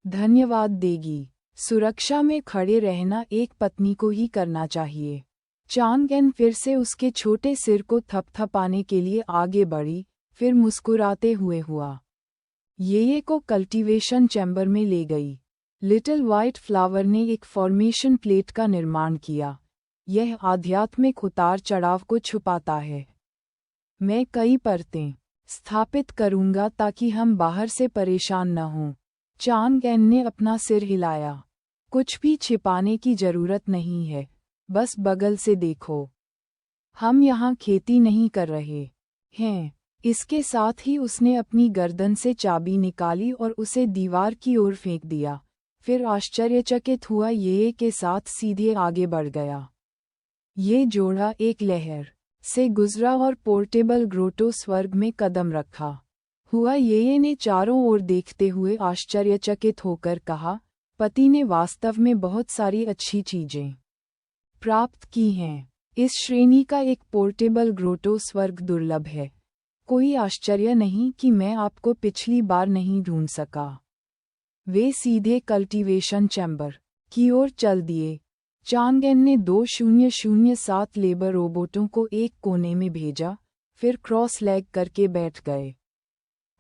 धन्यवाद देगी। सुरक्षा में खड़े रहना एक पत्नी को ही करना चाहिए। चांग-एन फिर से उसके छोटे सिर को थपथपाने के लिए आगे बढ़ी, फिर मुस्कुराते हुए हुआ ये को कल्टीवेशन चैम्बर में ले गई। लिटिल वाइट फ्लावर ने एक फॉर्मेशन प्लेट का निर्माण किया। यह आध्यात्मिक उतार चढ़ाव को छुपाता है। मैं कई परतें स्थापित करूंगा ताकि हम बाहर से परेशान न हों। चांग-एन ने अपना सिर हिलाया। कुछ भी छिपाने की जरूरत नहीं है, बस बगल से देखो। हम यहाँ खेती नहीं कर रहे हैं। इसके साथ ही उसने अपनी गर्दन से चाबी निकाली और उसे दीवार की ओर फेंक दिया। फिर आश्चर्यचकित हुआ ये के साथ सीधे आगे बढ़ गया। ये जोड़ा एक लहर से गुजरा और पोर्टेबल ग्रोटो स्वर्ग में कदम रखा हुआ ये ने चारों ओर देखते हुए आश्चर्यचकित होकर कहा, पति ने वास्तव में बहुत सारी अच्छी चीजें प्राप्त की हैं। इस श्रेणी का एक पोर्टेबल ग्रोटो स्वर्ग दुर्लभ है। कोई आश्चर्य नहीं कि मैं आपको पिछली बार नहीं ढूंढ सका। वे सीधे कल्टीवेशन चैम्बर की ओर चल दिए। चांग-एन ने 2007 लेबर रोबोटों को एक कोने में भेजा, फिर क्रॉस लेग करके बैठ गए।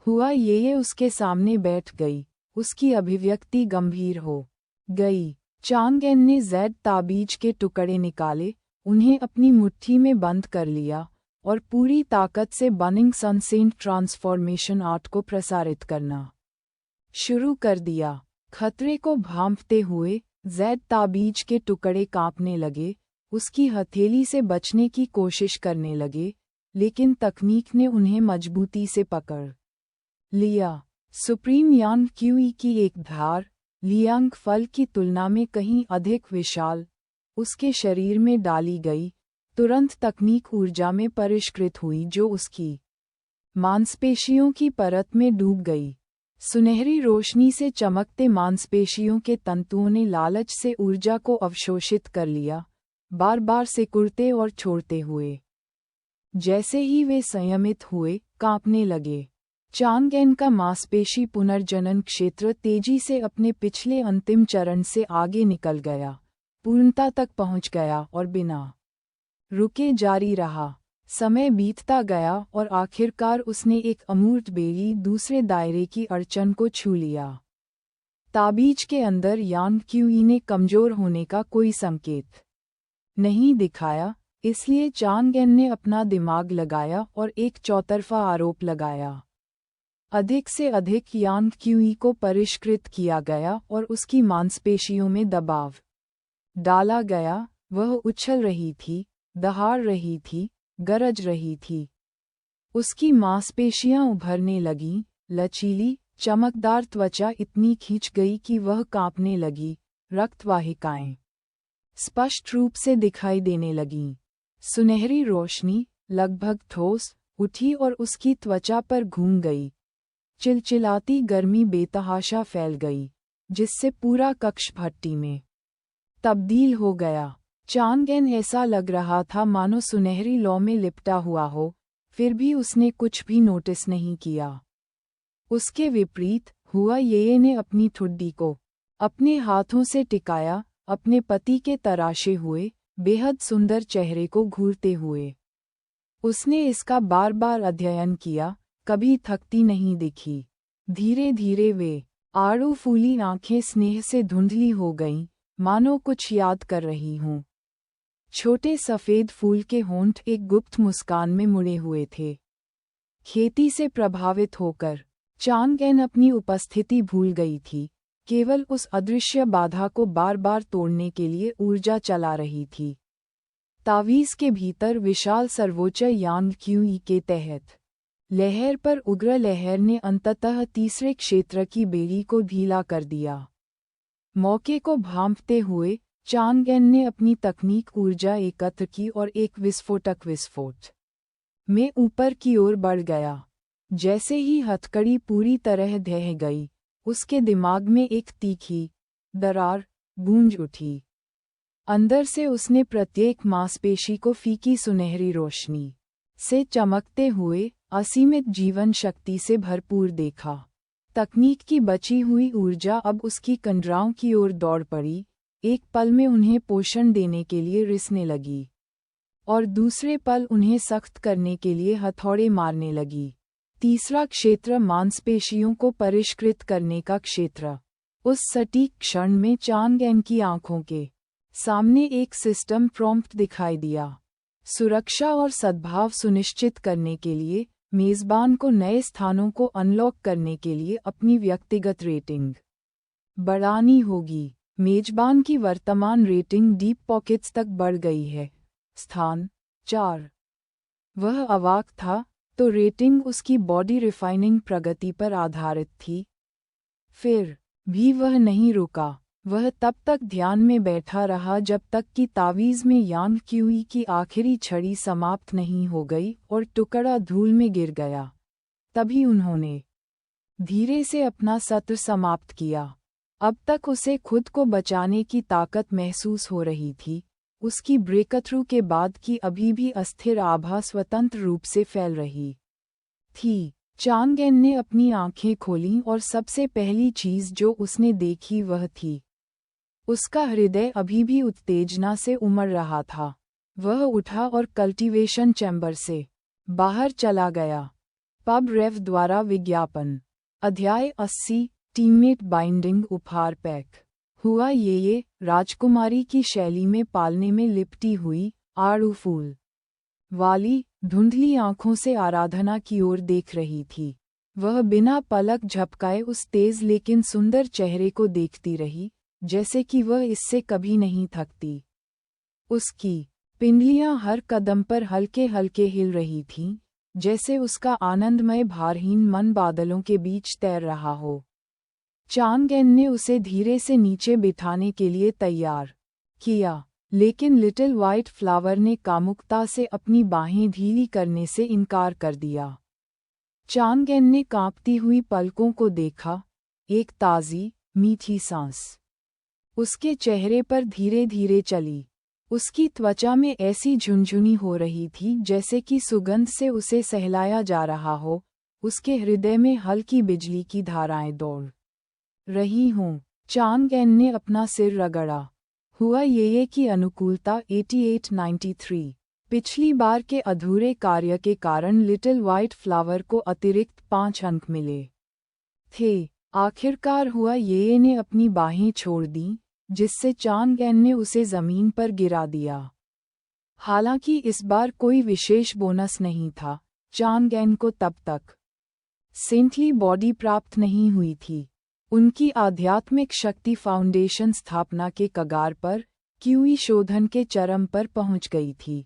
हुआ ये उसके सामने बैठ गई। उसकी अभिव्यक्ति गंभीर हो गई। चांग-एन ने ज़ेड ताबीज के टुकड़े निकाले, उन्हें अपनी मुट्ठी में बंद कर लिया और पूरी ताकत से बर्निंग सनसेंट ट्रांसफॉर्मेशन आर्ट को प्रसारित करना शुरू कर दिया। खतरे को भांपते हुए ज़ेड ताबीज के टुकड़े कांपने लगे, उसकी हथेली से बचने की कोशिश करने लगे, लेकिन तकनीक ने उन्हें मजबूती से पकड़ लिया। सुप्रीम यान क्यूई की एक धार, लियांग फल की तुलना में कहीं अधिक विशाल, उसके शरीर में डाली गई। तुरंत तकनीक ऊर्जा में परिष्कृत हुई जो उसकी मांसपेशियों की परत में डूब गई। सुनहरी रोशनी से चमकते मांसपेशियों के तंतुओं ने लालच से ऊर्जा को अवशोषित कर लिया, बार बार सिकुड़ते और छोड़ते हुए। जैसे ही वे संयमित हुए, कांपने लगे। चांग-एन का मांसपेशी पुनर्जनन क्षेत्र तेजी से अपने पिछले अंतिम चरण से आगे निकल गया, पूर्णता तक पहुंच गया और बिना रुके जारी रहा। समय बीतता गया और आखिरकार उसने एक अमूर्त बेड़ी दूसरे दायरे की अड़चन को छू लिया। ताबीज के अंदर यान क्यूई ने कमजोर होने का कोई संकेत नहीं दिखाया, इसलिए चांग-एन ने अपना दिमाग लगाया और एक चौतरफा आरोप लगाया। अधिक से अधिक यान क्यूई को परिष्कृत किया गया और उसकी मांसपेशियों में दबाव डाला गया। वह उछल रही थी, दहाड़ रही थी, गरज रही थी। उसकी मांसपेशियां उभरने लगीं, लचीली, चमकदार त्वचा इतनी खींच गई कि वह कांपने लगी। रक्तवाहिकाएं स्पष्ट रूप से दिखाई देने लगीं। सुनहरी रोशनी, लगभग ठोस, उठी और उसकी त्वचा पर घूम गई। चिलचिलाती गर्मी बेतहाशा फैल गई, जिससे पूरा कक्ष भट्टी में तब्दील हो गया। चांग-एन ऐसा लग रहा था मानो सुनहरी लौ में लिपटा हुआ हो, फिर भी उसने कुछ भी नोटिस नहीं किया। उसके विपरीत हुआ ये ने अपनी ठुड्डी को अपने हाथों से टिकाया, अपने पति के तराशे हुए, बेहद सुंदर चेहरे को घूरते हुए। उसने इसका बार बार अध्ययन किया, कभी थकती नहीं दिखी। धीरे धीरे वे आड़ू फूली आंखें स्नेह से धुंधली हो गईं, मानो कुछ याद कर रही हूँ। छोटे सफ़ेद फूल के होंठ एक गुप्त मुस्कान में मुड़े हुए थे। खेती से प्रभावित होकर चांग-एन अपनी उपस्थिति भूल गई थी, केवल उस अदृश्य बाधा को बार बार तोड़ने के लिए ऊर्जा चला रही थी। तावीज़ के भीतर विशाल सर्वोच्च यान क्यूई के तहत लहर पर उग्र लहर ने अंततः तीसरे क्षेत्र की बेड़ी को ढीला कर दिया। मौके को भांपते हुए चांग-एन ने अपनी तकनीक ऊर्जा एकत्र की और एक विस्फोट में ऊपर की ओर बढ़ गया। जैसे ही हथकड़ी पूरी तरह ढह गई, उसके दिमाग में एक तीखी दरार गूंज उठी। अंदर से उसने प्रत्येक मांसपेशी को फीकी सुनहरी रोशनी से चमकते हुए असीमित जीवन शक्ति से भरपूर देखा। तकनीक की बची हुई ऊर्जा अब उसकी कंडराओं की ओर दौड़ पड़ी, एक पल में उन्हें पोषण देने के लिए रिसने लगी और दूसरे पल उन्हें सख्त करने के लिए हथौड़े मारने लगी। तीसरा क्षेत्र मांसपेशियों को परिष्कृत करने का क्षेत्र। उस सटीक क्षण में चांगएन की आंखों के सामने एक सिस्टम प्रॉम्प्ट दिखाई दिया। सुरक्षा और सद्भाव सुनिश्चित करने के लिए मेज़बान को नए स्थानों को अनलॉक करने के लिए अपनी व्यक्तिगत रेटिंग बढ़ानी होगी। मेजबान की वर्तमान रेटिंग डीप पॉकेट्स तक बढ़ गई है। स्थान 4। वह अवाक था, तो रेटिंग उसकी बॉडी रिफाइनिंग प्रगति पर आधारित थी। फिर भी वह नहीं रुका। वह तब तक ध्यान में बैठा रहा जब तक कि तावीज़ में यांग क्यूई की आखिरी छड़ी समाप्त नहीं हो गई और टुकड़ा धूल में गिर गया। तभी उन्होंने धीरे से अपना सत्र समाप्त किया। अब तक उसे खुद को बचाने की ताकत महसूस हो रही थी। उसकी ब्रेकथ्रू के बाद की अभी भी अस्थिर आभा स्वतंत्र रूप से फैल रही थी। चांगएन ने अपनी आंखें खोलीं और सबसे पहली चीज जो उसने देखी वह थी। उसका हृदय अभी भी उत्तेजना से उमड़ रहा था। वह उठा और कल्टीवेशन चैम्बर से बाहर चला गया। पब रेव द्वारा विज्ञापन। अध्याय 80। टीममेट बाइंडिंग उपहार पैक। हुआ ये राजकुमारी की शैली में पालने में लिपटी हुई आड़ू फूल वाली धुंधली आंखों से आराधना की ओर देख रही थी। वह बिना पलक झपकाए उस तेज लेकिन सुंदर चेहरे को देखती रही, जैसे कि वह इससे कभी नहीं थकती। उसकी पिंडलियां हर कदम पर हल्के हल्के हिल रही थीं, जैसे उसका आनंदमय भारहीन मन बादलों के बीच तैर रहा हो। चांगएन ने उसे धीरे से नीचे बिठाने के लिए तैयार किया, लेकिन लिटिल व्हाइट फ्लावर ने कामुकता से अपनी बाहें ढीली करने से इनकार कर दिया। चांगएन ने कांपती हुई पलकों को देखा, एक ताज़ी, मीठी सांस उसके चेहरे पर धीरे धीरे चली। उसकी त्वचा में ऐसी झुनझुनी हो रही थी जैसे कि सुगंध से उसे सहलाया जा रहा हो। उसके हृदय में हल्की बिजली की धाराएं दौड़ रही हों। चांगएन ने अपना सिर रगड़ा। हुआ ये की अनुकूलता 8893। पिछली बार के अधूरे कार्य के कारण लिटिल व्हाइट फ्लावर को अतिरिक्त 5 अंक मिले थे। आखिरकार हुआ ये ने अपनी बाहें छोड़ दीं, जिससे चांगएन ने उसे जमीन पर गिरा दिया। हालांकि इस बार कोई विशेष बोनस नहीं था। चांगएन को तब तक सेंटली बॉडी प्राप्त नहीं हुई थी। उनकी आध्यात्मिक शक्ति फाउंडेशन स्थापना के कगार पर, क्यूई शोधन के चरम पर पहुंच गई थी।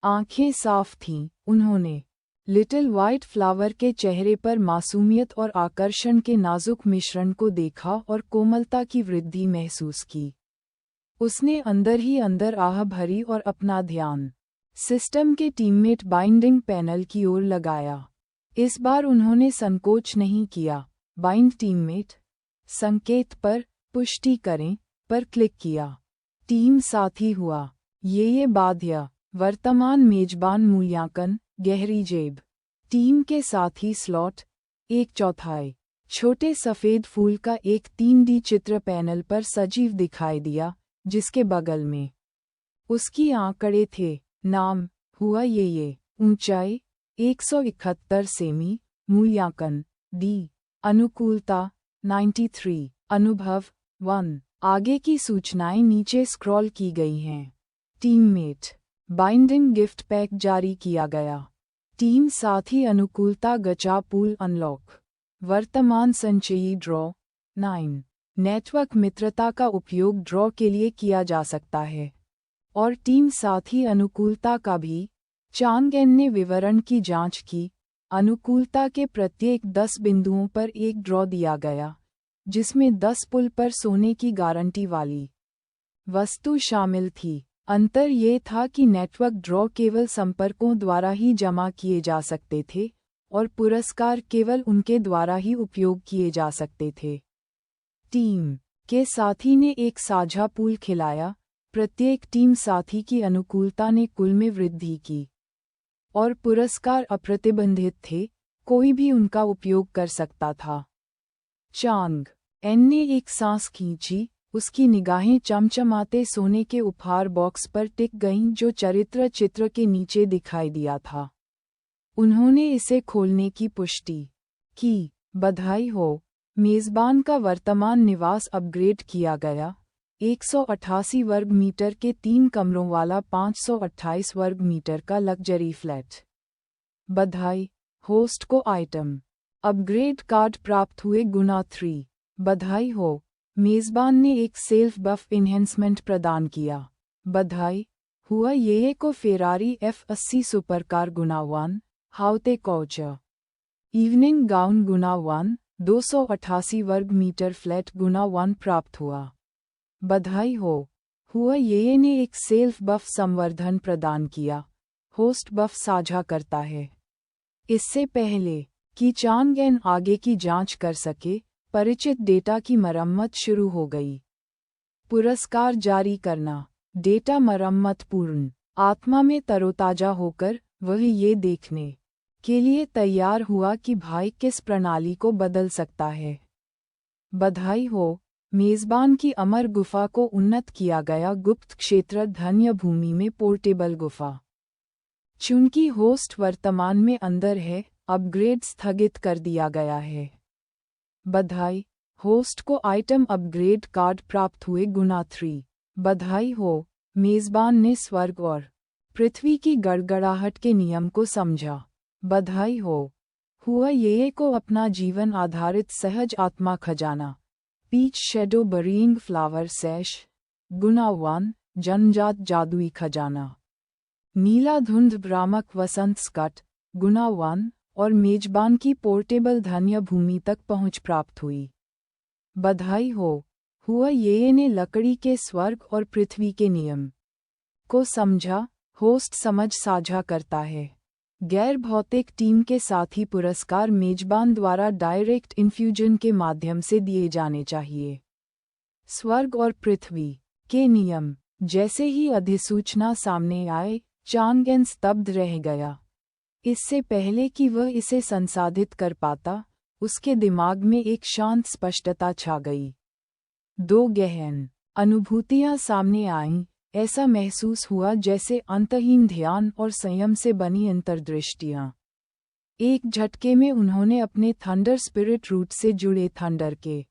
आंखें साफ थीं। उन्होंने लिटिल व्हाइट फ्लावर के चेहरे पर मासूमियत और आकर्षण के नाजुक मिश्रण को देखा और कोमलता की वृद्धि महसूस की। उसने अंदर ही अंदर आह भरी और अपना ध्यान सिस्टम के टीममेट बाइंडिंग पैनल की ओर लगाया। इस बार उन्होंने संकोच नहीं किया। बाइंड टीममेट संकेत पर पुष्टि करें पर क्लिक किया। टीम साथी हुआ। ये बाध्य वर्तमान मेजबान मूल्यांकन गहरी जेब। टीम के साथी स्लॉट 1/4। छोटे सफ़ेद फूल का एक 3D चित्र पैनल पर सजीव दिखाई दिया, जिसके बगल में उसकी आंकड़े थे। नाम हुआ ये। ऊंचाई 171 सेमी। मूल्यांकन D। अनुकूलता 93। अनुभव 1। आगे की सूचनाएं नीचे स्क्रॉल की गई हैं। टीममेट बाइंडिंग गिफ्ट पैक जारी किया गया। टीम साथी अनुकूलता गचा पूल अनलॉक। वर्तमान संचयी ड्रॉ 9। नेटवर्क मित्रता का उपयोग ड्रॉ के लिए किया जा सकता है, और टीम साथी अनुकूलता का भी। चांगएन ने विवरण की जांच की। अनुकूलता के प्रत्येक 10 बिंदुओं पर एक ड्रॉ दिया गया, जिसमें 10 पुल पर सोने की गारंटी वाली वस्तु शामिल थी। अंतर ये था कि नेटवर्क ड्रॉ केवल संपर्कों द्वारा ही जमा किए जा सकते थे, और पुरस्कार केवल उनके द्वारा ही उपयोग किए जा सकते थे। टीम के साथी ने एक साझा पूल खिलाया। प्रत्येक टीम साथी की अनुकूलता ने कुल में वृद्धि की। और पुरस्कार अप्रतिबंधित थे, कोई भी उनका उपयोग कर सकता था। चांग एन ने एक सांस खींची, उसकी निगाहें चमचमाते सोने के उपहार बॉक्स पर टिक गईं जो चरित्र चित्र के नीचे दिखाई दिया था। उन्होंने इसे खोलने की पुष्टि की। बधाई हो, मेज़बान का वर्तमान निवास अपग्रेड किया गया। 188 वर्ग मीटर के 3 कमरों वाला 528 वर्ग मीटर का लग्जरी फ्लैट। बधाई, होस्ट को आइटम अपग्रेड कार्ड प्राप्त हुए ×3। बधाई हो, मेज़बान ने एक सेल्फ बफ इन्हेंसमेंट प्रदान किया। बधाई हुआ, ये को Ferrari F80 supercar ×1, haute couture evening gown ×1, 288 वर्ग मीटर फ्लैट ×1 प्राप्त हुआ। बधाई हो, हुआ, ये ने एक सेल्फ बफ संवर्धन प्रदान किया। होस्ट बफ साझा करता है। इससे पहले कि चांग एन आगे की जांच कर सके, परिचित डेटा की मरम्मत शुरू हो गई। पुरस्कार जारी करना। डेटा मरम्मत पूर्ण। आत्मा में तरोताजा होकर वह ये देखने के लिए तैयार हुआ कि भाई किस प्रणाली को बदल सकता है। बधाई हो, मेज़बान की अमर गुफा को उन्नत किया गया गुप्त क्षेत्र धन्य भूमि में पोर्टेबल गुफा। चूंकि होस्ट वर्तमान में अंदर है, अपग्रेड स्थगित कर दिया गया है। बधाई, होस्ट को आइटम अपग्रेड कार्ड प्राप्त हुए ×3। बधाई हो, मेज़बान ने स्वर्ग और पृथ्वी की गड़गड़ाहट के नियम को समझा। बधाई हो, हुआ, ये को अपना जीवन आधारित सहज आत्मा खजाना पीच शेडो बरीइंग फ्लावर सैश ×1 जन्मजात जादुई खजाना नीला धुंध भ्रामक वसंत स्कट ×1 और मेजबान की पोर्टेबल धन्य भूमि तक पहुंच प्राप्त हुई। बधाई हो, हुआ, ये ने लकड़ी के स्वर्ग और पृथ्वी के नियम को समझा। होस्ट समझ साझा करता है। गैर भौतिक टीम के साथी पुरस्कार मेजबान द्वारा डायरेक्ट इन्फ्यूजन के माध्यम से दिए जाने चाहिए। स्वर्ग और पृथ्वी के नियम। जैसे ही अधिसूचना सामने आए, चांगेन स्तब्ध रह गया। इससे पहले कि वह इसे संसाधित कर पाता, उसके दिमाग में एक शांत स्पष्टता छा गई। 2 गहन अनुभूतियां सामने आईं। ऐसा महसूस हुआ जैसे अंतहीन ध्यान और संयम से बनी अंतर्दृष्टियां। एक झटके में उन्होंने अपने थंडर स्पिरिट रूट से जुड़े थंडर के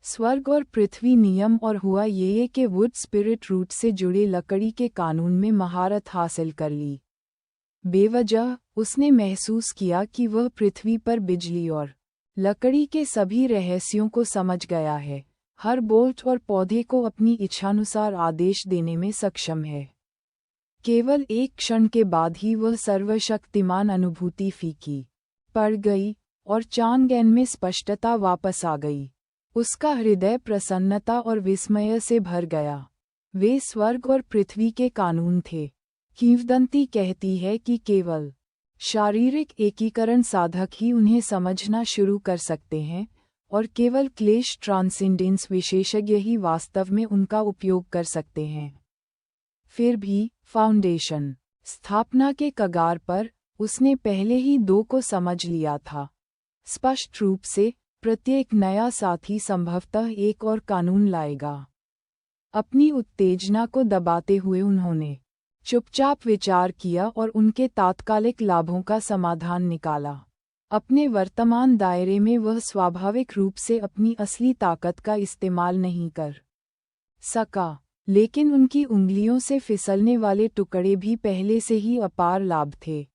स्वर्ग और पृथ्वी नियम और हुआ ये के वुड स्पिरिट रूट से जुड़े लकड़ी के कानून में महारत हासिल कर ली। बेवजह उसने महसूस किया कि वह पृथ्वी पर बिजली और लकड़ी के सभी रहस्यों को समझ गया है। हर बोल्ट और पौधे को अपनी इच्छानुसार आदेश देने में सक्षम है। केवल एक क्षण के बाद ही वह सर्वशक्तिमान अनुभूति फीकी पड़ गई और चांगेन में स्पष्टता वापस आ गई। उसका हृदय प्रसन्नता और विस्मय से भर गया। वे स्वर्ग और पृथ्वी के कानून थे। किंवदंती कहती है कि केवल शारीरिक एकीकरण साधक ही उन्हें समझना शुरू कर सकते हैं और केवल क्लेश ट्रांसेंडेंस विशेषज्ञ ही वास्तव में उनका उपयोग कर सकते हैं। फिर भी फाउंडेशन स्थापना के कगार पर उसने पहले ही 2 को समझ लिया था। स्पष्ट रूप से प्रत्येक नया साथी संभवतः एक और कानून लाएगा। अपनी उत्तेजना को दबाते हुए उन्होंने चुपचाप विचार किया और उनके तात्कालिक लाभों का समाधान निकाला। अपने वर्तमान दायरे में वह स्वाभाविक रूप से अपनी असली ताकत का इस्तेमाल नहीं कर सका, लेकिन उनकी उंगलियों से फिसलने वाले टुकड़े भी पहले से ही अपार लाभ थे।